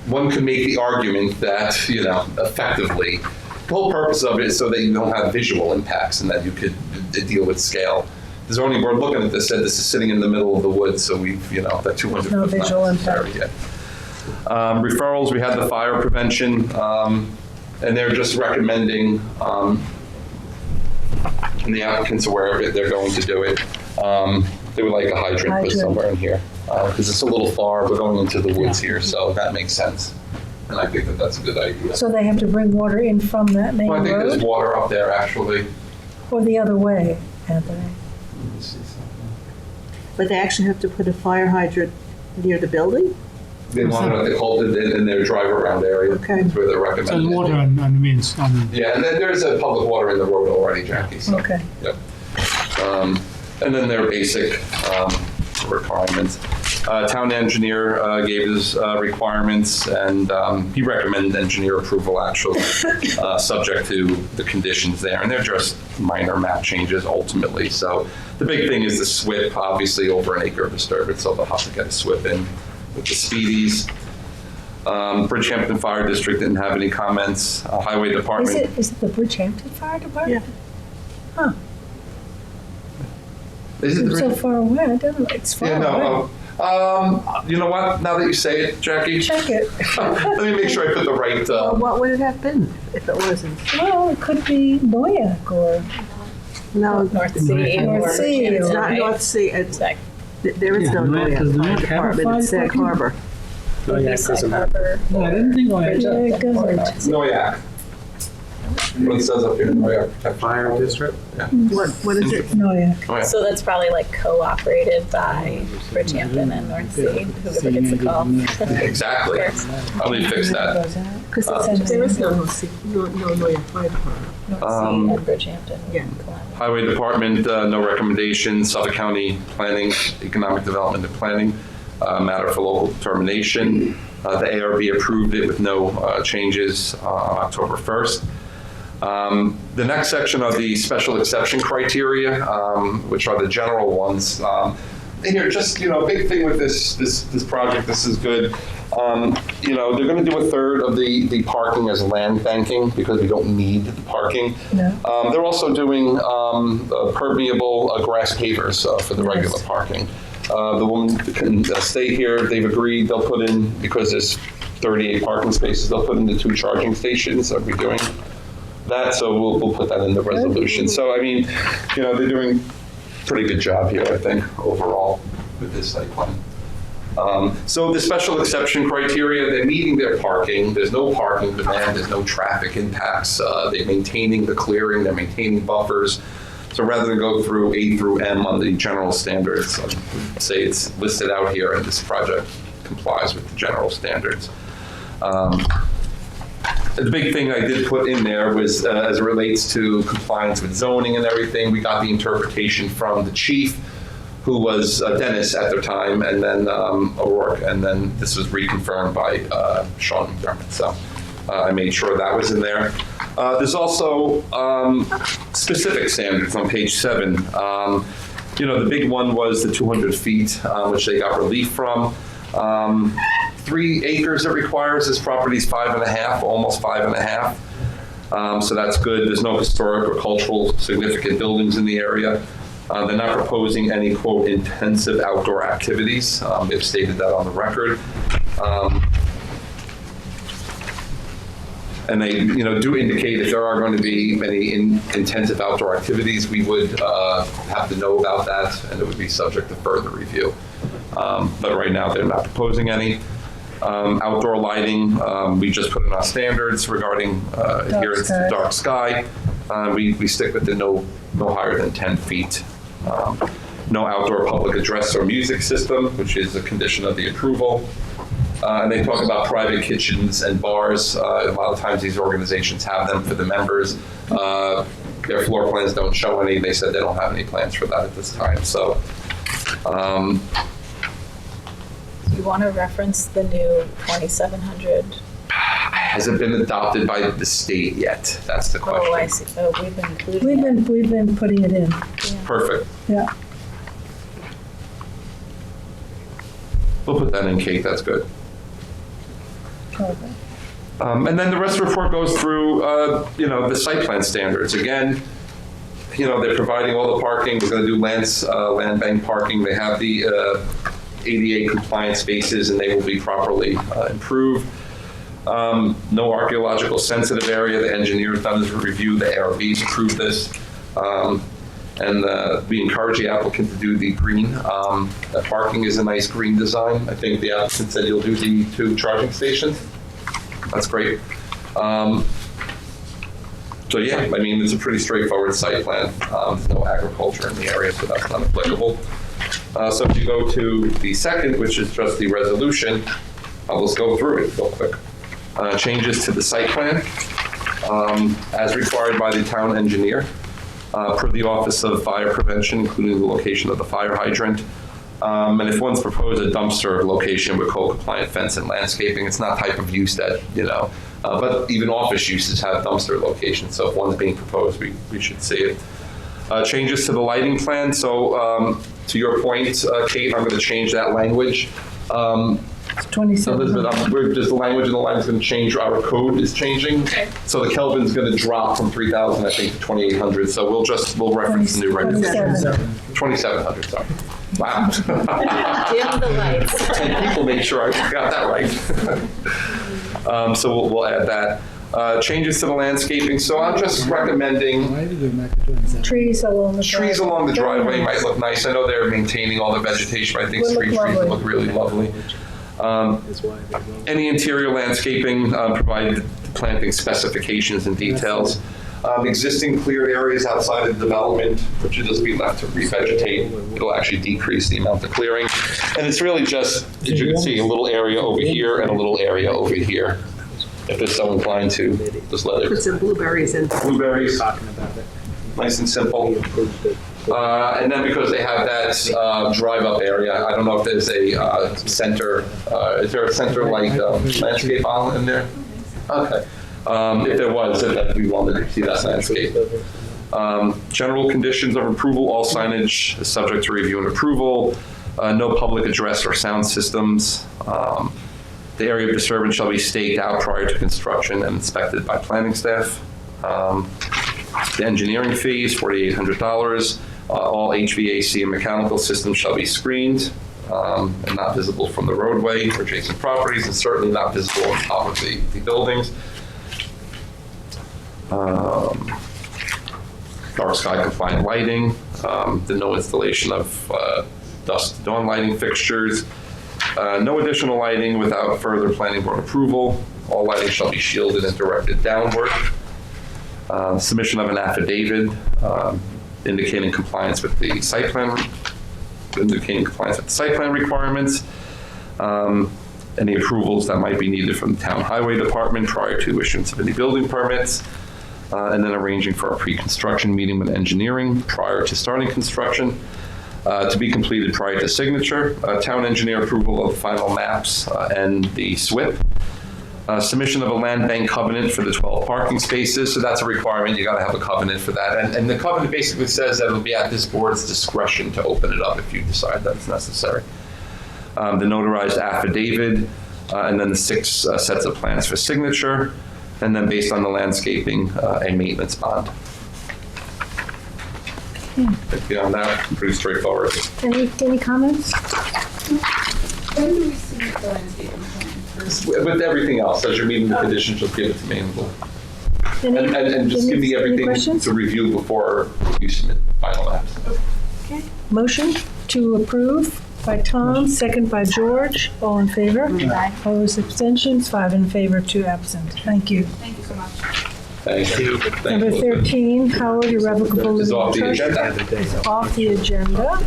One could make the argument that, effectively, the whole purpose of it is so that you don't have visual impacts and that you could deal with scale. The zoning board looking at this said this is sitting in the middle of the woods, so we've, that 200 foot no visual impact yet. Referrals, we had the fire prevention. And they're just recommending, and the applicant's aware of it, they're going to do it. They would like a hydrant put somewhere in here, because it's a little far, we're going into the woods here, so that makes sense. And I think that that's a good idea. So they have to bring water in from that main road? Well, I think there's water up there, actually. Or the other way, Anthony? But they actually have to put a fire hydrant near the building? They want it, they called it in their drive-around area. Okay. That's where they're recommending. So water on the means. Yeah, and then there's a public water in the road already, Jackie. So, okay. Yep. And then their basic requirements. Town engineer gave his requirements, and he recommended engineer approval, actually, subject to the conditions there. And they're just minor map changes, ultimately. So the big thing is the SWIP, obviously over an acre of disturbance, so they'll have to get a SWIP in with the speedies. Bridgehampton Fire District didn't have any comments. Highway Department. Is it the Bridgehampton Fire Department? Yeah. Huh. Is it It's so far away. I don't know. It's far away. You know what? Now that you say it, Jackie. Check it. Let me make sure I put the right. Well, what would it have been if it wasn't? Well, it could be Noyak or No, North Sea. North Sea. It's not Right. North Sea. There is no Noyak. Does Noyak Fire Noyak have a Department. It's fire Sag Harbor. Sag Harbor. No, I didn't think Yeah, it doesn't. Noyak. What it says up here, Noyak Protection. Fire district? Yeah. What is it? Noyak. Noyak. So that's probably like co-operated by Bridgehampton and North Sea, whoever gets the call. Exactly. How do you fix that? Because there is no North Sea, no Noyak Fire Department. North Sea and Bridgehampton. Yeah. Highway Department, no recommendation. Suffolk County Planning, Economic Development and Planning, matter for local determination. The ARB approved it with no changes October 1st. The next section are the special exception criteria, which are the general ones. And here, just, big thing with this project, this is good. They're going to do a third of the parking as land banking because we don't need the parking. No. They're also doing permeable grass pavers for the regular parking. The woman can stay here. They've agreed. They'll put in, because there's 38 parking spaces, they'll put in the 2 charging stations. Are we doing that? So we'll put that in the resolution. So, I mean, they're doing a pretty good job here, I think, overall with this site plan. So the special exception criteria, they're meeting their parking. There's no parking demand. There's no traffic impacts. They're maintaining the clearing. They're maintaining buffers. So rather than go through A through M on the general standards, say it's listed out here and this project complies with the general standards. The big thing I did put in there was as it relates to compliance with zoning and everything, we got the interpretation from the chief, who was Dennis at the time, and then O'Rourke, and then this was reconfirmed by Sean McDermott. So I made sure that was in there. There's also specific standards on page 7. The big one was the 200 feet, which they got relief from. 3 acres it requires. This property's 5.5, almost 5.5. So that's good. There's no historic or cultural significant buildings in the area. They're not proposing any, quote, intensive outdoor activities. They've stated that on the record. And they, do indicate if there are going to be any intensive outdoor activities, we would have to know about that, and it would be subject to further review. But right now, they're not proposing any. Outdoor lighting, we just put in our standards regarding adherence to dark sky. We stick with the no higher than 10 feet. No outdoor public address or music system, which is a condition of the approval. And they talk about private kitchens and bars. A lot of times these organizations have them for the members. Their floor plans don't show any. They said they don't have any plans for that at this time. So, do you want to reference the new 2700? Hasn't been adopted by the state yet. That's the question. Oh, I see. Oh, we've been including it. We've been putting it in. Yeah. Perfect. Yeah. We'll put that in, Kate. That's good. Okay. And then the rest of the report goes through, the site plan standards. Again, they're providing all the parking. We're going to do land bank parking. They have the ADA compliant spaces, and they will be properly improved. No archaeological sensitive area. The engineer's done his review. The ARB's approved this. And we encourage the applicant to do the green. The parking is a nice green design. I think the applicant said you'll do the 2 charging stations. That's great. So yeah, it's a pretty straightforward site plan. There's no agriculture in the area, so that's not applicable. So if you go to the second, which is just the resolution, I'll just go through it real quick. Changes to the site plan as required by the town engineer. Per the Office of Fire Prevention, including the location of the fire hydrant. And if one's proposed a dumpster location with code-compliant fence and landscaping, it's not type of use that, but even office uses have dumpster locations. So if one's being proposed, we should see it. Changes to the lighting plan. So to your point, Kate, I'm going to change that language. 27. Elizabeth, just the language in the line is going to change. Our code is changing. Okay. So the Kelvin's going to drop from 3,000, I think, to 2,800. So we'll reference the new regulation. 2,700, sorry. Wow. Dim the lights. 10 people made sure I got that right. So we'll add that. Changes to the landscaping. So I'm just recommending trees along the driveway might look nice. I know they're maintaining all the vegetation. I think street trees will look really lovely. Any interior landscaping, provide the planting specifications and details. Existing cleared areas outside of development, which will just be left to revegetate. It'll actually decrease the amount of clearing. And it's really just, as you can see, a little area over here and a little area over here. If they're so inclined to, just let it. Put some blueberries in. Blueberries. Talking about it. Nice and simple. And then because they have that drive-up area, I don't know if there's a center, is there a center like landscape island in there? Okay. If there was, then we wanted to see that landscape. General conditions of approval, all signage is subject to review and approval. No public address or sound systems. The area of disturbance shall be staked out prior to construction and inspected by planning staff. The engineering fees, $4,800. All HVAC and mechanical systems shall be screened and not visible from the roadway or adjacent properties, and certainly not visible on top of the buildings. Dark sky compliant lighting, the no installation of dusk to dawn lighting fixtures. No additional lighting without further planning board approval. All lighting shall be shielded and directed downward. Submission of an affidavit indicating compliance with the site plan, requirements. Any approvals that might be needed from the town highway department prior to issuance of any building permits. And then arranging for a pre-construction meeting with engineering prior to starting construction. To be completed prior to signature, town engineer approval of final maps and the SWIP. Submission of a land bank covenant for the 12 parking spaces, so that's a requirement, you gotta have a covenant for that. And the covenant basically says that it'll be at this board's discretion to open it up if you decide that's necessary. The notarized affidavit, and then the 6 sets of plans for signature, and then based on the landscaping, a maintenance bond. Beyond that, pretty straightforward. Any comments? When do we see the landscaping plan? With everything else, as you're meeting the conditions, just give it to me and just give me everything to review before you submit final maps. Okay. Motion to approve by Tom, second by George. All in favor? Aye. Opposed, abstentions, 5 in favor, 2 absent. Thank you. Thank you so much. Thank you. Number 13, Howard Irrevocable Is Living off the Trust agenda. is off the agenda.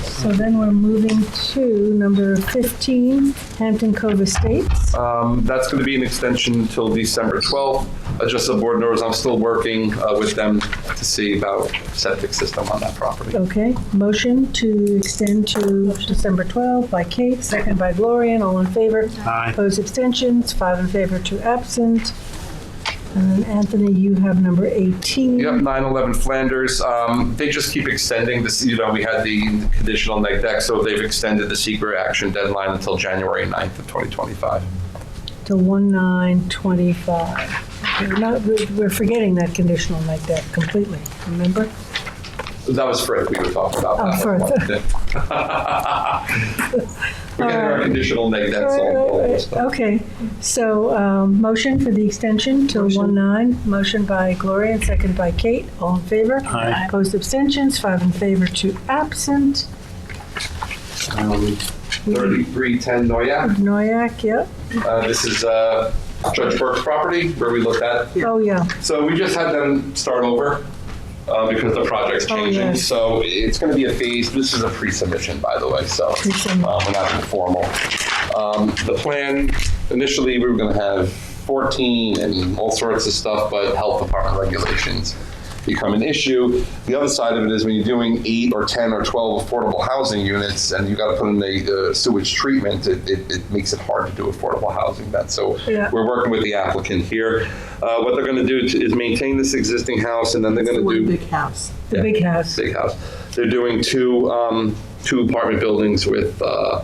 So then we're moving to number 15, Hampton Cove Estates. That's going to be an extension until December 12th. Just so the board knows, I'm still working with them to see about septic system on that property. Okay, motion to extend to December 12th by Kate, second by Gloria, all in favor. Aye. Opposed, abstentions, 5 in favor, 2 absent. And then Anthony, you have number 18. Yep, 911 Flanders. They just keep extending this. You know, we had the conditional neg deck, so they've extended the secret action deadline until January 9th of 2025. Till 1/9/25. Okay, we're forgetting that conditional like that completely, remember? That was Frith we were talking about. Oh, We're getting our conditional neg decks all this stuff. Okay, so motion for the extension till 1/9. Motion by Gloria and second by Kate. All in favor? Aye. Opposed, abstentions, 5 in favor, 2 absent. 3310 Noyak. Noyak, yep. This is Judge Burke's property where we looked at. Oh, yeah. So we just had them start over because the project's changing. yes. So it's going to be a phase. This is a pre-submission, by the way. So we're not too formal. The plan, initially we were going to have 14 and all sorts of stuff, but health department regulations become an issue. The other side of it is when you're doing 8 or 10 or 12 affordable housing units and you got to put in the sewage treatment, it makes it hard to do affordable housing. So we're working with the applicant here. What they're going to do is maintain this existing house, and then they're going to do big house. The big house. Big house. They're doing two apartment buildings with 4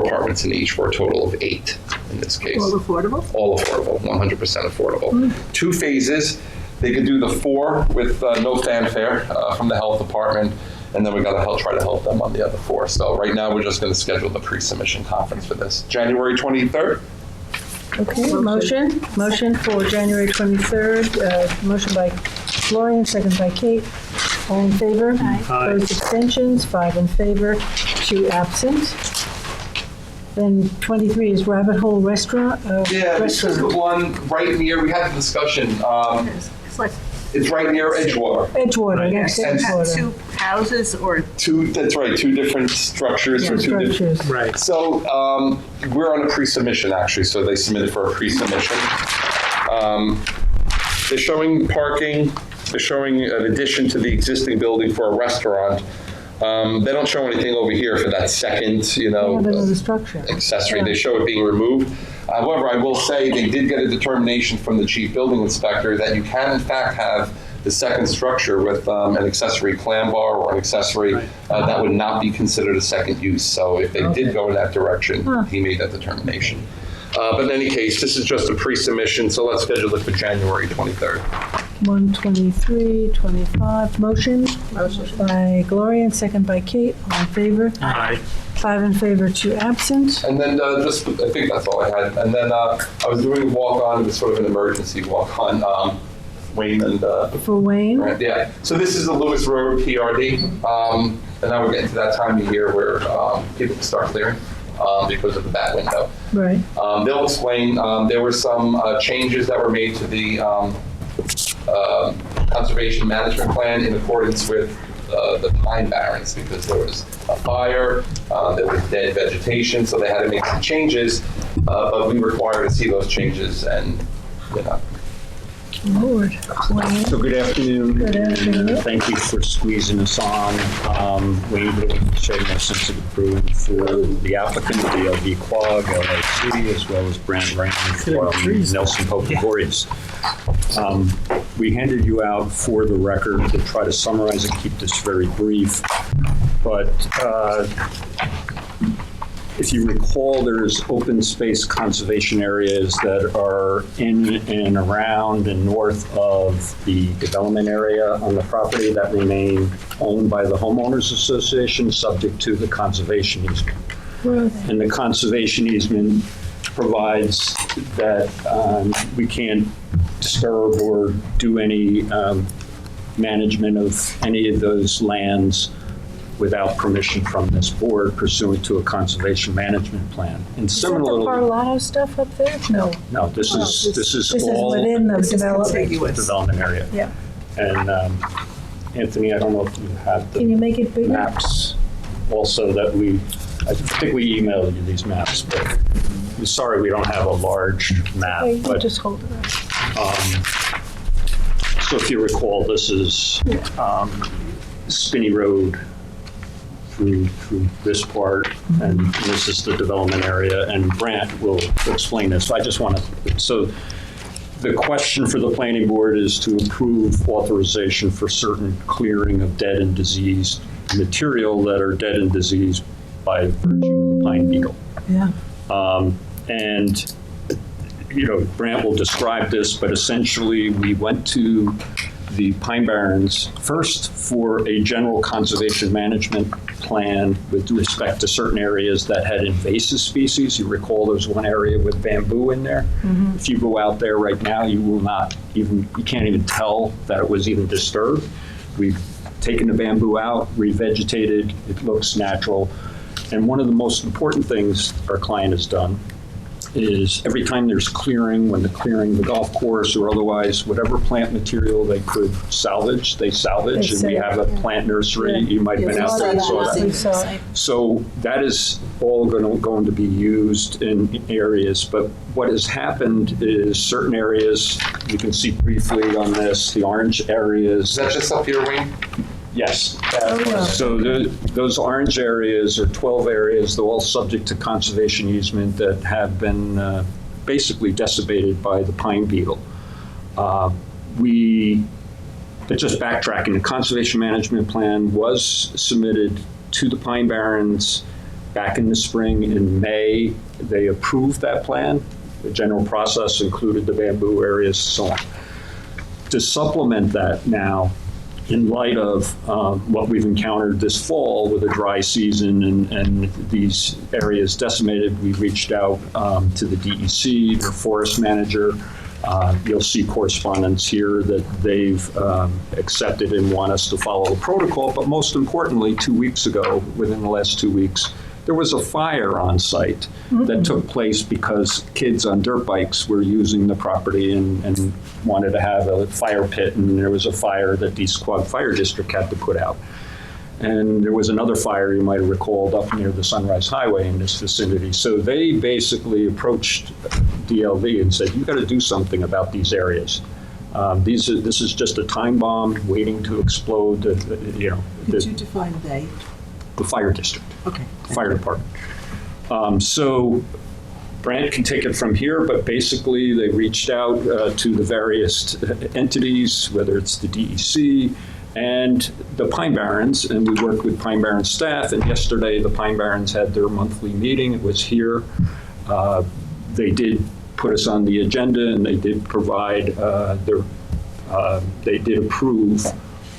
apartments in each for a total of 8 in this case. All affordable? All affordable, 100% affordable. 2 phases. They could do the 4 with no fanfare from the health department, and then we got to try to help them on the other 4. So right now we're just going to schedule the pre-submission conference for this. January 23rd. Okay, motion for January 23rd. Motion by Gloria, second by Kate. All in favor? Aye. Opposed, abstentions, 5 in favor, 2 absent. Then 23 is Rabbit Hole Restaurant. This is the one right near, we had the discussion. It's right near Edgewater. Edgewater, yes, And Edgewater. 2 houses or 2, that's right, 2 different structures. Yeah, or 2 structures. Right. So we're on a pre-submission actually, so they submitted for a pre-submission. They're showing parking, they're showing an addition to the existing building for a restaurant. They don't show anything over here for that second, Another structure. accessory. They show it being removed. However, I will say they did get a determination from the chief building inspector that you can in fact have the second structure with an accessory clam bar or an accessory that would not be considered a second use. So if they did go in that direction, he made that determination. But in any case, this is just a pre-submission, so let's schedule it for January 23rd. 123, 25. Motion by Gloria and second by Kate. All in favor? Aye. 5 in favor, 2 absent. And then I think that's all I had. And then I was doing a walk-on, it was sort of an emergency walk-on. Wayne and For Wayne? right, yeah. So this is the Lewis Road PRD, and now we're getting to that time of year where people can start clearing because of the bad window. Right. They'll explain. There were some changes that were made to the conservation management plan in accordance with the pine barrens because there was a fire, there was dead vegetation, so they had to make some changes. But we require to see those changes, and you know. Lord. Wayne. So good afternoon. Good afternoon. And, thank you for squeezing us on. Wayne Shaver, Sensitive Approving for the applicant, DLV Quag, LLC, as well as Brand Rand from Nelson Pope Boreas. We handed you out for the record to try to summarize and keep this very brief. But if you recall, there's open space conservation areas that are in and around and north of the development area on the property that remain owned by the homeowners association, subject to the conservation easement. And the conservation easement provides that we can't disturb or do any management of any of those lands without permission from this board pursuant to a conservation management plan. And similarly, Is that the Parlato stuff up there? No. no, this is all within the development. development area. Yeah. And Anthony, I don't know if you have the Can you make it bigger? maps also that I think we emailed you these maps, but I'm sorry we don't have a large map. Okay, you But just hold it up. so if you recall, this is Spinney Road through this part, and this is the development area, and Brant will explain this. I just want to, so the question for the planning board is to approve authorization for certain clearing of dead and diseased material that are dead and diseased by virtue of the pine beetle. Yeah. And, you know, Brant will describe this, but essentially we went to the Pine Barrens first for a general conservation management plan with respect to certain areas that had invasive species. You recall there's one area with bamboo in there. Mm-hmm. If you go out there right now, you can't even tell that it was even disturbed. We've taken the bamboo out, revegetated, it looks natural. And one of the most important things our client has done is every time there's clearing, when they're clearing the golf course or otherwise, whatever plant material they could salvage, they salvage. And we have a plant nursery. You might have been out there and saw that. So that is all going to be used in areas. But what has happened is certain areas, you can see briefly on this, the orange areas. Is that just up here, Wayne? Yes. So those orange areas are 12 areas, they're all subject to conservation easement that have been basically decimated by the pine beetle. Just backtracking, the conservation management plan was submitted to the Pine Barrens back in the spring. In May, they approved that plan. The general process included the bamboo areas, so on. To supplement that now, in light of what we've encountered this fall with a dry season and these areas decimated, we reached out to the DEC, their forest manager. You'll see correspondence here that they've accepted and want us to follow the protocol. But most importantly, 2 weeks ago, within the last 2 weeks, there was a fire on site that took place because kids on dirt bikes were using the property and wanted to have a fire pit, and there was a fire that the East Quogue Fire District had to put out. And there was another fire you might have recalled up near the Sunrise Highway in this vicinity. So they basically approached DLV and said, "You got to do something about these areas. This is just a time bomb waiting to explode." Did you define they? The fire district. Okay. Fire department. So Brant can take it from here, but basically they reached out to the various entities, whether it's the DEC and the Pine Barrens, and we worked with Pine Barrens staff. And yesterday the Pine Barrens had their monthly meeting. It was here. They did put us on the agenda, and they did provide they did approve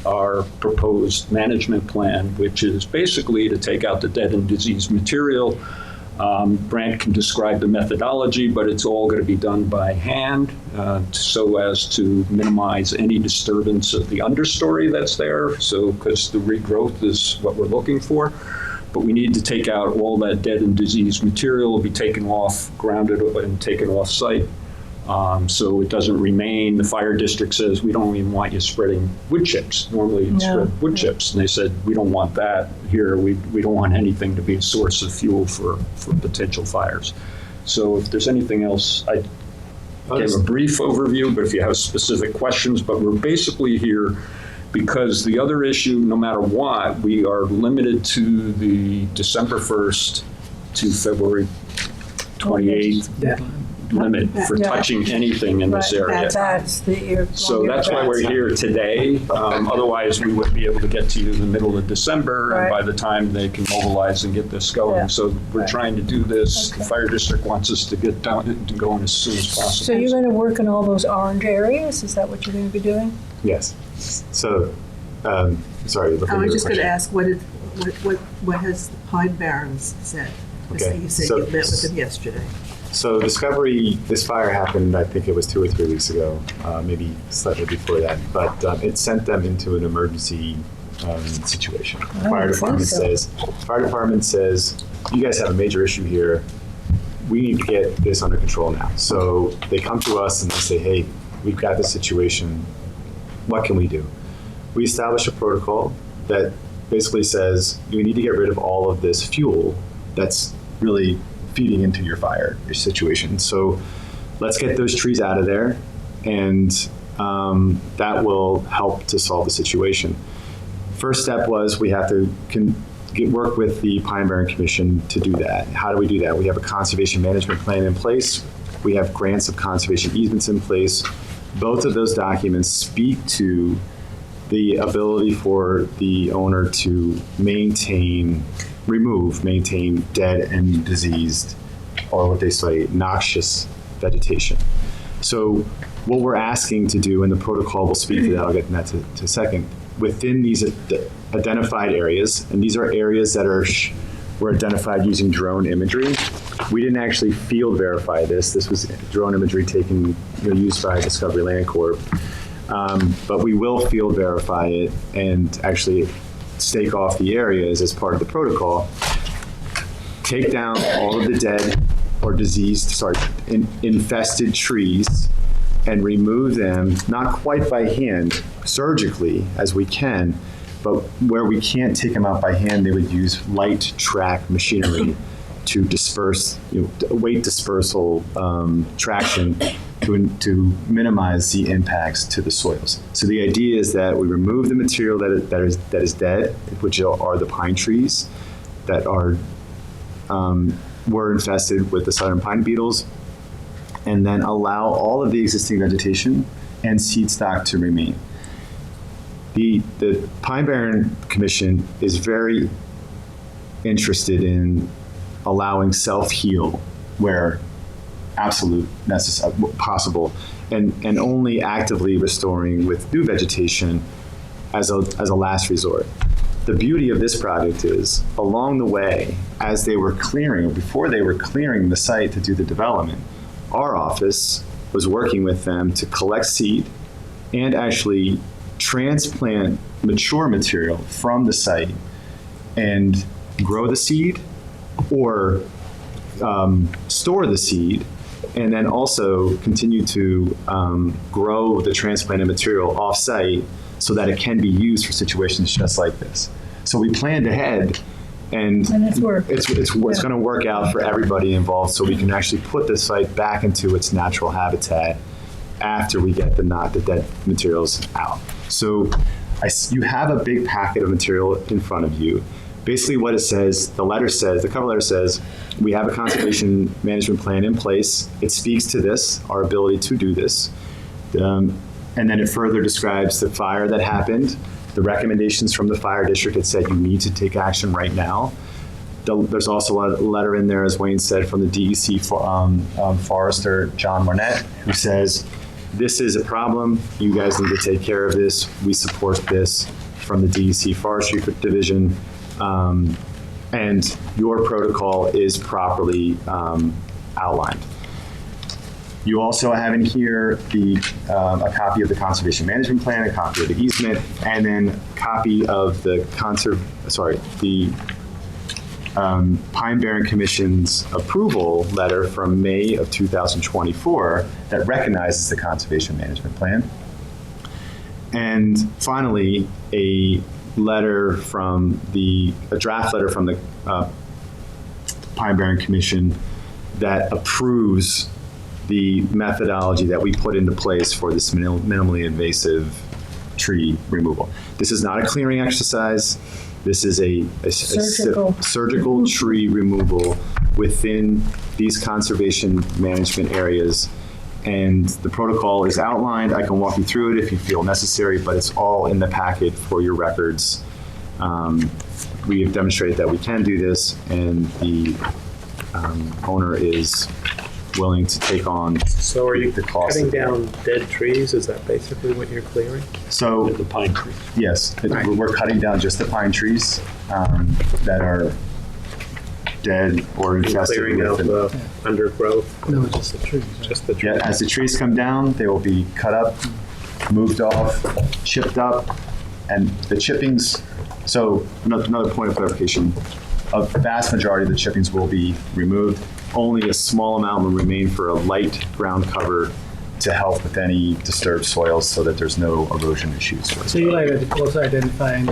our proposed management plan, which is basically to take out the dead and diseased material, Brant can describe the methodology, but it's all going to be done by hand so as to minimize any disturbance of the understory that's there. So, because the regrowth is what we're looking for. But we need to take out all that dead and diseased material, will be taken off, grounded and taken off site. So it doesn't remain, the fire district says, we don't even want you spreading wood chips. Normally it's spread wood chips. And they said, we don't want that here. We don't want anything to be a source of fuel for potential fires. So if there's anything else, I gave a brief overview, but if you have specific questions, but we're basically here because the other issue, no matter what, we are limited to the December 1st to February 28th limit for touching anything in this area. So that's why we're here today. Otherwise, we wouldn't be able to get to you in the middle of December, and by the time they can mobilize and get this going. So we're trying to do this. The fire district wants us to get down to going as soon as possible. So you're going to work in all those orange areas? Is that what you're going to be doing? Yes. So, sorry. I was just going to ask, what has the Pine Barrens said? Okay. You said you met with them yesterday. So Discovery, this fire happened, I think it was 2 or 3 weeks ago, maybe slightly before that, but it sent them into an emergency situation. The fire department says, you guys have a major issue here. We need to get this under control now. So they come to us and they say, hey, we've got this situation. What can we do? We establish a protocol that basically says you need to get rid of all of this fuel that's really feeding into your situation. So let's get those trees out of there, and that will help to solve the situation. First step was we have to work with the Pine Barren Commission to do that. How do we do that? We have a conservation management plan in place. We have grants of conservation easements in place. Both of those documents speak to the ability for the owner to maintain dead and diseased, or what they say, noxious vegetation. So what we're asking to do, and the protocol will speak to that, I'll get to that to a second, within these identified areas, and these are areas that were identified using drone imagery. We didn't actually field verify this. This was drone imagery used by Discovery Land Corp. But we will field verify it and actually stake off the areas as part of the protocol, take down all of the dead or infested trees and remove them, not quite by hand, surgically as we can, but where we can't take them out by hand, they would use light track machinery to disperse, weight dispersal traction to minimize the impacts to the soils. So the idea is that we remove the material that is dead, which are the pine trees that were infested with the southern pine beetles, and then allow all of the existing vegetation and seed stock to remain. The Pine Barren Commission is very interested in allowing self-heal where possible, and only actively restoring with new vegetation as a last resort. The beauty of this project is, along the way, as they were clearing, before they were clearing the site to do the development, our office was working with them to collect seed and actually transplant mature material from the site and grow the seed or store the seed, and then also continue to grow the transplanted material off-site so that it can be used for situations just like this. So we planned ahead, and it's going to work out for everybody involved, so we can actually put the site back into its natural habitat after we get the dead materials out. So you have a big packet of material in front of you. Basically what it says, the cover letter says, we have a conservation management plan in place. It speaks to this, our ability to do this. And then it further describes the fire that happened, the recommendations from the fire district. It said you need to take action right now. There's also a letter in there, as Wayne said, from the DEC forester, John Marnett, who says, this is a problem. You guys need to take care of this. We support this from the DEC Forestry Division. and your protocol is properly outlined. You also have in here a copy of the conservation management plan, a copy of the easement, and then a copy of the Pine Barren Commission's approval letter from May of 2024 that recognizes the conservation management plan. And finally, a draft letter from the Pine Barren Commission that approves the methodology that we put into place for this minimally invasive tree removal. This is not a clearing exercise. This is a surgical tree removal within these conservation management areas. And the protocol is outlined. I can walk you through it if you feel necessary, but it's all in the packet for your records. We have demonstrated that we can do this, and the owner is willing to take on So are you the cost cutting of that. down dead trees? Is that basically what you're clearing? So The pine tree. yes, we're cutting down just the pine trees that are dead or infested Clearing out with the undergrowth? No, just the trees. Just the Yeah, trees? as the trees come down, they will be cut up, moved off, chipped up, and the chippings. So another point of clarification: a vast majority of the chippings will be removed. Only a small amount will remain for a light ground cover to help with any disturbed soils, so that there's no erosion issues. So you like also identifying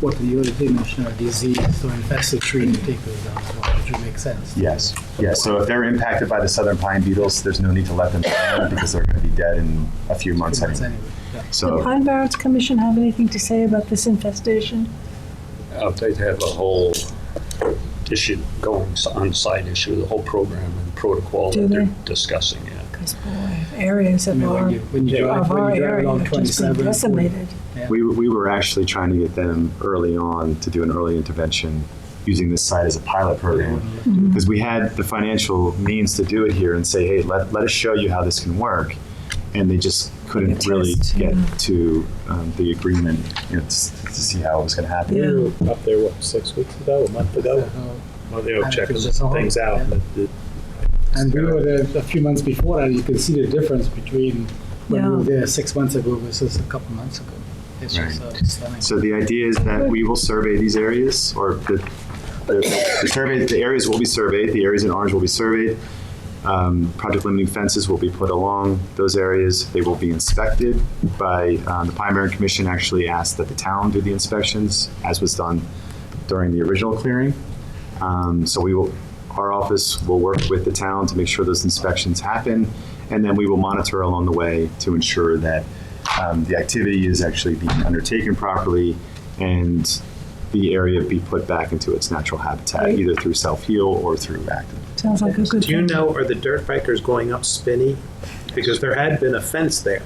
what the origination or disease or infested tree to take those down as well, which would make sense. Yes. So if they're impacted by the southern pine beetles, there's no need to let them down because they're going to be dead in a few months anyway. The So Pine Barrens Commission have anything to say about this infestation? They have a whole issue going on side issue, the whole program and protocol Do that they're they? discussing. Yeah. Because boy, areas of our, when you drive area along have just been 27, decimated. we were actually trying to get them early on to do an early intervention using this site as a pilot program, because we had the financial means to do it here and say, hey, let us show you how this can work. And they just couldn't really get to the agreement, to see how it was going to happen. You were up there, 6 weeks ago, a month ago? Well, they were checking some things out. And we were there a few months before that. You can see the difference between when we were there 6 months ago versus a couple months ago. It's just stunning. So the idea is that we will survey these areas, or the areas will be surveyed. The areas in orange will be surveyed. Project limiting fences will be put along those areas. They will be inspected by the Pine Barren Commission. Actually asked that the town do the inspections, as was done during the original clearing. So our office will work with the town to make sure those inspections happen, and then we will monitor along the way to ensure that the activity is actually being undertaken properly and the area be put back into its natural habitat, either through self-heal or through active. Sounds like a good Do you thing. know, are the dirt bikers going up Spinney? Because there had been a fence there.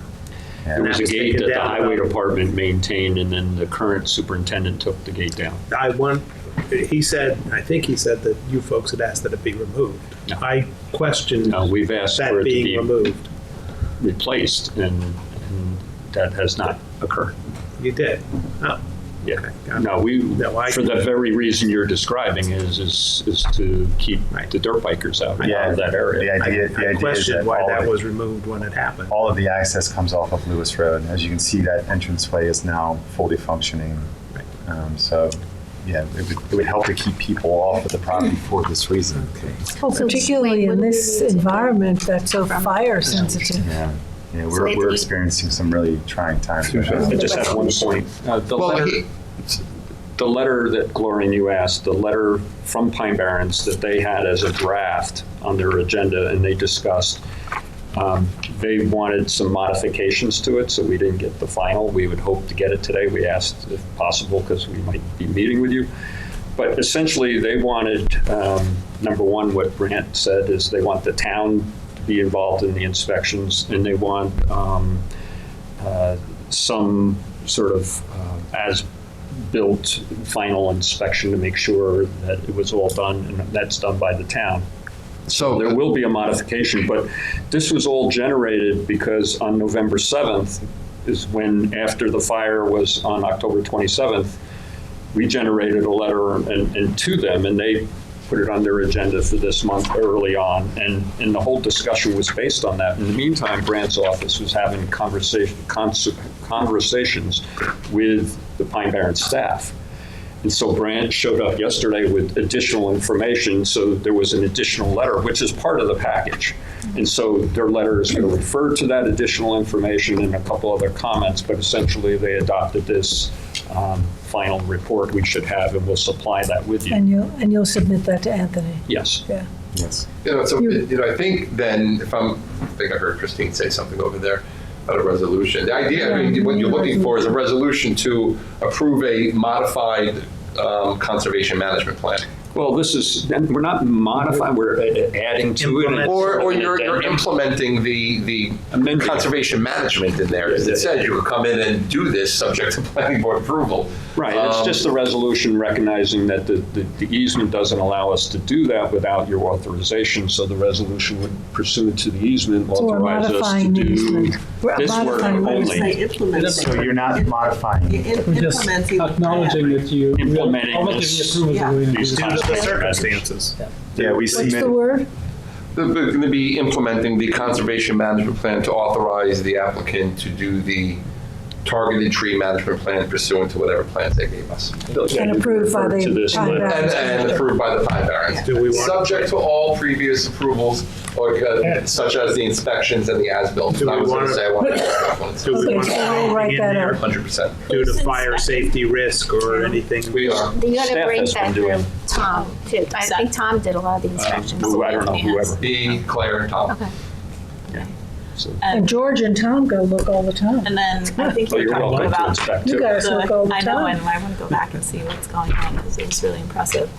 There was a gate that the highway department maintained, and then the current superintendent took the gate down. I think he said that you folks had asked that it be removed. No. I questioned We've asked that for it to being be removed. replaced, and that has not occurred. You did? Oh. Yeah. Okay. No, for the very reason you're describing is to keep the dirt bikers out of that area. The idea I is questioned that why all that of was removed when it happened. all of the access comes off of Lewis Road. As you can see, that entranceway is now fully functioning. So, yeah, it would help to keep people off of the property for this reason. Well, particularly in this environment that's so fire sensitive. Yeah, So we're experiencing some really trying times right now. I just had one point. The letter that Gloria and you asked, the letter from Pine Barrens that they had as a draft on their agenda, and they discussed, they wanted some modifications to it, so we didn't get the final. We would hope to get it today. We asked if possible because we might be meeting with you. But essentially, they wanted, number one, what Brant said is they want the town to be involved in the inspections, and they want some sort of as-built final inspection to make sure that it was all done, and that's done by the town. So there will be a modification, but this was all generated because on November 7th is when, after the fire was on October 27th, we generated a letter and to them, and they put it on their agenda for this month early on, and the whole discussion was based on that. In the meantime, Brandt's office was having conversations with the Pine Barrens staff. And so Brandt showed up yesterday with additional information, so there was an additional letter, which is part of the package. And so their letter is going to refer to that additional information and a couple other comments, but essentially they adopted this final report we should have, and we'll supply that with you. And you'll submit that to Anthony? Yes. Yeah. Yes. So, I think then, I think I heard Christine say something over there about a resolution. The idea, I mean, what you're looking for is a resolution to approve a modified conservation management plan. Well, we're not modifying, we're adding to it. Or you're implementing the conservation management in there. As it says, you could come in and do this subject to planning board approval. Right, it's just a resolution recognizing that the easement doesn't allow us to do that without your authorization, so the resolution would, pursuant to the easement, authorize us to do this work only. So you're not modifying. We're just acknowledging that you implementing this. these the circumstances. Yeah, we submit. What's the word? They're going to be implementing the conservation management plan to authorize the applicant to do the targeted tree management plan pursuant to whatever plans they gave us. And approved by the Pine Barrens. And approved by the Pine Barrens. Do we want Subject to all previous approvals, or such as the inspections and the as-built. Do we I was going want to say I want to. Do we want to we'll write that up. 100%. due to fire safety risk or anything? We are. You gotta Staff bring has that been doing- through Tom, too. I think Tom did a lot of the inspections. I don't know, whoever. Me, Claire, and Tom. Okay. And George and Tom go look all the time. And then I think you're you're talking welcome to about inspect You too. guys look all the I know, time. and I want to go back and see what's going on because it was really impressive.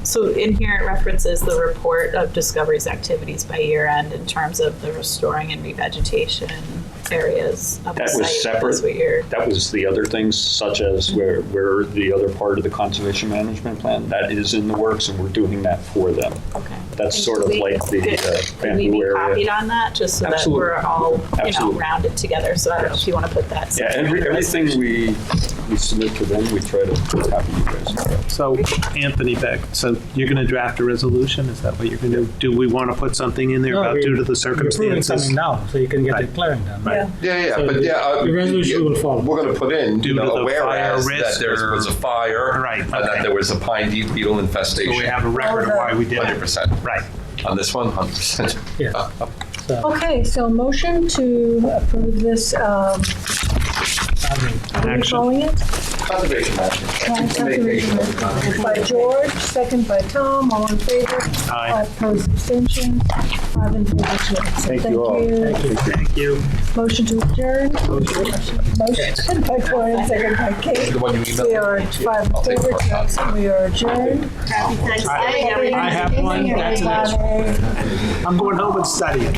So in here it references the report of Discovery's activities by year end in terms of the restoring and revegetation areas of the That site. was separate. That's what you're, That was the other things, such as where the other part of the conservation management plan, that is in the works, and we're doing that for them. okay. That's sort of like the Could we bamboo be area. copied on that, just so Absolutely. that we're all, Absolutely. rounded together? So I don't know if you want to put that. Yeah, somewhere in the everything resolution. we submit to them, we try to copy you guys. So Anthony Beck, so you're going to draft a resolution? Is that what you're going to do? Do we want to put something in there about due to the You're approving circumstances? something now, so you can get the clearing done. Right. Yeah, So but the resolution will follow. We're going to put in, Due to the fire whereas risk that there was a fire, Right, and okay. that there was a pine beetle infestation. So we have a record of why we did it. 100%. Right. On this one, 100%. Yeah. So, Okay, so motion to approve this, what are you calling it? Conservation Conservation management. by George, second by Tom, all in favor? Aye. Opposed, abstention, 5 in favor, 2 absent. Thank you all. Thank you. Motion to adjourn. Motion by Gloria, second by Kate. The one you emailed? We are 5 in favor, 2 absent. We are adjourned. Happy Thanksgiving, everyone. I have one. That's an extra. Everybody. I'm going home and studying.